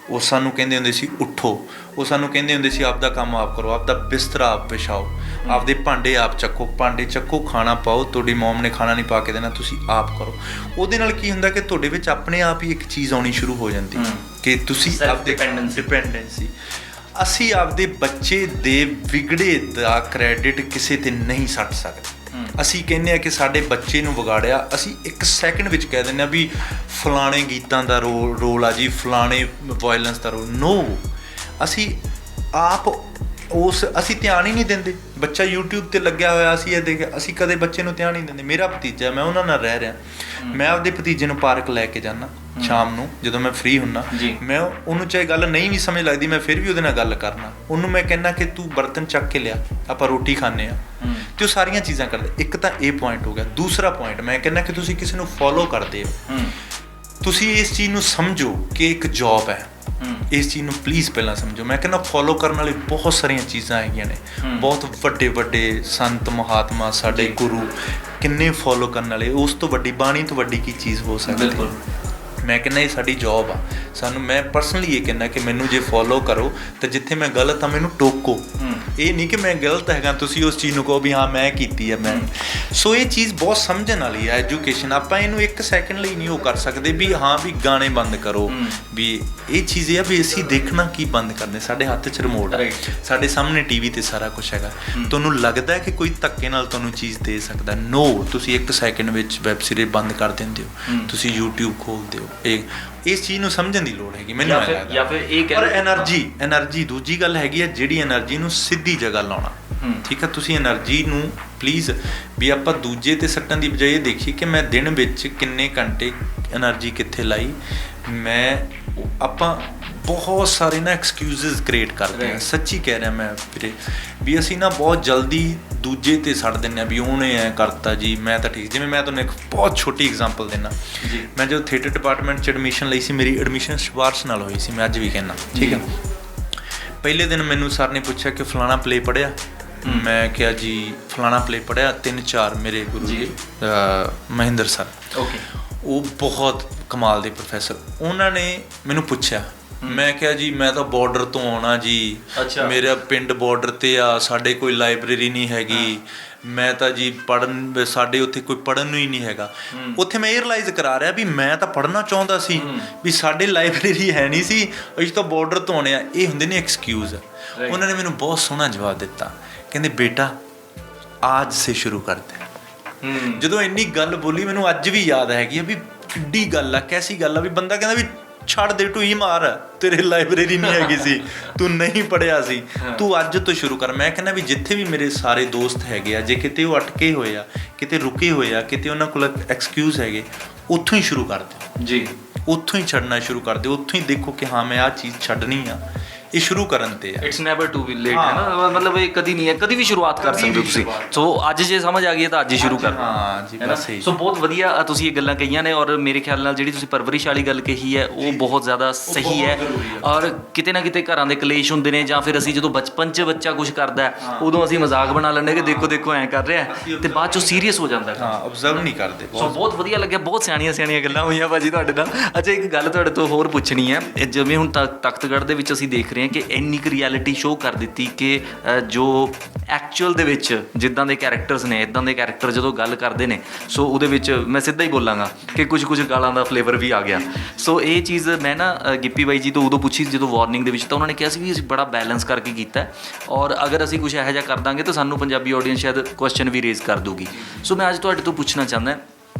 ਉਹ ਸਾਨੂੰ ਕਹਿੰਦੇ ਹੁੰਦੇ ਸੀ ਉੱਠੋ, ਉਹ ਸਾਨੂੰ ਕਹਿੰਦੇ ਹੁੰਦੇ ਸੀ ਆਪਦਾ ਕੰਮ ਆਪ ਕਰੋ, ਆਪਦਾ ਬਿਸਤਰਾ ਆਪ ਵਿਛਾਓ, ਆਪਦੇ ਭਾਂਡੇ ਆਪ ਚੱਕੋ, ਭਾਂਡੇ ਚੱਕੋ, ਖਾਣਾ ਪਾਓ, ਤੁਹਾਡੀ ਮੋਮ ਨੇ ਖਾਣਾ ਨਹੀਂ ਪਾ ਕੇ ਦੇਣਾ, ਤੁਸੀਂ ਆਪ ਕਰੋ। ਉਹਦੇ ਨਾਲ ਕੀ ਹੁੰਦਾ ਕਿ ਤੁਹਾਡੇ ਵਿੱਚ ਆਪਣੇ ਆਪ ਹੀ ਇੱਕ ਚੀਜ਼ ਆਉਣੀ ਸ਼ੁਰੂ ਹੋ ਜਾਂਦੀ ਕਿ ਤੁਸੀਂ ਆਪਦੇ ਡਿਪੈਂਡੈਂਸੀ। ਅਸੀਂ ਆਪਦੇ ਬੱਚੇ ਦੇ ਵਿਗੜੇ ਦਾ ਕ੍ਰੈਡਿਟ ਕਿਸੇ ਤੇ ਨਹੀਂ ਸੱਟ ਸਕਦੇ। ਅਸੀਂ ਕਹਿੰਦੇ ਹਾਂ ਕਿ ਸਾਡੇ ਬੱਚੇ ਨੂੰ ਵਿਗਾੜਿਆ, ਅਸੀਂ 1 ਸੈਕਿੰਡ ਵਿੱਚ ਕਹਿ ਦਿੰਦੇ ਹਾਂ ਵੀ ਫਲਾਣੇ ਗੀਤਾਂ ਦਾ ਰੋਲ ਆ ਜੀ, ਫਲਾਣੇ ਵਾਇਲੈਂਸ ਦਾ ਰੋਲ। ਨੋ, ਅਸੀਂ ਆਪ ਅਸੀਂ ਧਿਆਨ ਹੀ ਨਹੀਂ ਦਿੰਦੇ। ਬੱਚਾ YouTube 'ਤੇ ਲੱਗਿਆ ਹੋਇਆ, ਅਸੀਂ ਇਹ ਦੇਖ, ਅਸੀਂ ਕਦੇ ਬੱਚੇ ਨੂੰ ਧਿਆਨ ਨਹੀਂ ਦਿੰਦੇ। ਮੇਰਾ ਭਤੀਜਾ, ਮੈਂ ਉਹਨਾਂ ਨਾਲ ਰਹਿ ਰਿਹਾ, ਮੈਂ ਆਪਦੇ ਭਤੀਜੇ ਨੂੰ ਪਾਰਕ ਲੈ ਕੇ ਜਾਂਦਾ ਸ਼ਾਮ ਨੂੰ ਜਦੋਂ ਮੈਂ ਫ੍ਰੀ ਹੁੰਦਾ। ਮੈਂ ਉਹਨੂੰ ਚਾਹੇ ਗੱਲ ਨਹੀਂ ਵੀ ਸਮਝ ਲੱਗਦੀ, ਮੈਂ ਫਿਰ ਵੀ ਉਹਦੇ ਨਾਲ ਗੱਲ ਕਰਨਾ। ਉਹਨੂੰ ਮੈਂ ਕਹਿੰਦਾ ਕਿ ਤੂੰ ਬਰਤਨ ਚੱਕ ਕੇ ਲਿਆ, ਆਪਾਂ ਰੋਟੀ ਖਾਂਦੇ ਹਾਂ, ਅਤੇ ਉਹ ਸਾਰੀਆਂ ਚੀਜ਼ਾਂ ਕਰਦੇ। ਇੱਕ ਤਾਂ ਇਹ ਪੁਆਇੰਟ ਹੋ ਗਿਆ। ਦੂਸਰਾ ਪੁਆਇੰਟ ਮੈਂ ਕਹਿੰਦਾ ਕਿ ਤੁਸੀਂ ਕਿਸੇ ਨੂੰ ਫੋਲੋ ਕਰਦੇ ਹੋ, ਤੁਸੀਂ ਇਸ ਚੀਜ਼ ਨੂੰ ਸਮਝੋ ਕਿ ਇੱਕ ਜੌਬ ਹੈ। ਇਸ ਚੀਜ਼ ਨੂੰ ਪਲੀਜ਼ ਪਹਿਲਾਂ ਸਮਝੋ। ਮੈਂ ਕਹਿੰਦਾ ਫੋਲੋ ਕਰਨ ਵਾਲੇ ਬਹੁਤ ਸਾਰੀਆਂ ਚੀਜ਼ਾਂ ਹੈਗੀਆਂ ਨੇ, ਬਹੁਤ ਵੱਡੇ ਵੱਡੇ ਸੰਤ ਮਹਾਤਮਾ, ਸਾਡੇ ਗੁਰੂ, ਕਿੰਨੇ ਫੋਲੋ ਕਰਨ ਵਾਲੇ। ਉਸ ਤੋਂ ਵੱਡੀ ਬਾਣੀ ਤੋਂ ਵੱਡੀ ਕੀ ਚੀਜ਼ ਹੋ ਸਕਦੀ? ਮੈਂ ਕਹਿੰਦਾ ਇਹ ਸਾਡੀ ਜੌਬ ਆ। ਸਾਨੂੰ, ਮੈਂ ਪਰਸਨਲੀ ਇਹ ਕਹਿੰਦਾ ਕਿ ਮੈਨੂੰ ਜੇ ਫੋਲੋ ਕਰੋ ਤਾਂ ਜਿੱਥੇ ਮੈਂ ਗਲਤ ਹਾਂ ਮੈਨੂੰ ਟੋਕੋ। ਇਹ ਨਹੀਂ ਕਿ ਮੈਂ ਗਲਤ ਹੈਗਾ, ਤੁਸੀਂ ਉਸ ਚੀਜ਼ ਨੂੰ ਕਹੋ ਵੀ ਹਾਂ ਮੈਂ ਕੀਤੀ ਹੈ ਮੈਂ। ਸੋ ਇਹ ਚੀਜ਼ ਬਹੁਤ ਸਮਝਣ ਵਾਲੀ ਹੈ ਐਜੂਕੇਸ਼ਨ। ਆਪਾਂ ਇਹਨੂੰ 1 ਸੈਕਿੰਡ ਲਈ ਨਹੀਂ ਉਹ ਕਰ ਸਕਦੇ ਵੀ ਹਾਂ ਵੀ ਗਾਣੇ ਬੰਦ ਕਰੋ, ਵੀ ਇਹ ਚੀਜ਼ ਇਹ ਆ ਵੀ ਅਸੀਂ ਦੇਖਣਾ ਕੀ ਬੰਦ ਕਰਦੇ। ਸਾਡੇ ਹੱਥ 'ਚ ਰਿਮੋਟ ਹੈ, ਸਾਡੇ ਸਾਹਮਣੇ TV 'ਤੇ ਸਾਰਾ ਕੁਛ ਹੈਗਾ। ਤੁਹਾਨੂੰ ਲੱਗਦਾ ਕਿ ਕੋਈ ਧੱਕੇ ਨਾਲ ਤੁਹਾਨੂੰ ਚੀਜ਼ ਦੇ ਸਕਦਾ? ਨੋ, ਤੁਸੀਂ 1 ਸੈਕਿੰਡ ਵਿੱਚ ਵੈਬ ਸੀਰੀਜ਼ ਬੰਦ ਕਰ ਦਿੰਦੇ ਹੋ, ਤੁਸੀਂ YouTube ਖੋਲ੍ਹਦੇ ਹੋ। ਇਸ ਚੀਜ਼ ਨੂੰ ਸਮਝਣ ਦੀ ਲੋੜ ਹੈਗੀ ਮੈਨੂੰ ਲੱਗਦਾ। ਜਾਂ ਫਿਰ ਇਹ ਪਰ ਐਨਰਜੀ ਦੂਜੀ ਗੱਲ ਹੈਗੀ ਹੈ, ਜਿਹੜੀ ਐਨਰਜੀ ਨੂੰ ਸਿੱਧੀ ਜਗ੍ਹਾ ਲਾਉਣਾ। ਠੀਕ ਹੈ, ਤੁਸੀਂ ਐਨਰਜੀ ਨੂੰ ਪਲੀਜ਼ ਵੀ ਆਪਾਂ ਦੂਜੇ 'ਤੇ ਸੱਟਣ ਦੀ ਬਜਾਏ ਇਹ ਦੇਖੀਏ ਕਿ ਮੈਂ ਦਿਨ ਵਿੱਚ ਕਿੰਨੇ ਘੰਟੇ ਐਨਰਜੀ ਕਿੱਥੇ ਲਾਈ। ਆਪਾਂ ਬਹੁਤ ਸਾਰੇ ਨਾ ਐਕਸਕਿਊਜ਼ਸ ਕ੍ਰੀਏਟ ਕਰਦੇ ਹਾਂ। ਸੱਚੀ ਕਹਿ ਰਿਹਾ ਮੈਂ ਵੀਰੇ, ਵੀ ਅਸੀਂ ਨਾ ਬਹੁਤ ਜਲਦੀ ਦੂਜੇ 'ਤੇ ਛੱਡ ਦਿੰਦੇ ਹਾਂ ਵੀ ਉਹਨੇ ਐਂ ਕਰਤਾ ਜੀ, ਮੈਂ ਤਾਂ ਠੀਕ। ਜਿਵੇਂ ਮੈਂ ਤੁਹਾਨੂੰ ਇੱਕ ਬਹੁਤ ਛੋਟੀ ਐਗਜ਼ਾਮਪਲ ਦਿੰਦਾ। ਮੈਂ ਜਦੋਂ ਥੀਏਟਰ ਡਿਪਾਰਟਮੈਂਟ 'ਚ ਐਡਮਿਸ਼ਨ ਲਈ ਸੀ, ਮੇਰੀ ਐਡਮਿਸ਼ਨ ਸਿਫਾਰਸ਼ ਨਾਲ ਹੋਈ ਸੀ, ਮੈਂ ਅੱਜ ਵੀ ਕਹਿੰਦਾ। ਠੀਕ ਹੈ, ਪਹਿਲੇ ਦਿਨ ਮੈਨੂੰ ਸਰ ਨੇ ਪੁੱਛਿਆ ਕਿ ਫਲਾਣਾ ਪਲੇ ਪੜ੍ਹਿਆ? ਮੈਂ ਕਿਹਾ ਜੀ ਫਲਾਣਾ ਪਲੇ ਪੜ੍ਹਿਆ। 3-4 ਮੇਰੇ ਗੁਰੂ ਜੀ ਮਹਿੰਦਰ ਸਰ, ਉਹ ਬਹੁਤ ਕਮਾਲ ਦੇ ਪ੍ਰੋਫੈਸਰ, ਉਹਨਾਂ ਨੇ ਮੈਨੂੰ ਪੁੱਛਿਆ। ਮੈਂ ਕਿਹਾ ਜੀ ਮੈਂ ਤਾਂ ਬਾਰਡਰ ਤੋਂ ਆਉਣਾ ਜੀ, ਮੇਰਾ ਪਿੰਡ ਬਾਰਡਰ 'ਤੇ ਆ, ਸਾਡੇ ਕੋਈ ਲਾਇਬ੍ਰੇਰੀ ਨਹੀਂ ਹੈਗੀ, ਮੈਂ ਤਾਂ ਜੀ ਪੜ੍ਹਨ, ਸਾਡੇ ਉੱਥੇ ਕੋਈ ਪੜ੍ਹਨ ਨੂੰ ਹੀ ਨਹੀਂ ਹੈਗਾ। ਉੱਥੇ ਮੈਂ ਇਹ ਰਿਅਲਾਈਜ਼ ਕਰਾ ਰਿਹਾ ਵੀ ਮੈਂ ਤਾਂ ਪੜ੍ਹਨਾ ਚਾਹੁੰਦਾ ਸੀ, ਵੀ ਸਾਡੇ ਲਾਇਬ੍ਰੇਰੀ ਹੈ ਨਹੀਂ ਸੀ, ਅਸੀਂ ਤਾਂ ਬਾਰਡਰ ਤੋਂ ਆਉਣੇ ਆ। ਇਹ ਹੁੰਦੇ ਨੇ ਐਕਸਕਿਊਜ਼। ਉਹਨਾਂ ਨੇ ਮੈਨੂੰ ਬਹੁਤ ਸੋਹਣਾ ਜਵਾਬ ਦਿੱਤਾ, ਕਹਿੰਦੇ ਬੇਟਾ ਆਜ ਸੇ ਸ਼ੁਰੂ ਕਰਦੇ। ਜਦੋਂ ਇੰਨੀ ਗੱਲ ਬੋਲੀ ਮੈਨੂੰ ਅੱਜ ਵੀ ਯਾਦ ਹੈਗੀ ਆ ਵੀ ਕਿੱਡੀ ਗੱਲ ਆ, ਕੈਸੀ ਗੱਲ ਆ। ਵੀ ਬੰਦਾ ਕਹਿੰਦਾ ਵੀ ਛੱਡ ਦੇ, ਢੂਈ ਮਾਰ, ਤੇਰੇ ਲਾਇਬ੍ਰੇਰੀ ਨਹੀਂ ਹੈਗੀ ਸੀ, ਤੂੰ ਨਹੀਂ ਪੜ੍ਹਿਆ ਸੀ, ਤੂੰ ਅੱਜ ਤੋਂ ਸ਼ੁਰੂ ਕਰ। ਮੈਂ ਕਹਿੰਦਾ ਵੀ ਜਿੱਥੇ ਵੀ ਮੇਰੇ ਸਾਰੇ ਦੋਸਤ ਹੈਗੇ ਆ, ਜੇ ਕਿਤੇ ਉਹ ਅਟਕੇ ਹੋਏ ਆ, ਕਿਤੇ ਰੁਕੇ ਹੋਏ ਆ, ਕਿਤੇ ਉਹਨਾਂ ਕੋਲ ਐਕਸਕਿਊਜ਼ ਹੈਗੇ, ਉੱਥੋਂ ਹੀ ਸ਼ੁਰੂ ਕਰ ਦਿਓ ਜੀ, ਉੱਥੋਂ ਹੀ ਛੱਡਣਾ ਸ਼ੁਰੂ ਕਰ ਦਿਓ। ਉੱਥੋਂ ਹੀ ਦੇਖੋ ਕਿ ਹਾਂ ਮੈਂ ਆਹ ਚੀਜ਼ ਛੱਡਣੀ ਆ। ਇਹ ਸ਼ੁਰੂ ਕਰਨ ਤੇ ਆ। It's never to be late, ਹੈ ਨਾ, ਮਤਲਬ ਇਹ ਕਦੀ ਨਹੀਂ ਹੈ, ਕਦੀ ਵੀ ਸ਼ੁਰੂਆਤ ਕਰ ਸਕਦੇ ਹੋ ਤੁਸੀਂ। ਸੋ ਅੱਜ ਜੇ ਸਮਝ ਆ ਗਈ ਹੈ ਤਾਂ ਅੱਜ ਹੀ ਸ਼ੁਰੂ ਕਰ। ਹਾਂ ਜੀ, ਬਸ ਸਹੀ। ਸੋ ਬਹੁਤ ਵਧੀਆ ਤੁਸੀਂ ਇਹ ਗੱਲਾਂ ਕਹੀਆਂ ਨੇ, ਔਰ ਮੇਰੇ ਖਿਆਲ ਨਾਲ ਜਿਹੜੀ ਤੁਸੀਂ ਪਰਵਰਿਸ਼ ਵਾਲੀ ਗੱਲ ਕਹੀ ਹੈ ਉਹ ਬਹੁਤ ਜ਼ਿਆਦਾ ਸਹੀ ਹੈ। ਔਰ ਕਿਤੇ ਨਾ ਕਿਤੇ ਘਰਾਂ ਦੇ ਕਲੇਸ਼ ਹੁੰਦੇ ਨੇ, ਜਾਂ ਫਿਰ ਅਸੀਂ ਜਦੋਂ ਬਚਪਨ 'ਚ ਬੱਚਾ ਕੁਝ ਕਰਦਾ ਉਦੋਂ ਅਸੀਂ ਮਜ਼ਾਕ ਬਣਾ ਲੈਂਦੇ ਕਿ ਦੇਖੋ ਦੇਖੋ ਐਂ ਕਰ ਰਿਹਾ, ਤੇ ਬਾਅਦ 'ਚੋਂ ਸੀਰੀਅਸ ਹੋ ਜਾਂਦਾ। ਹਾਂ, ਓਬਜ਼ਰਵ ਨਹੀਂ ਕਰਦੇ। ਸੋ ਬਹੁਤ ਵਧੀਆ ਲੱਗਿਆ, ਬਹੁਤ ਸਿਆਣੀਆਂ ਗੱਲਾਂ ਹੋਈਆਂ ਭਾਜੀ ਤੁਹਾਡੇ ਨਾਲ। ਅੱਛਾ, ਇੱਕ ਗੱਲ ਤੁਹਾਡੇ ਤੋਂ ਹੋਰ ਪੁੱਛਣੀ ਹੈ, ਜਿਵੇਂ ਹੁਣ ਤਖਤਗੜ੍ਹ ਦੇ ਵਿੱਚ ਅਸੀਂ ਦੇਖ ਰਹੇ ਰਹੇ ਹਾਂ ਕਿ ਇੰਨੀ ਕੁ ਰਿਐਲਿਟੀ ਸ਼ੋਅ ਕਰ ਦਿੱਤੀ ਕਿ ਜੋ ਐਕਚੁਅਲ ਦੇ ਵਿੱਚ ਜਿੱਦਾਂ ਦੇ ਕੈਰੈਕਟਰਸ ਨੇ ਇੱਦਾਂ ਦੇ ਕੈਰੈਕਟਰ ਜਦੋਂ ਗੱਲ ਕਰਦੇ ਨੇ ਸੋ ਉਹਦੇ ਵਿੱਚ ਮੈਂ ਸਿੱਧਾ ਹੀ ਬੋਲਾਂਗਾ ਕਿ ਕੁਝ ਗਾਲਾਂ ਦਾ ਫਲੇਵਰ ਵੀ ਆ ਗਿਆ। ਸੋ ਇਹ ਚੀਜ਼ ਮੈਂ ਨਾ ਗਿੱਪੀ ਬਾਈ ਜੀ ਤੋਂ ਉਦੋਂ ਪੁੱਛੀ ਜਦੋਂ ਵਾਰਨਿੰਗ ਦੇ ਵਿੱਚ, ਤਾਂ ਉਹਨਾਂ ਨੇ ਕਿਹਾ ਸੀ ਵੀ ਅਸੀਂ ਬੜਾ ਬੈਲੈਂਸ ਕਰਕੇ ਕੀਤਾ ਔਰ ਅਗਰ ਅਸੀਂ ਕੁਝ ਇਹੋ ਜਿਹਾ ਕਰ ਦਾਂਗੇ ਤਾਂ ਸਾਨੂੰ ਪੰਜਾਬੀ ਆਡੀਅנס ਸ਼ਾਇਦ ਕੁਐਸਚਨ ਵੀ ਰੇਜ਼ ਕਰ ਦੂਗੀ। ਸੋ ਮੈਂ ਅੱਜ ਤੁਹਾਡੇ ਤੋਂ ਪੁੱਛਣਾ ਚਾਹੁੰਦਾ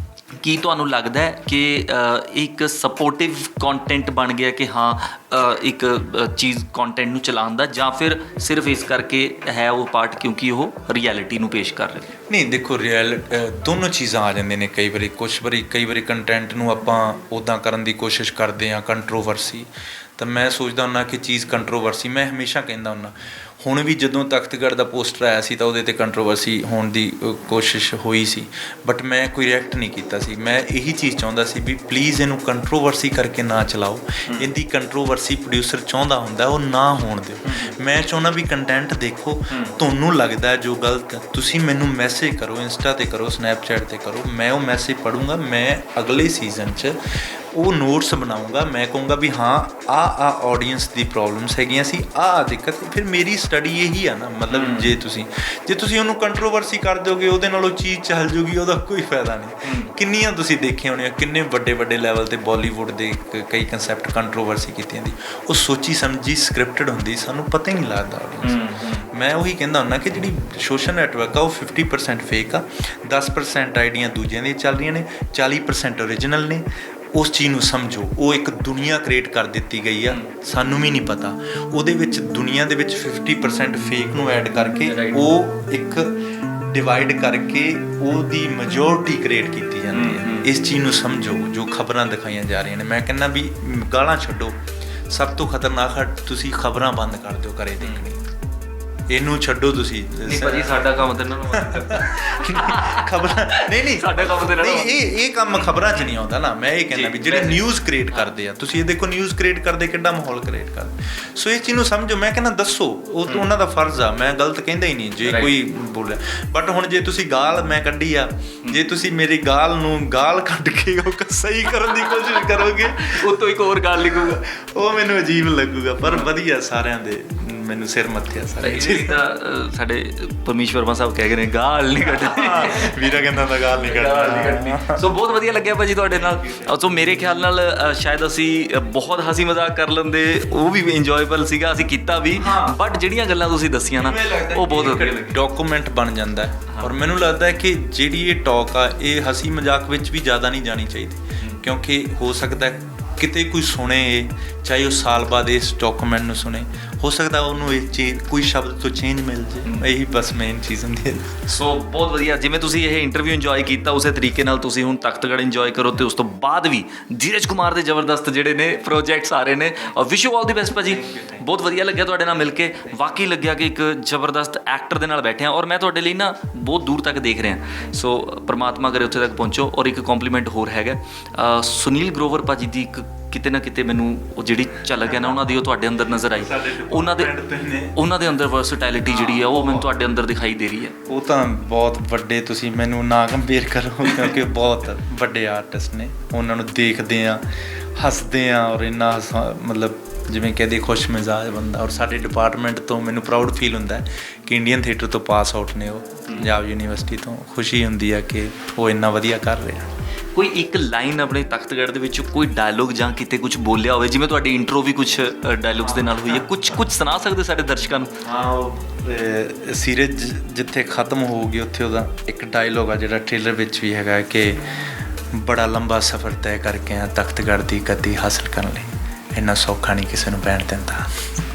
ਕੀ ਤੁਹਾਨੂੰ ਲੱਗਦਾ ਹੈ ਕਿ ਇੱਕ ਸਪੋਰਟਿਵ ਕੰਟੈਂਟ ਬਣ ਗਿਆ ਕਿ ਹਾਂ ਇੱਕ ਚੀਜ਼ ਕੰਟੈਂਟ ਨੂੰ ਚਲਾਉਣ ਦਾ, ਜਾਂ ਫਿਰ ਸਿਰਫ ਇਸ ਕਰਕੇ ਹੈ ਉਹ ਪਾਰਟ ਕਿਉਂਕਿ ਉਹ ਰਿਐਲਿਟੀ ਨੂੰ ਪੇਸ਼ ਕਰ ਰਹੇ? ਨਹੀਂ ਦੇਖੋ, ਦੋਨੋਂ ਚੀਜ਼ਾਂ ਆ ਜਾਂਦੇ ਨੇ ਕਈ ਵਾਰੀ ਕੰਟੈਂਟ ਨੂੰ ਆਪਾਂ ਉੱਦਾਂ ਕਰਨ ਦੀ ਕੋਸ਼ਿਸ਼ ਕਰਦੇ ਹਾਂ ਕੰਟਰੋਵਰਸੀ, ਤਾਂ ਮੈਂ ਸੋਚਦਾ ਹੁੰਦਾ ਕਿ ਚੀਜ਼ ਕੰਟਰੋਵਰਸੀ, ਮੈਂ ਹਮੇਸ਼ਾ ਕਹਿੰਦਾ ਹੁੰਦਾ, ਹੁਣ ਵੀ ਜਦੋਂ ਤਖਤਗੜ੍ਹ ਦਾ ਪੋਸਟਰ ਆਇਆ ਸੀ ਤਾਂ ਉਹਦੇ 'ਤੇ ਕੰਟਰੋਵਰਸੀ ਹੋਣ ਦੀ ਕੋਸ਼ਿਸ਼ ਹੋਈ ਸੀ, ਬਟ ਮੈਂ ਕੋਈ ਰਿਐਕਟ ਨਹੀਂ ਕੀਤਾ ਸੀ। ਮੈਂ ਇਹੀ ਚੀਜ਼ ਚਾਹੁੰਦਾ ਸੀ ਵੀ ਪਲੀਜ਼ ਇਹਨੂੰ ਕੰਟਰੋਵਰਸੀ ਕਰਕੇ ਨਾ ਚਲਾਓ, ਇਹਦੀ ਕੰਟਰੋਵਰਸੀ ਪ੍ਰੋਡਿਊਸਰ ਚਾਹੁੰਦਾ ਹੁੰਦਾ ਉਹ ਨਾ ਹੋਣ ਦਿਓ। ਮੈਂ ਚਾਹੁੰਦਾ ਵੀ ਕੰਟੈਂਟ ਦੇਖੋ, ਤੁਹਾਨੂੰ ਲੱਗਦਾ ਜੋ ਗਲਤ ਤੁਸੀਂ ਮੈਨੂੰ ਮੈਸੇਜ ਕਰੋ, ਇੰਸਟਾ 'ਤੇ ਕਰੋ, ਸਨੈਪਚੈਟ 'ਤੇ ਕਰੋ, ਮੈਂ ਉਹ ਮੈਸੇਜ ਪੜ੍ਹੂੰਗਾ, ਮੈਂ ਅਗਲੇ ਸੀਜ਼ਨ 'ਚ ਉਹ ਨੋਟਸ ਬਣਾਊਂਗਾ, ਮੈਂ ਕਹੂੰਗਾ ਵੀ ਹਾਂ ਆ ਆਡੀਅנס ਦੀ ਪ੍ਰੋਬਲਮਸ ਹੈਗੀਆਂ ਸੀ, ਆ ਦਿੱਕਤ। ਫਿਰ ਮੇਰੀ ਸਟੱਡੀ ਇਹੀ ਆ ਨਾ, ਮਤਲਬ ਜੇ ਤੁਸੀਂ ਉਹਨੂੰ ਕੰਟਰੋਵਰਸੀ ਕਰ ਦਿਓਗੇ ਉਹਦੇ ਨਾਲ ਉਹ ਚੀਜ਼ ਚੱਲ ਜੂਗੀ, ਉਹਦਾ ਕੋਈ ਫਾਇਦਾ ਨਹੀਂ। ਕਿੰਨੀਆਂ ਤੁਸੀਂ ਦੇਖੀਆਂ ਹੋਣੀਆਂ, ਕਿੰਨੇ ਵੱਡੇ ਲੈਵਲ 'ਤੇ ਬਾਲੀਵੁੱਡ ਦੇ ਕਈ ਕਨਸੈਪਟ ਕੰਟਰੋਵਰਸੀ ਕੀਤੀ ਜਾਂਦੀ, ਉਹ ਸੋਚੀ ਸਮਝੀ ਸਕ੍ਰਿਪਟਡ ਹੁੰਦੀ, ਸਾਨੂੰ ਪਤਾ ਹੀ ਨਹੀਂ ਲੱਗਦਾ ਆਡੀਅנס। ਮੈਂ ਉਹੀ ਕਹਿੰਦਾ ਹੁੰਦਾ ਕਿ ਜਿਹੜੀ ਸੋਸ਼ਲ ਨੈਟਵਰਕ ਆ ਉਹ 50% ਫੇਕ ਆ, 10% ਆਈਡੀਆਂ ਦੂਜਿਆਂ ਦੀਆਂ ਚੱਲ ਰਹੀਆਂ ਨੇ, 40% ਓਰੀਜਨਲ ਨੇ। ਉਸ ਚੀਜ਼ ਨੂੰ ਸਮਝੋ, ਉਹ ਇੱਕ ਦੁਨੀਆ ਕ੍ਰੀਏਟ ਕਰ ਦਿੱਤੀ ਗਈ ਆ, ਸਾਨੂੰ ਵੀ ਨਹੀਂ ਪਤਾ। ਉਹਦੇ ਵਿੱਚ ਦੁਨੀਆ ਦੇ ਵਿੱਚ 50% ਫੇਕ ਨੂੰ ਐਡ ਕਰਕੇ ਉਹ ਇੱਕ ਡਿਵਾਈਡ ਕਰਕੇ ਉਹਦੀ ਮੈਜੋਰਟੀ ਕ੍ਰੀਏਟ ਕੀਤੀ ਜਾਂਦੀ ਹੈ। ਇਸ ਚੀਜ਼ ਨੂੰ ਸਮਝੋ ਜੋ ਖਬਰਾਂ ਦਿਖਾਈਆਂ ਜਾ ਰਹੀਆਂ ਨੇ। ਮੈਂ ਕਹਿੰਦਾ ਵੀ ਗਾਲਾਂ ਛੱਡੋ, ਸਭ ਤੋਂ ਖਤਰਨਾਕ ਤੁਸੀਂ ਖਬਰਾਂ ਬੰਦ ਕਰ ਦਿਓ ਘਰੇ ਦੇਖਣੀ, ਇਹਨੂੰ ਛੱਡੋ ਤੁਸੀਂ। ਨਹੀਂ ਭਾਜੀ ਸਾਡਾ ਕੰਮ ਤੇ ਨਾ ਖਬਰਾਂ ਨਹੀਂ ਸਾਡਾ ਕੰਮ ਤੇ ਨਹੀਂ, ਇਹ ਕੰਮ ਖਬਰਾਂ 'ਚ ਨਹੀਂ ਆਉਂਦਾ ਨਾ। ਮੈਂ ਇਹ ਕਹਿੰਦਾ ਵੀ ਜਿਹੜੇ ਨਿਊਜ਼ ਕ੍ਰੀਏਟ ਕਰਦੇ ਆ, ਤੁਸੀਂ ਇਹ ਦੇਖੋ ਨਿਊਜ਼ ਕ੍ਰੀਏਟ ਕਰਦੇ ਕਿੱਡਾ ਮਾਹੌਲ ਕ੍ਰੀਏਟ ਕਰਦੇ। ਸੋ ਇਸ ਚੀਜ਼ ਨੂੰ ਸਮਝੋ। ਮੈਂ ਕਹਿੰਦਾ ਦੱਸੋ, ਉਹ ਤਾਂ ਉਹਨਾਂ ਦਾ ਫਰਜ਼ ਆ, ਮੈਂ ਗਲਤ ਕਹਿੰਦਾ ਹੀ ਨਹੀਂ ਜੇ ਕੋਈ ਬੋਲਿਆ। ਬਟ ਹੁਣ ਜੇ ਤੁਸੀਂ ਗਾਲ ਮੈਂ ਕੱਢੀ ਆ, ਜੇ ਤੁਸੀਂ ਮੇਰੀ ਗਾਲ ਨੂੰ ਗਾਲ ਕੱਢ ਕੇ ਉਹ ਸਹੀ ਕਰਨ ਦੀ ਕੋਸ਼ਿਸ਼ ਕਰੋਗੇ, ਉਹ ਤੋਂ ਇੱਕ ਹੋਰ ਗੱਲ ਲਿਖੂਗਾ, ਉਹ ਮੈਨੂੰ ਅਜੀਬ ਲੱਗੂਗਾ। ਪਰ ਵਧੀਆ ਸਾਰਿਆਂ ਦੇ ਮੈਨੂੰ ਸਿਰ ਮੱਥੇ ਆ ਸਾਰੇ। ਤਾਂ ਸਾਡੇ ਪਰਮੇਸ਼ ਵਰਮਾ ਸਾਹਿਬ ਕਹਿ ਗਏ ਨੇ ਗਾਲ ਨਹੀਂ ਕੱਢਣੀ, ਵੀਰਾ ਕਹਿੰਦਾ ਤਾਂ ਗਾਲ ਨਹੀਂ ਕੱਢਣੀ। ਸੋ ਬਹੁਤ ਵਧੀਆ ਲੱਗਿਆ ਭਾਜੀ ਤੁਹਾਡੇ ਨਾਲ। ਸੋ ਮੇਰੇ ਖਿਆਲ ਨਾਲ ਸ਼ਾਇਦ ਅਸੀਂ ਬਹੁਤ ਹਸੀ ਮਜ਼ਾਕ ਕਰ ਲੈਂਦੇ, ਉਹ ਵੀ ਇੰਜੋਏਬਲ ਸੀਗਾ, ਅਸੀਂ ਕੀਤਾ ਵੀ। ਬਟ ਜਿਹੜੀਆਂ ਗੱਲਾਂ ਤੁਸੀਂ ਦੱਸੀਆਂ ਨਾ ਉਹ ਬਹੁਤ ਵਧੀਆ ਲੱਗੀਆਂ। ਡਾਕੂਮੈਂਟ ਬਣ ਜਾਂਦਾ ਹੈ। ਔਰ ਮੈਨੂੰ ਲੱਗਦਾ ਹੈ ਕਿ ਜਿਹੜੀ ਇਹ ਟਾਕ ਆ ਇਹ ਹਸੀ ਮਜ਼ਾਕ ਵਿੱਚ ਵੀ ਜ਼ਿਆਦਾ ਨਹੀਂ ਜਾਣੀ ਚਾਹੀਦੀ, ਕਿਉਂਕਿ ਹੋ ਸਕਦਾ ਕਿਤੇ ਕੋਈ ਸੁਣੇ, ਚਾਹੇ ਉਹ ਸਾਲ ਬਾਅਦ ਇਸ ਡਾਕੂਮੈਂਟ ਨੂੰ ਸੁਣੇ, ਹੋ ਸਕਦਾ ਉਹਨੂੰ ਇਹ ਚੀਜ਼ ਕੋਈ ਸ਼ਬਦ ਤੋਂ ਚੇਂਜ ਮਿਲ ਜੇ। ਇਹੀ ਬਸ ਮੇਨ ਚੀਜ਼ ਹੁੰਦੀ ਹੈ। ਸੋ ਬਹੁਤ ਵਧੀਆ, ਜਿਵੇਂ ਤੁਸੀਂ ਇਹ ਇੰਟਰਵਿਊ ਇੰਜੋਏ ਕੀਤਾ ਉਸੇ ਤਰੀਕੇ ਨਾਲ ਤੁਸੀਂ ਹੁਣ ਤਖਤਗੜ੍ਹ ਇੰਜੋਏ ਕਰੋ, ਤੇ ਉਸ ਤੋਂ ਬਾਅਦ ਵੀ ਧੀਰਜ ਕੁਮਾਰ ਦੇ ਜ਼ਬਰਦਸਤ ਜਿਹੜੇ ਨੇ ਪ੍ਰੋਜੈਕਟਸ ਆ ਰਹੇ ਨੇ। ਔਰ wish you all the best ਭਾਜੀ। ਬਹੁਤ ਵਧੀਆ ਲੱਗਿਆ ਤੁਹਾਡੇ ਨਾਲ ਮਿਲ ਕੇ, ਵਾਕਈ ਲੱਗਿਆ ਕਿ ਇੱਕ ਜ਼ਬਰਦਸਤ ਐਕਟਰ ਦੇ ਨਾਲ ਬੈਠੇ ਹਾਂ, ਔਰ ਮੈਂ ਤੁਹਾਡੇ ਲਈ ਨਾ ਬਹੁਤ ਦੂਰ ਤੱਕ ਦੇਖ ਰਿਹਾ। ਸੋ ਪਰਮਾਤਮਾ ਕਰੇ ਉੱਥੇ ਤੱਕ ਪਹੁੰਚੋ। ਔਰ ਇੱਕ ਕੰਪਲੀਮੈਂਟ ਹੋਰ ਹੈਗਾ, ਸੁਨੀਲ ਗਰੋਵਰ ਭਾਜੀ ਦੀ ਇੱਕ ਕਿਤੇ ਨਾ ਕਿਤੇ ਮੈਨੂੰ ਉਹ ਜਿਹੜੀ ਝਲਕ ਹੈ ਨਾ ਉਹਨਾਂ ਦੀ, ਉਹ ਤੁਹਾਡੇ ਅੰਦਰ ਨਜ਼ਰ ਆਈ। ਉਹਨਾਂ ਦੇ ਅੰਦਰ ਵਰਸਟੈਲਿਟੀ ਜਿਹੜੀ ਹੈ ਉਹ ਮੈਨੂੰ ਤੁਹਾਡੇ ਅੰਦਰ ਦਿਖਾਈ ਦੇ ਰਹੀ ਹੈ। ਉਹ ਤਾਂ ਬਹੁਤ ਵੱਡੇ, ਤੁਸੀਂ ਮੈਨੂੰ ਨਾ ਕੰਪੇਅਰ ਕਰੋ, ਕਿਉਂਕਿ ਬਹੁਤ ਵੱਡੇ ਆਰਟਿਸਟ ਨੇ। ਉਹਨਾਂ ਨੂੰ ਦੇਖਦੇ ਹਾਂ, ਹੱਸਦੇ ਹਾਂ, ਔਰ ਇੰਨਾ ਮਤਲਬ ਜਿਵੇਂ ਕਹਿੰਦੇ ਖੁਸ਼ ਮਿਜ਼ਾਜ ਬੰਦਾ। ਔਰ ਸਾਡੇ ਡਿਪਾਰਟਮੈਂਟ ਤੋਂ ਮੈਨੂੰ ਪ੍ਰਾਊਡ ਫੀਲ ਹੁੰਦਾ ਕਿ ਇੰਡੀਅਨ ਥੀਏਟਰ ਤੋਂ ਪਾਸ ਆਊਟ ਨੇ ਉਹ, ਪੰਜਾਬ ਯੂਨੀਵਰਸਿਟੀ ਤੋਂ। ਖੁਸ਼ੀ ਹੁੰਦੀ ਹੈ ਕਿ ਉਹ ਇੰਨਾ ਵਧੀਆ ਕਰ ਰਿਹਾ। ਕੋਈ ਇੱਕ ਲਾਈਨ ਆਪਣੇ ਤਖਤਗੜ੍ਹ ਦੇ ਵਿੱਚ ਕੋਈ ਡਾਇਲੋਗ ਜਾਂ ਕਿਤੇ ਕੁਝ ਬੋਲਿਆ ਹੋਵੇ, ਜਿਵੇਂ ਤੁਹਾਡੀ ਇੰਟਰੋ ਵੀ ਕੁਝ ਡਾਇਲੋਗਸ ਦੇ ਨਾਲ ਹੋਈ ਹੈ, ਕੁਝ ਸੁਣਾ ਸਕਦੇ ਸਾਡੇ ਦਰਸ਼ਕਾਂ ਨੂੰ? ਹਾਂ, ਉਹ ਸੀਰੀਜ਼ ਜਿੱਥੇ ਖਤਮ ਹੋਊਗੀ ਉੱਥੇ ਉਹਦਾ ਇੱਕ ਡਾਇਲੋਗ ਆ ਜਿਹੜਾ ਟ੍ਰੇਲਰ ਵਿੱਚ ਵੀ ਹੈਗਾ ਕਿ ਬੜਾ ਲੰਬਾ ਸਫ਼ਰ ਤੈਅ ਕਰਕੇ ਆ ਤਖਤਗੜ੍ਹ ਦੀ ਗੱਦੀ ਹਾਸਲ ਕਰਨ ਲਈ, ਇੰਨਾ ਸੌਖਾ ਨਹੀਂ ਕਿਸੇ ਨੂੰ ਪੈਣ ਦਿੰਦਾ।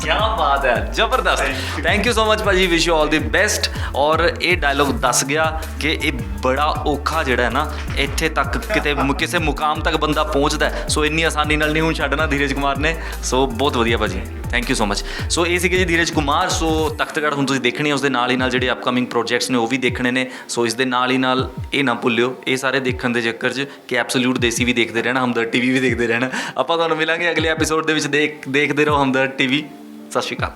क्या बात है, जबरदस्त। थैंक यू सो मच भाजी, wish you all the best. और ये डायलॉग दस गया कि ये बड़ा औखा जिहड़ा है ना, इत्थे तक किते किसी मुकाम तक बंदा पहुँचता है। सो इन्नी आसानी नाल नहीं हुण छड्डना धीरज कुमार ने। सो बहुत वधिया भाजी, थैंक यू सो मच। सो ये सीगे जी धीरज कुमार। सो तख्तगढ़ हुण तुसीं देखणी है, उसदे नाल ही नाल जिहड़े अपकमिंग प्रोजैक्ट्स ने वो भी देखने ने। सो इस दे नाल ही नाल ये ना भुल्लिओ, ये सारे देखण दे चक्कर च कि एब्सोल्यूट देसी भी देखते रहना, हमदर्द टीवी भी देखते रहना। आपां तुहानूं मिलांगे अगले एपीसोड दे विच। देखते रहो हमदर्द टीवी। सत श्री अकाल।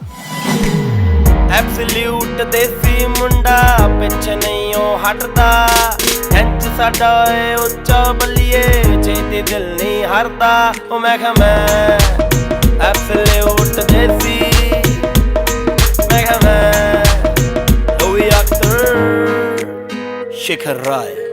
ਐਬਸੋਲਿਊਟ ਦੇਸੀ ਮੁੰਡਾ ਪਿੱਛੇ ਨਹੀਂ ਉਹ ਹਟਦਾ, ਟੈਂਚ ਸਾਡਾ ਏ ਉੱਚਾ ਬੱਲੀਏ, ਛੇਤੀ ਦਿਲ ਨਹੀਂ ਹਰਦਾ। ਉਹ ਮੈਂ ਕਿਹਾ ਮੈਂ ਐਬਸੋਲਿਊਟ ਦੇਸੀ शेखर राय।